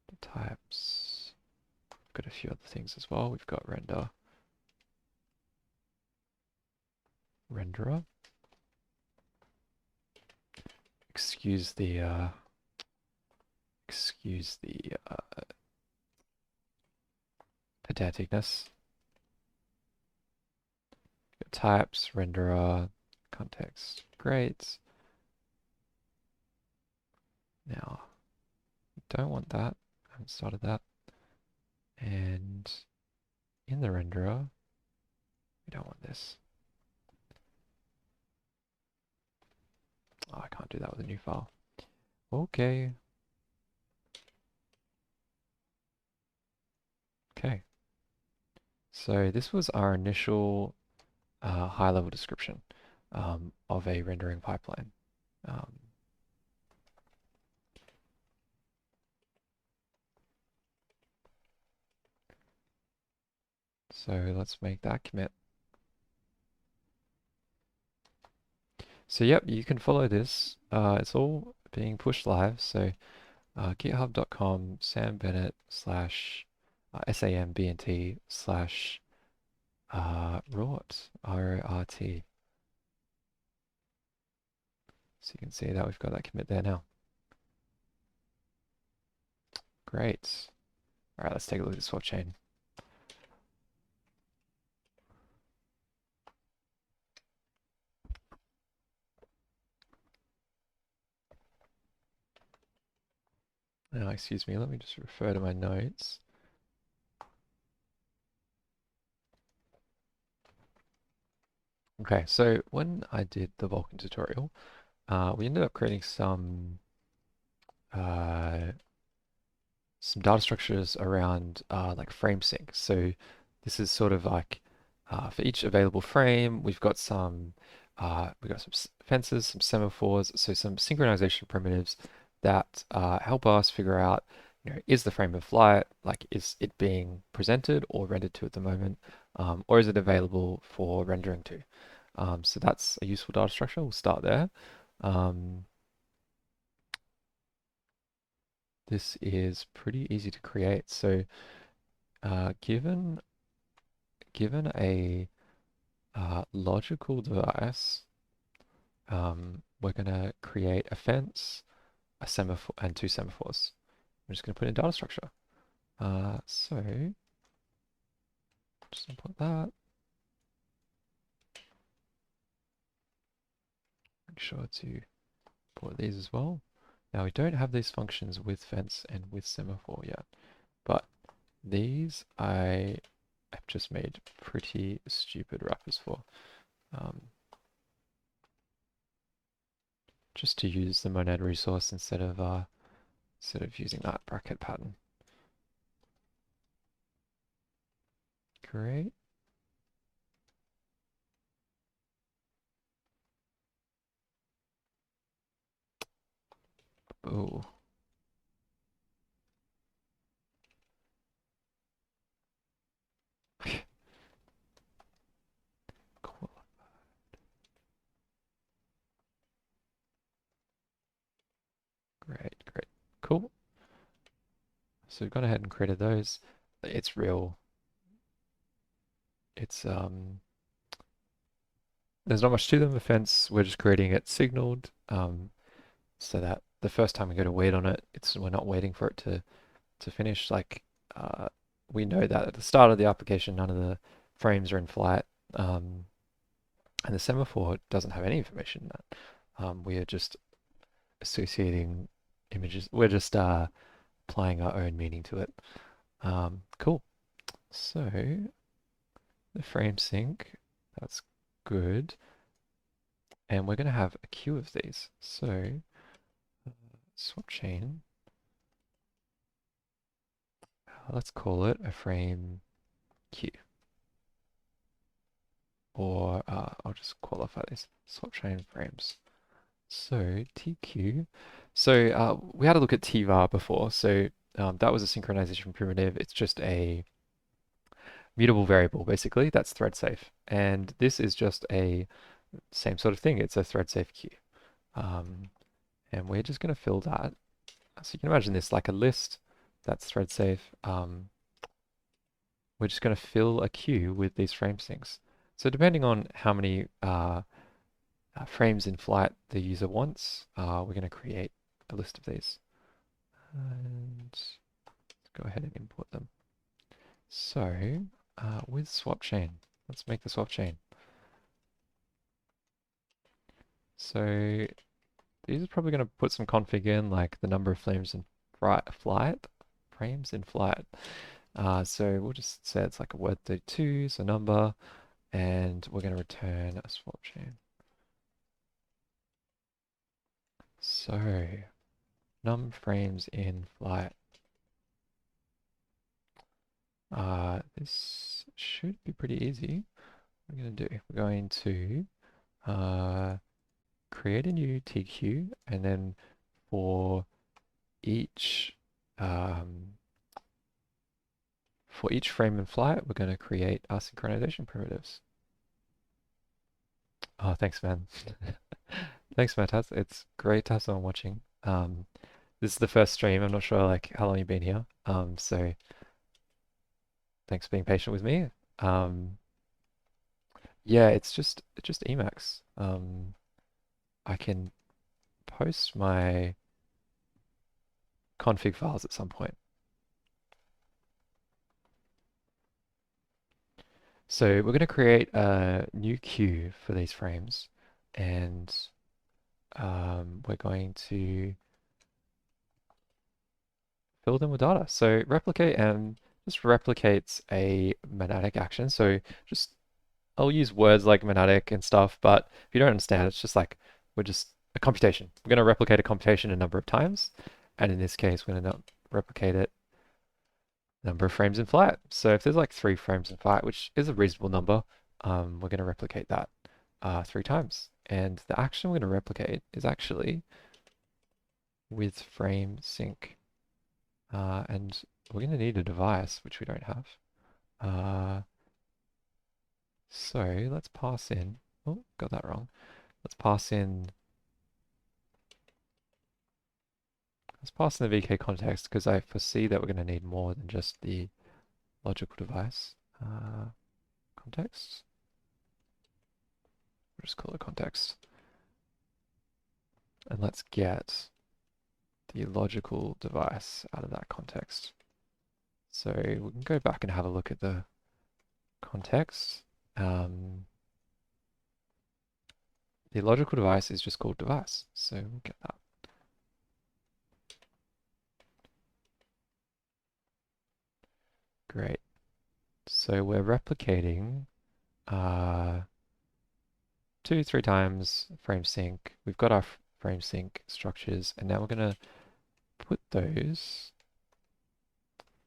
A: the types. We've got a few other things as well. We've got renderer. Excuse the pedanticness. Got types, renderer, context. Great. Now, don't want that. I haven't started that. And in the renderer, We don't want this. Oh, I can't do that with a new file. Okay. Okay. So this was our initial high-level description of a rendering pipeline. Um, so let's make that commit. So yep, you can follow this. It's all being pushed live. So github.com Sam Bennett slash SAMBNT slash ROT, RORT. So you can see that we've got that commit there now. Great. All right, let's take a look at the swap chain. Now, excuse me, let me just refer to my notes. Okay, so when I did the Vulkan tutorial, we ended up creating uh, some data structures around like frame sync. So this is sort of like for each available frame, we've got some fences, some semaphores, so some synchronization primitives that help us figure out, is the frame in flight, like is it being presented or rendered to at the moment, or is it available for rendering to? So that's a useful data structure. We'll start there. This is pretty easy to create. So given a logical device, we're going to create a fence, a semaphore, and two semaphores. I'm just going to put in data structure. So just import that. Make sure to import these as well. Now we don't have these functions with fence and with semaphore yet, but these I have just made pretty stupid wrappers for. Just to use the monad resource instead of using that bracket pattern. Great. Oh. Cool. Great, great. Cool. So we've gone ahead and created those. It's real. It's there's not much to them. The fence, we're just creating it signaled, so that the first time we go to wait on it, we're not waiting for it to finish. Like we know that at the start of the application, none of the frames are in flight, and the semaphore doesn't have any information in that. We are just associating images. We're just applying our own meaning to it. Cool. So the frame sync, that's good. And we're going to have a queue of these. So swap chain, let's call it a frame queue. Or I'll just qualify this, swap chain frames. So TQ, so we had a look at tvar before. So that was a synchronization primitive. It's just a mutable variable, basically, that's thread safe. And this is just a same sort of thing. It's a thread safe queue. And we're just going to fill that. So you can imagine this like a list that's thread safe. We're just going to fill a queue with these frame syncs. So depending on how many frames in flight the user wants, we're going to create a list of these. And let's go ahead and import them. So with swap chain, let's make the swap chain. So these are probably going to put some config in, like the number of frames in flight. So we'll just say it's like a word 32, so number, and we're going to return a swap chain. So, num frames in flight. This should be pretty easy. What we're going to do, we're going to create a new TQ, and then for each frame in flight, we're going to create our synchronization primitives. Oh, thanks, man. Thanks, Matt. It's great to have someone watching. This is the first stream. I'm not sure like how long you've been here. So thanks for being patient with me. Yeah, it's just Emacs. I can post my config files at some point. So we're going to create a new queue for these frames, and we're going to fill them with data. So replicate just replicates a monadic action. So just I'll use words like monadic and stuff, but if you don't understand, it's just like we're just a computation. We're going to replicate a computation a number of times, and in this case, we're going to replicate it number of frames in flight. So if there's like 3 frames in flight, which is a reasonable number, we're going to replicate that 3 times. And the action we're going to replicate is actually with frame sync. And we're going to need a device, which we don't have. So let's pass in, oh, got that wrong. Let's pass in the VK context because I foresee that we're going to need more than just the logical device. Context. We'll just call it context. And let's get the logical device out of that context. So we can go back and have a look at the context. The logical device is just called device, so we'll get that. Great. So we're replicating 2, 3 times frame sync. We've got our frame sync structures, and now we're going to put those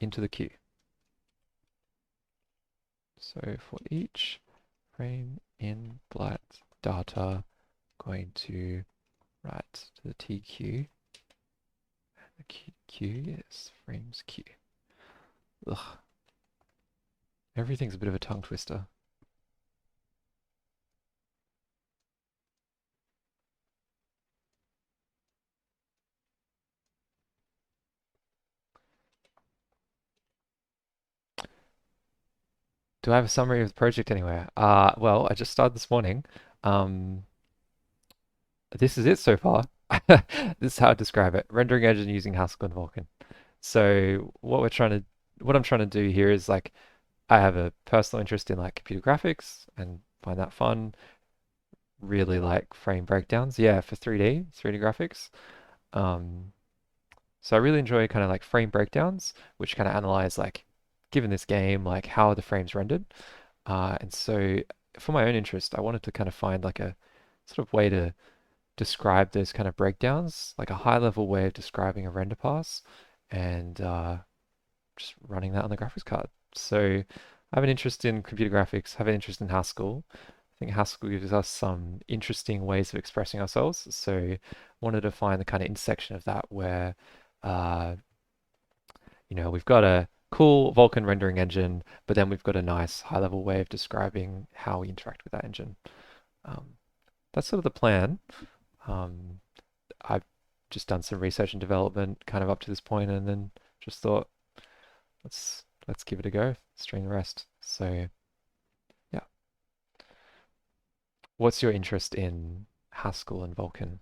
A: into the queue. So for each frame in flight data, going to write to the TQ. The queue is frames queue. Ugh. Everything's a bit of a tongue twister. Do I have a summary of the project anywhere? Well, I just started this morning. This is it so far. This is how I describe it. Rendering engine using Haskell and Vulkan. So what I'm trying to do here is like, I have a personal interest in like computer graphics and find that fun. Really like frame breakdowns. Yeah, for 3D graphics. Um, so I really enjoy kind of like frame breakdowns, which kind of analyze like, given this game, like how are the frames rendered. And so for my own interest, I wanted to kind of find like a sort of way to describe those kind of breakdowns, like a high level way of describing a render pass and just running that on the graphics card. So I have an interest in computer graphics, have an interest in Haskell. I think Haskell gives us some interesting ways of expressing ourselves. So wanted to find the kind of intersection of that where, uh, we've got a cool Vulkan rendering engine, but then we've got a nice high level way of describing how we interact with that engine. Um, that's sort of the plan. Um, I've just done some research and development kind of up to this point, and then just thought, let's give it a go, stream the rest. So yeah, what's your interest in Haskell and Vulkan?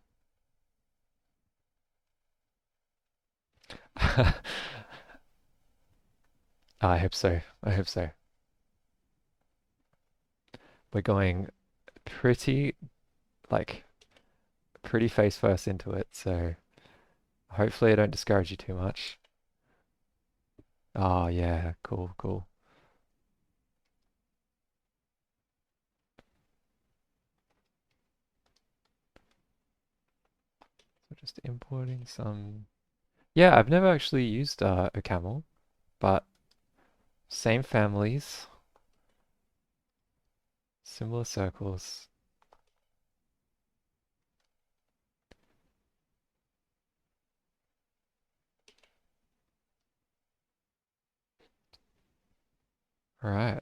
A: I hope so. I hope so. We're going pretty like pretty face first into it, so hopefully I don't discourage you too much. Oh yeah, cool, cool. Just importing some. Yeah, I've never actually used a camel, but same families, similar circles. Right.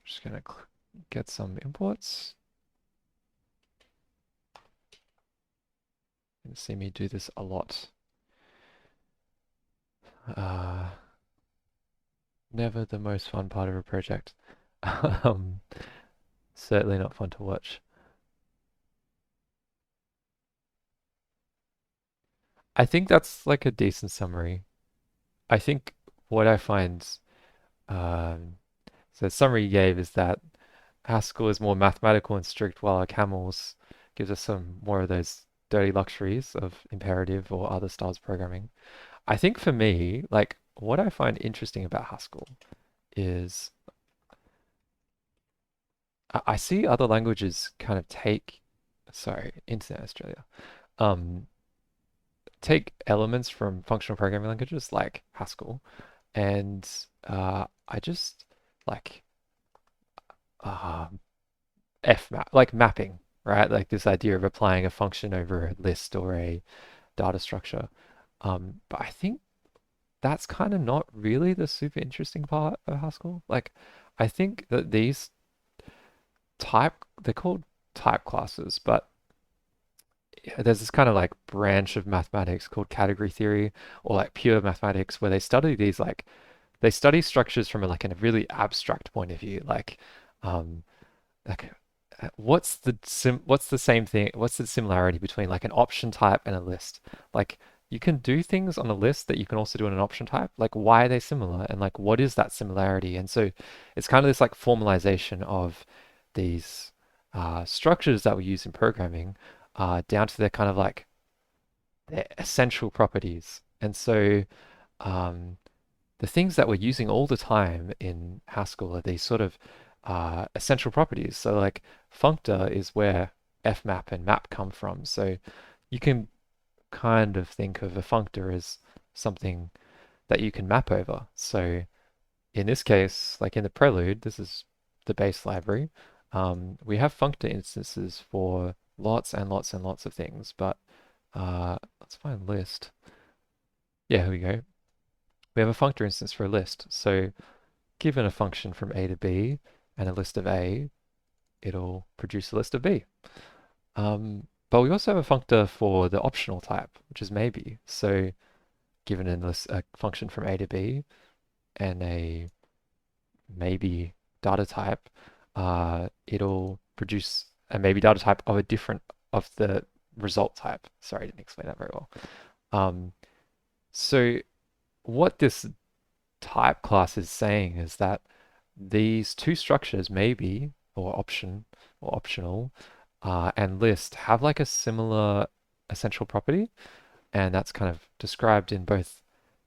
A: Just gonna get some imports. You can see me do this a lot. Uh, Never the most fun part of a project. Um, Certainly not fun to watch. I think that's like a decent summary. I think what I find, um, so the summary you gave is that Haskell is more mathematical and strict, while Camels gives us some more of those dirty luxuries of imperative or other styles of programming. I think for me, like what I find interesting about Haskell is I see other languages kind of sorry, Internet Australia, um, take elements from functional programming languages like Haskell, and I just like uh, like mapping, right? Like this idea of applying a function over a list or a data structure. But I think that's kind of not really the super interesting part of Haskell. Like, I think that they're called type classes, but there's this kind of like branch of mathematics called category theory or like pure mathematics where they study they study structures from like a really abstract point of view. Um, like what's the same thing? What's the similarity between like an option type and a list? Like you can do things on a list that you can also do in an option type. Like why are they similar? And like what is that similarity? And so it's kind of this like formalization of these structures that we use in programming down to their kind of like their essential properties. And so um, the things that we're using all the time in Haskell are these sort of essential properties. So like functor is where fmap and map come from. So you can kind of think of a functor as something that you can map over. So in this case, like in the prelude, this is the base library. We have functor instances for lots and lots and lots of things, but let's find list. Yeah, here we go. We have a functor instance for a list. So given a function from A to B and a list of A, it'll produce a list of B. But we also have a functor for the optional type, which is maybe. So given a function from A to B and a maybe data type, it'll produce a maybe data type of a different of the result type. Sorry, I didn't explain that very well. Um, so what this type class is saying is that these two structures, maybe or option or optional, and list have like a similar essential property, and that's kind of described in both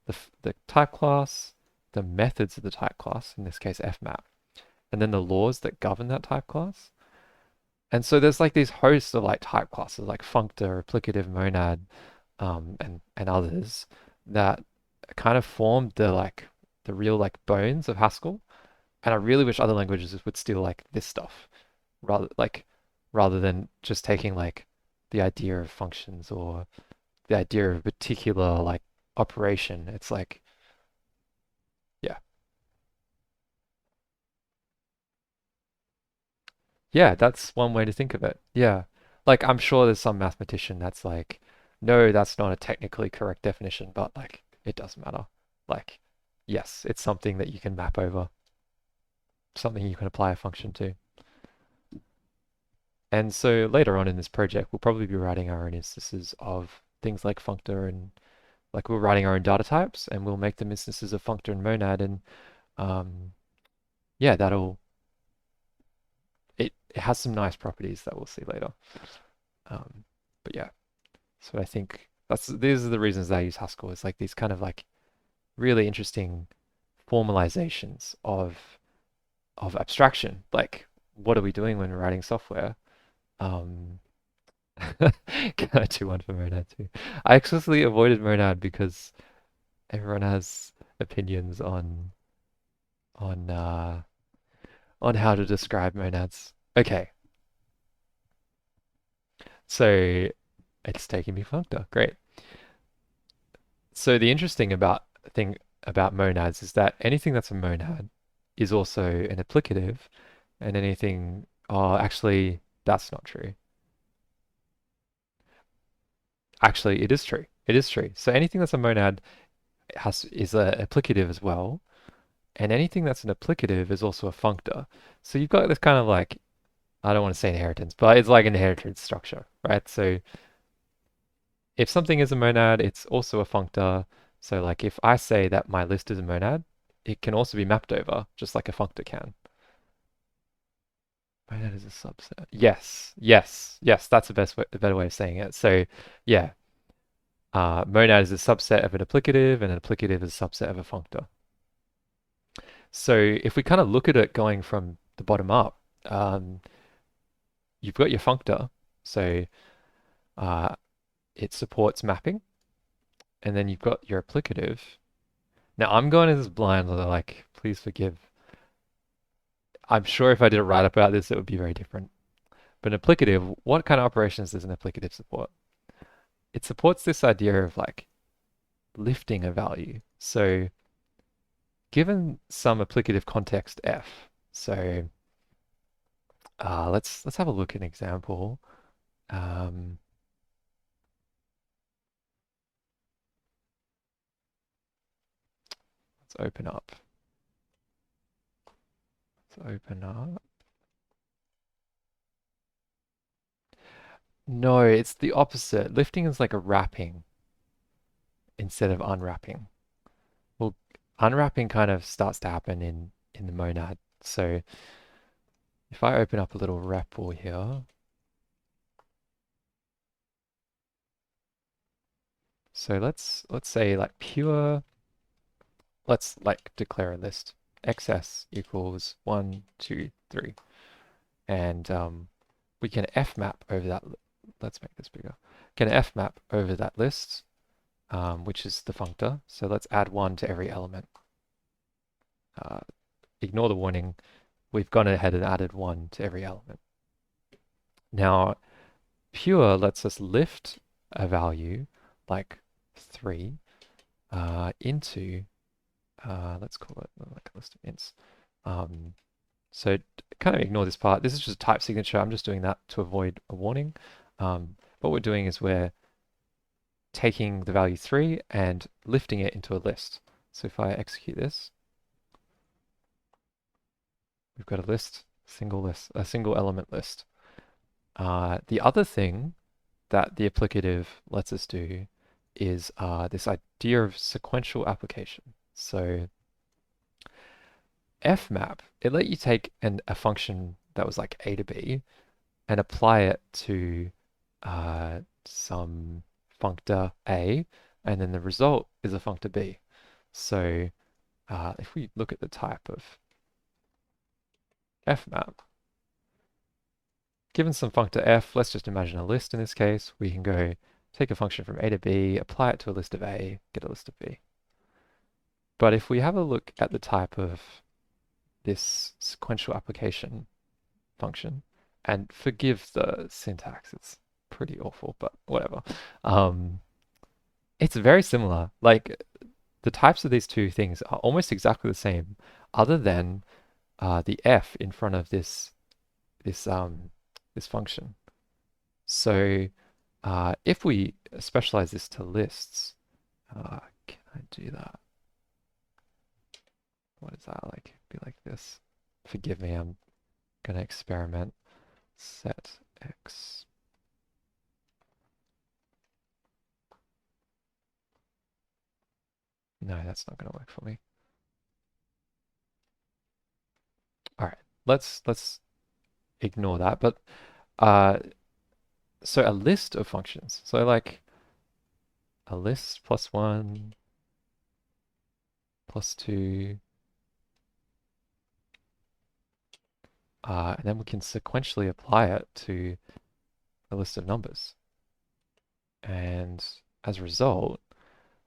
A: the type class, the methods of the type class, in this case fmap, and then the laws that govern that type class. And so there's like these hosts of like type classes like functor, replicative monad, and others that kind of formed the real like bones of Haskell. And I really wish other languages would steal like this stuff rather rather than just taking like the idea of functions or the idea of a particular like operation. It's like, yeah. Yeah, that's one way to think of it. Yeah. Like I'm sure there's some mathematician that's like, no, that's not a technically correct definition, but like it doesn't matter. Like, yes, it's something that you can map over, something you can apply a function to. And so later on in this project, we'll probably be writing our own instances of things like functor and like we're writing our own data types and we'll make them instances of functor and monad and um, yeah, it has some nice properties that we'll see later. Um, but yeah, so I think these are the reasons that I use Haskell. It's like these kind of like really interesting formalizations of abstraction. Like, what are we doing when we're writing software? Um, Can I do one for Monad too? I explicitly avoided Monad because everyone has opinions on uh, on how to describe monads. Okay, so it's taking me functor. Great. So the interesting thing about monads is that anything that's a monad is also an applicative, and anything, oh, actually, that's not true. Actually, it is true. It is true. So anything that's a monad is a applicative as well, and anything that's an applicative is also a functor. So you've got this kind of like, I don't want to say inheritance, but it's like an inheritance structure, right? So if something is a monad, it's also a functor. So like if I say that my list is a monad, it can also be mapped over, just like a functor can. Monad is a subset. Yes, yes, yes. That's the better way of saying it. So yeah, monad is a subset of an applicative, and an applicative is a subset of a functor. So if we kind of look at it going from the bottom up, you've got your functor. So uh, it supports mapping, and then you've got your applicative. Now I'm going as blind, like, please forgive. I'm sure if I did a write up about this, it would be very different. But an applicative, what kind of operations does an applicative support? It supports this idea of like lifting a value. So given some applicative context F, so let's have a look at an example. Um, let's open up. Let's open up. No, it's the opposite. Lifting is like a wrapping instead of unwrapping. Well, unwrapping kind of starts to happen in the monad. So if I open up a little REPL here, so let's say like pure, let's like declare a list. XS equals 1, 2, 3. And we can fmap over that. Let's make this bigger. Can fmap over that list, which is the functor. So let's add 1 to every element. Ignore the warning. We've gone ahead and added 1 to every element. Now, pure lets us lift a value like 3 into, let's call it like a list of ints. So kind of ignore this part. This is just a type signature. I'm just doing that to avoid a warning. What we're doing is we're taking the value 3 and lifting it into a list. So if I execute this, we've got a list, a single element list. The other thing that the applicative lets us do is this idea of sequential application. So fmap, it let you take a function that was like a to b and apply it to some functor a, and then the result is a functor b. So if we look at the type of fmap, given some functor f, let's just imagine a list in this case, we can go take a function from a to b, apply it to a list of a, get a list of b. But if we have a look at the type of this sequential application function, and forgive the syntax, it's pretty awful, but whatever. It's very similar. Like the types of these two things are almost exactly the same, other than the f in front of this function. So if we specialize this to lists, can I do that? What is that like? Be like this. Forgive me, I'm gonna experiment. Set x. No, that's not gonna work for me. All right, let's ignore that. But so a list of functions. So like a list plus 1 plus 2 and then we can sequentially apply it to a list of numbers. And as a result,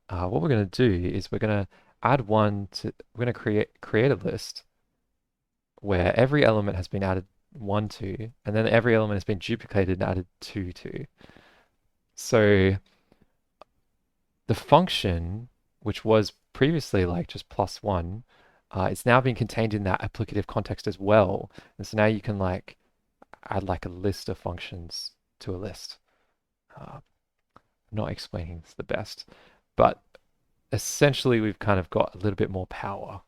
A: what we're going to do is we're going to we're going to create a list where every element has been added 1 to, and then every element has been duplicated and added 2 to. So the function, which was previously like just +1, it's now being contained in that applicative context as well. And so now you can like add like a list of functions to a list. I'm not explaining this the best, but essentially we've kind of got a little bit more power.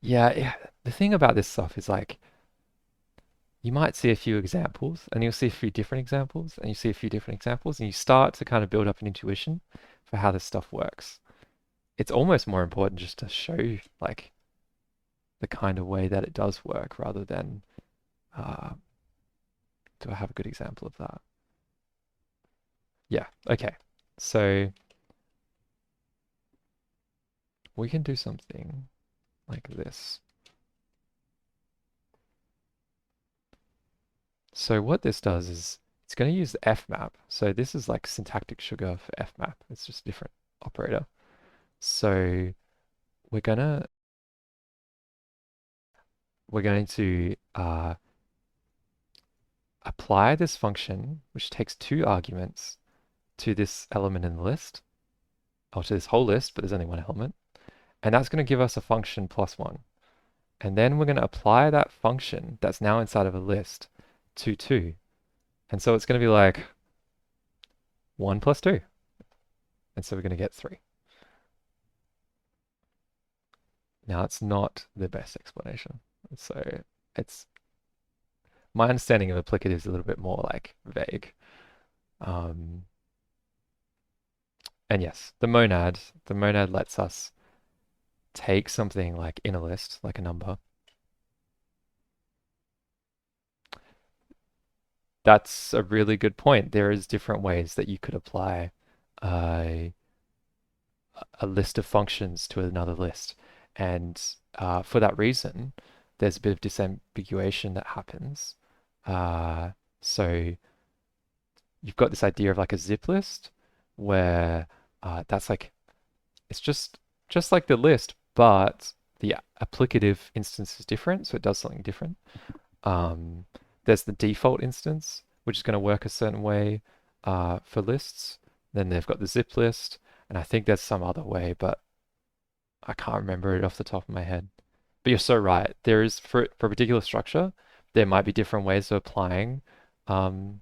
A: Yeah, the thing about this stuff is like you might see a few examples and you'll see a few different examples and you see a few different examples and you start to kind of build up an intuition for how this stuff works. It's almost more important just to show like the kind of way that it does work rather than do I have a good example of that? Yeah, okay. So we can do something like this. So what this does is it's going to use the fmap. So this is like syntactic sugar for fmap. It's just a different operator. So we're gonna we're going to apply this function, which takes 2 arguments to this element in the list, or to this whole list, but there's only 1 element. And that's going to give us a function +1. And then we're going to apply that function that's now inside of a list to 2. And so it's going to be like 1 + 2. And so we're going to get 3. Now, it's not the best explanation. So it's my understanding of applicative is a little bit more like vague. And yes, the monad lets us take something like in a list, like a number. That's a really good point. There is different ways that you could apply a list of functions to another list. And for that reason, there's a bit of disambiguation that happens. So you've got this idea of like a zip list where that's like, it's just like the list, but the applicative instance is different, so it does something different. There's the default instance, which is going to work a certain way for lists. Then they've got the zip list, and I think there's some other way, but I can't remember it off the top of my head. But you're so right. There is, for a particular structure, there might be different ways of applying um,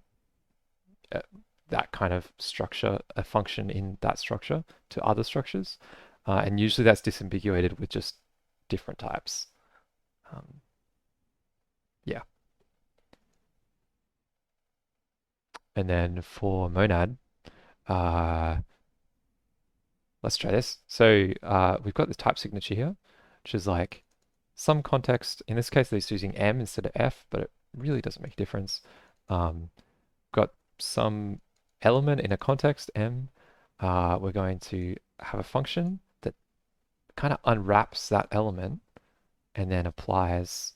A: that kind of structure, a function in that structure to other structures. And usually that's disambiguated with just different types. Yeah. And then for monad, let's try this. So we've got this type signature here, which is like some context. In this case, they're using M instead of F, but it really doesn't make a difference. Got some element in a context, M. We're going to have a function that kind of unwraps that element and then applies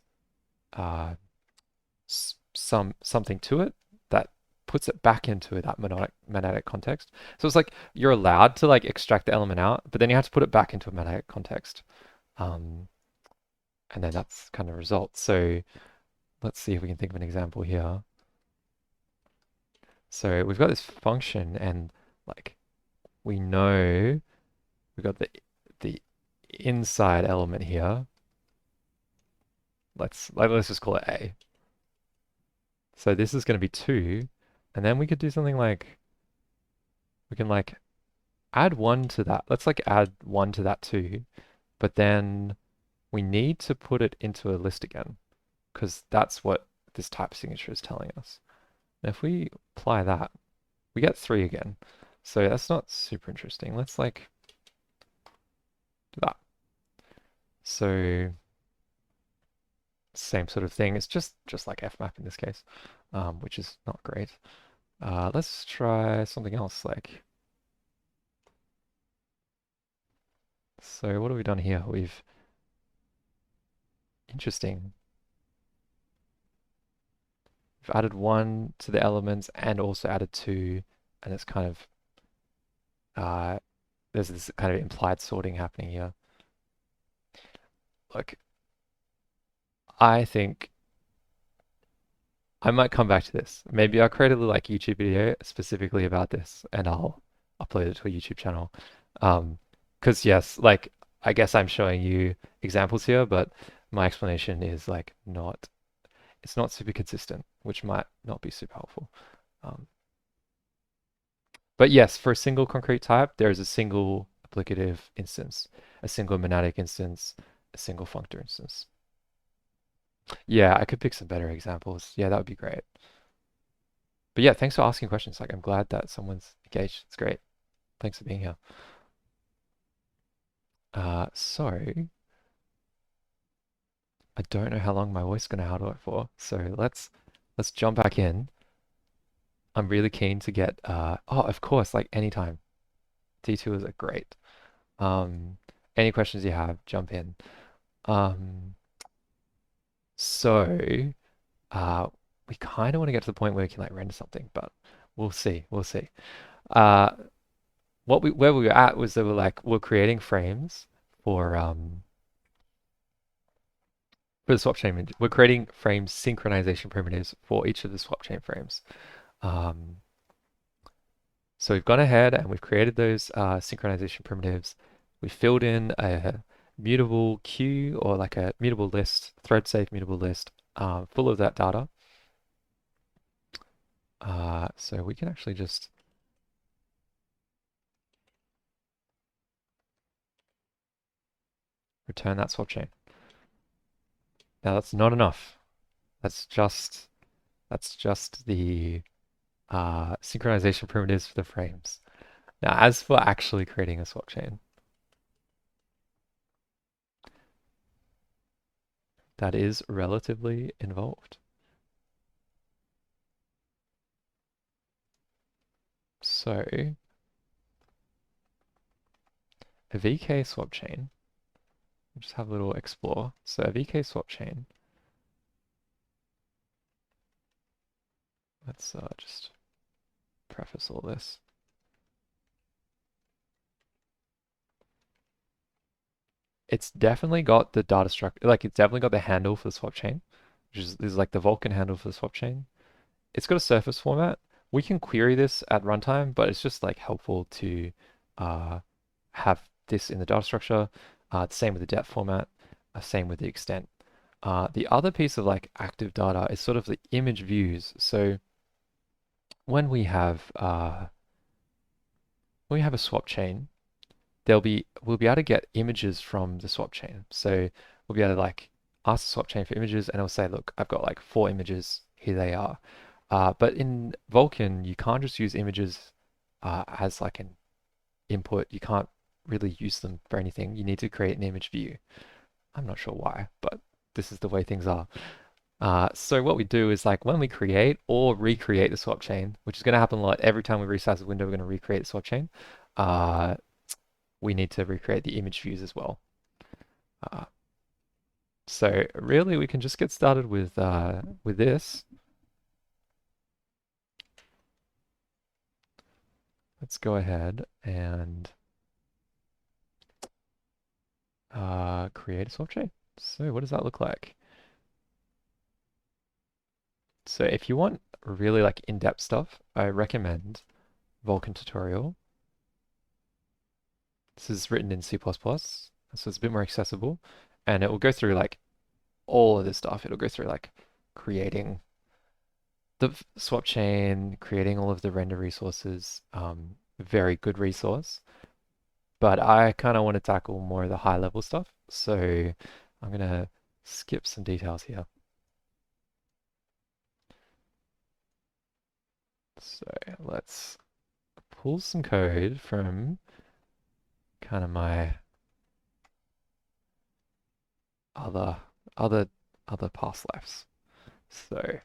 A: something to it that puts it back into that monadic context. So it's like you're allowed to like extract the element out, but then you have to put it back into a monadic context. And then that's kind of a result. So let's see if we can think of an example here. So we've got this function and like we know we've got the inside element here. Let's just call it A. So this is going to be 2, and then we could do something like we can like add 1 to that. Let's like add 1 to that too, but then we need to put it into a list again because that's what this type signature is telling us. And if we apply that, we get 3 again. So that's not super interesting. Let's like do that. So same sort of thing. It's just like fmap in this case, which is not great. Let's try something else. Like, so what have we done here? Interesting. We've added one to the elements and also added two, and it's kind of there's this kind of implied sorting happening here. Like, I think I might come back to this. Maybe I'll create a little like YouTube video specifically about this, and I'll upload it to a YouTube channel. Because yes, like I guess I'm showing you examples here, but my explanation is like not, it's not super consistent, which might not be super helpful. Um, but yes, for a single concrete type, there is a single applicative instance, a single monadic instance, a single functor instance. Yeah, I could pick some better examples. Yeah, that would be great. But yeah, thanks for asking questions. Like, I'm glad that someone's engaged. It's great. Thanks for being here. So I don't know how long my voice is gonna hold it for. So let's jump back in. I'm really keen to get oh, of course, like anytime. D2 is a great. Um, any questions you have, jump in. Um, so uh, we kind of want to get to the point where we can like render something, but we'll see. We'll see. Uh, where we were at was that we're creating frames for the swap chain. We're creating frame synchronization primitives for each of the swap chain frames. Um, so we've gone ahead and we've created those synchronization primitives. We filled in a mutable queue or like a mutable list, thread safe mutable list full of that data. So we can actually just return that swap chain. Now that's not enough. That's just the synchronization primitives for the frames. Now, as for actually creating a swap chain, that is relatively involved. So, a VK swap chain, we'll just have a little explore. So a VK swap chain, let's just preface all this. It's definitely got the data structure, like it's definitely got the handle for the swap chain, which is like the Vulkan handle for the swap chain. It's got a surface format. We can query this at runtime, but it's just like helpful to uh, have this in the data structure. Same with the depth format, same with the extent. The other piece of like active data is sort of the image views. So when we have a swap chain, we'll be able to get images from the swap chain. So we'll be able to like ask the swap chain for images, and it'll say, look, I've got like 4 images. Here they are. But in Vulkan, you can't just use images as like an input. You can't really use them for anything. You need to create an image view. I'm not sure why, but this is the way things are. So what we do is like when we create or recreate the swap chain, which is going to happen a lot every time we resize the window, we're going to recreate the swap chain. We need to recreate the image views as well. So really, we can just get started with this. Let's go ahead and create a swap chain. So what does that look like? So if you want really like in-depth stuff, I recommend Vulkan tutorial. This is written in C++, so it's a bit more accessible, and it will go through like all of this stuff. It'll go through like creating the swap chain, creating all of the render resources. Very good resource. But I kind of want to tackle more of the high level stuff, so I'm gonna skip some details here. So let's pull some code from kind of my other other other past lives. So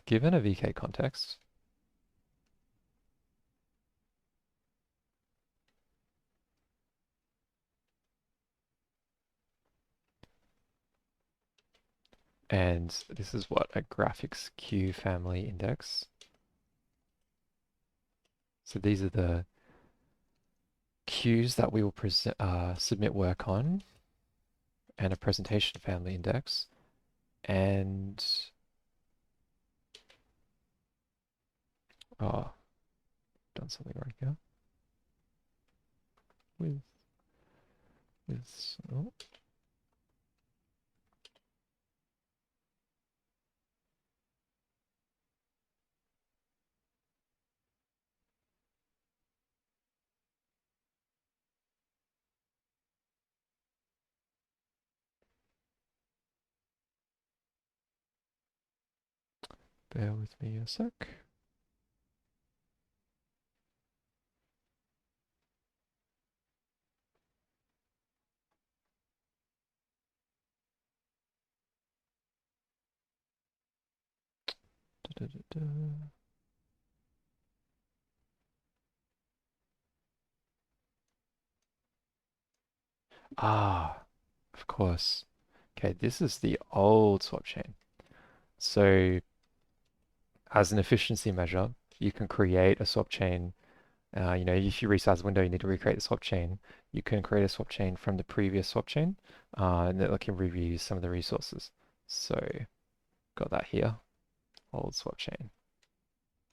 A: given a VK context, And this is what a graphics queue family index. So these are the queues that we will submit work on, and a presentation family index. And oh, done something wrong here. With oh. Bear with me a sec. Da, da, da, da. Ah, of course. Okay, this is the old swap chain. So as an efficiency measure, you can create a swap chain. If you resize the window, you need to recreate the swap chain. You can create a swap chain from the previous swap chain, and that can reuse some of the resources. So got that here, old swap chain.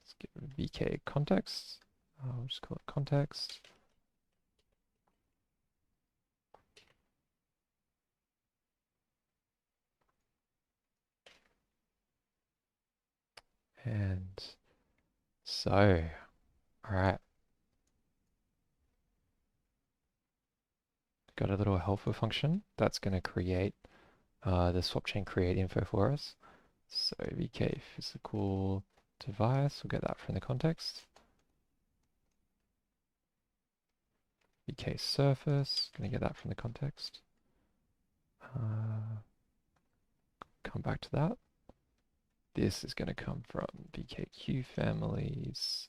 A: Let's give it VK context. I'll just call it context. And so, all right. Got a little helper function that's going to create the swap chain create info for us. So VK physical device, we'll get that from the context. VK surface, going to get that from the context. Come back to that. This is going to come from VKQ families.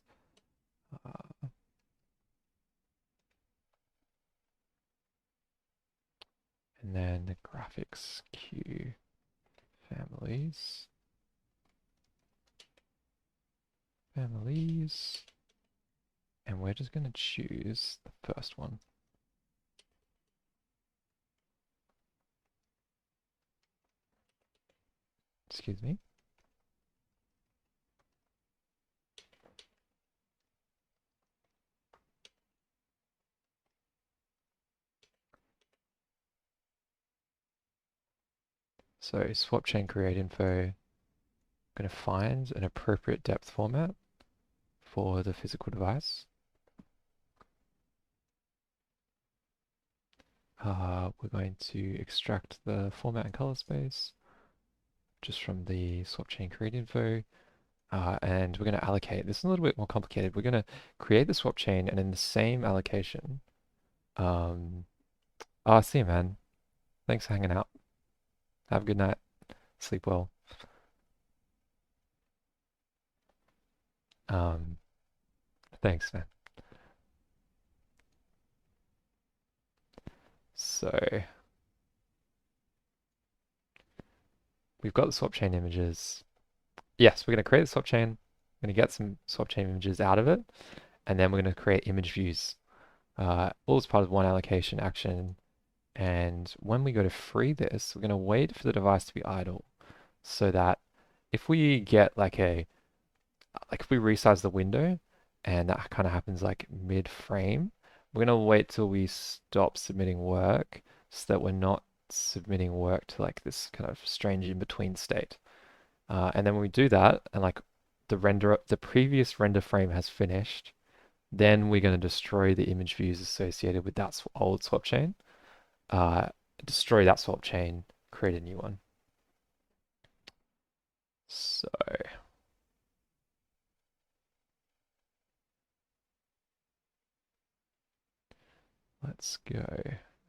A: And then the graphics Q families. And we're just going to choose the first one. Excuse me. So swap chain create info, I'm going to find an appropriate depth format for the physical device. We're going to extract the format and color space just from the swap chain create info. And we're going to allocate. This is a little bit more complicated. We're going to create the swap chain, and in the same allocation, see you, man. Thanks for hanging out. Have a good night. Sleep well. Thanks, man. So we've got the swap chain images. Yes, we're going to create the swap chain. We're going to get some swap chain images out of it, and then we're going to create image views. All as part of one allocation action. And when we go to free this, we're going to wait for the device to be idle, so that if we get if we resize the window and that kind of happens like mid-frame, we're going to wait till we stop submitting work so that we're not submitting work to like this kind of strange in-between state. And then when we do that and like the previous render frame has finished, then we're going to destroy the image views associated with that old swap chain. Destroy that swap chain, create a new one. So let's go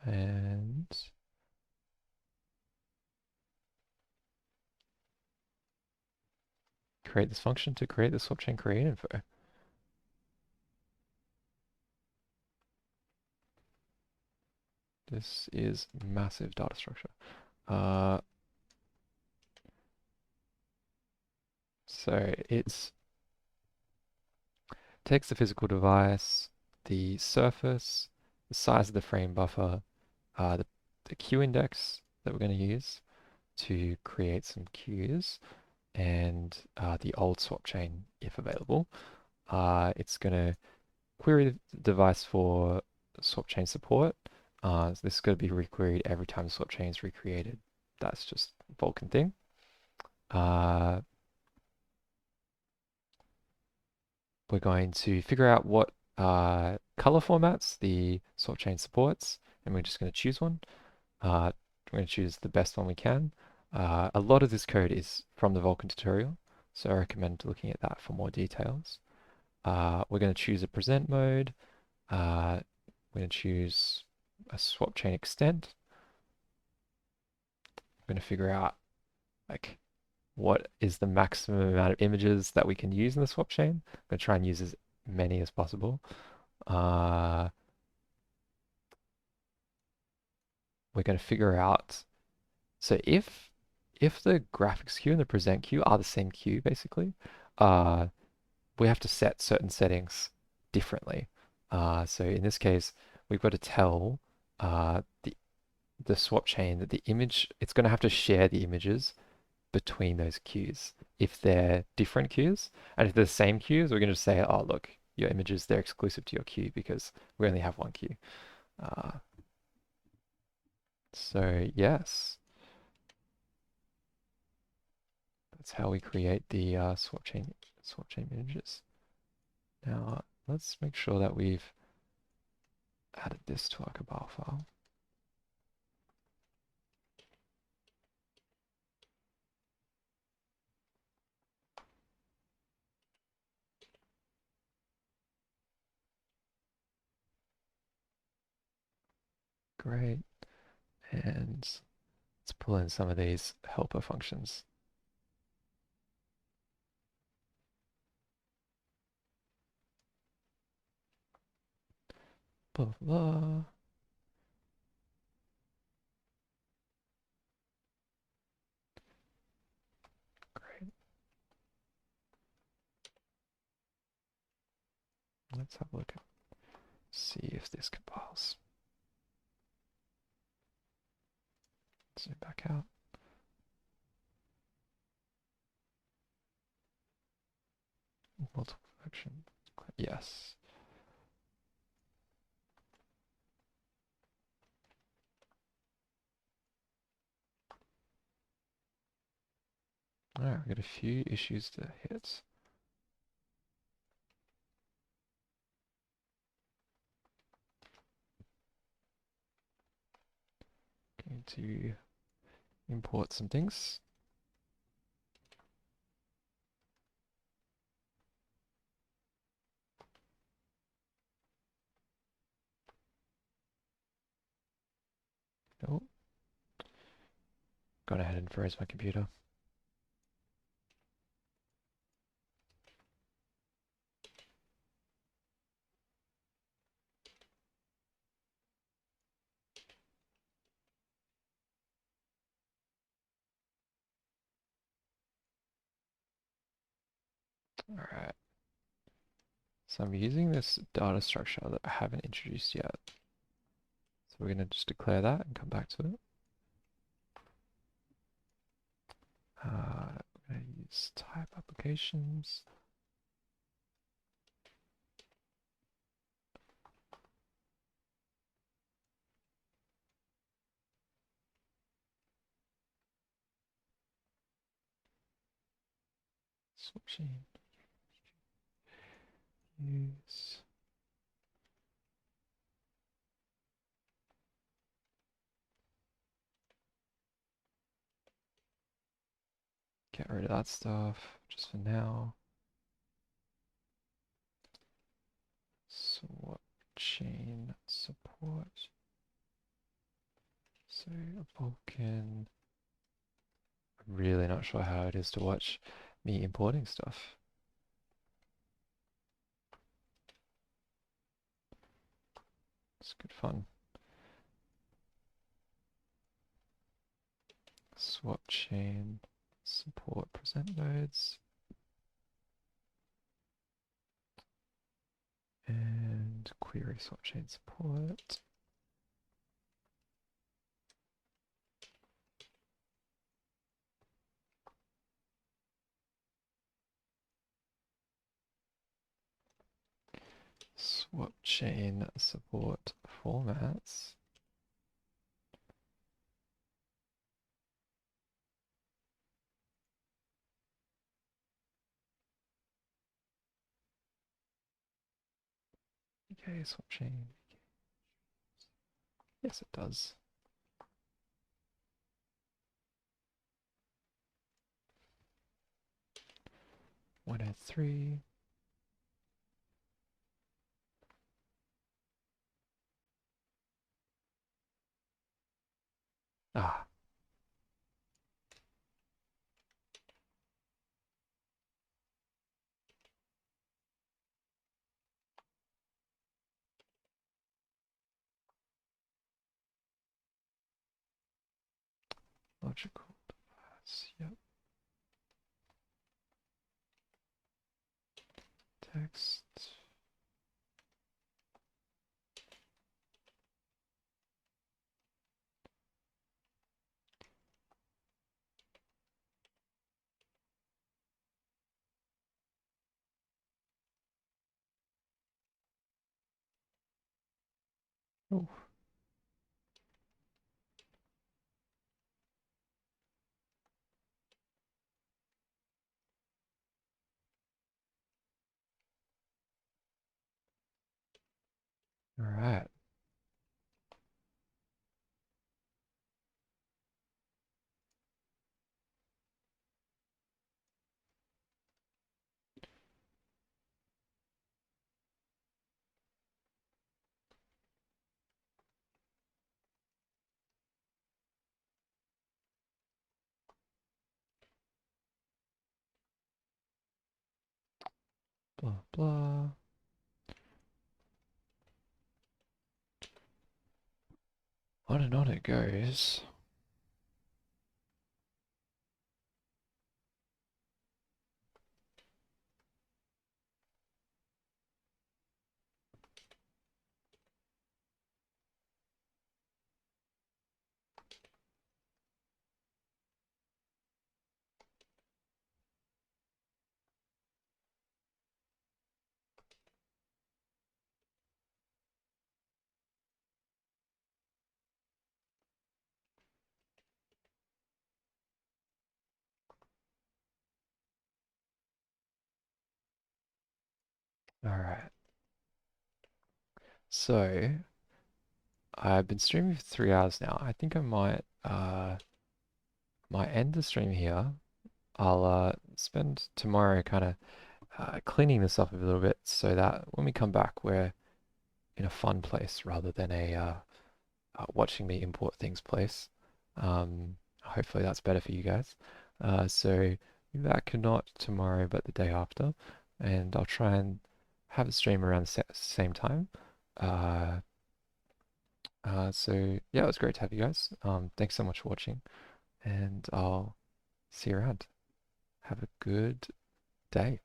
A: and create this function to create the swap chain create info. This is massive data structure. So it takes the physical device, the surface, the size of the frame buffer, the queue index that we're going to use to create some queues, and the old swap chain if available. It's going to query the device for swap chain support. So this is going to be requeried every time the swap chain is recreated. That's just a Vulkan thing. We're going to figure out what color formats the swap chain supports, and we're just going to choose one. We're going to choose the best one we can. A lot of this code is from the Vulkan tutorial, so I recommend looking at that for more details. We're going to choose a present mode. We're going to choose a swap chain extent. We're going to figure out like what is the maximum amount of images that we can use in the swap chain. I'm going to try and use as many as possible. We're going to figure out, so if the graphics queue and the present queue are the same queue, basically, we have to set certain settings differently. So in this case, we've got to tell the swap chain that the image, it's going to have to share the images between those queues if they're different queues. And if they're the same queues, we're going to say, oh, look, your images, they're exclusive to your queue because we only have one queue. So yes, that's how we create the swap chain images. Now let's make sure that we've added this to our cabal file. Great. And let's pull in some of these helper functions. Blah, blah. Great. Let's have a look at, see if this compiles. Zoom back out. Multiple function. Yes. Alright, we've got a few issues to hit. Going to import some things. Oh, gone ahead and froze my computer. Alright. So I'm using this data structure that I haven't introduced yet. So we're going to just declare that and come back to it. We're going to use type applications. Swapchain. Use. Get rid of that stuff just for now. Swapchain support. So Vulkan. I'm really not sure how it is to watch me importing stuff. It's good fun. Swapchain support present nodes. And query swapchain support. Swapchain support formats. Okay, swapchain. Yes, it does. 103. Ah, logical device. Yep. Text. Oh, all right. Blah, blah. On and on it goes. All right. So I've been streaming for 3 hours now. I think I might end the stream here. I'll spend tomorrow kind of cleaning this up a little bit so that when we come back, we're in a fun place rather than a watching me import things place. Hopefully that's better for you guys. So be back not tomorrow, but the day after, and I'll try and have a stream around the same time. Uh, so yeah, it was great to have you guys. Thanks so much for watching, and I'll see you around. Have a good day.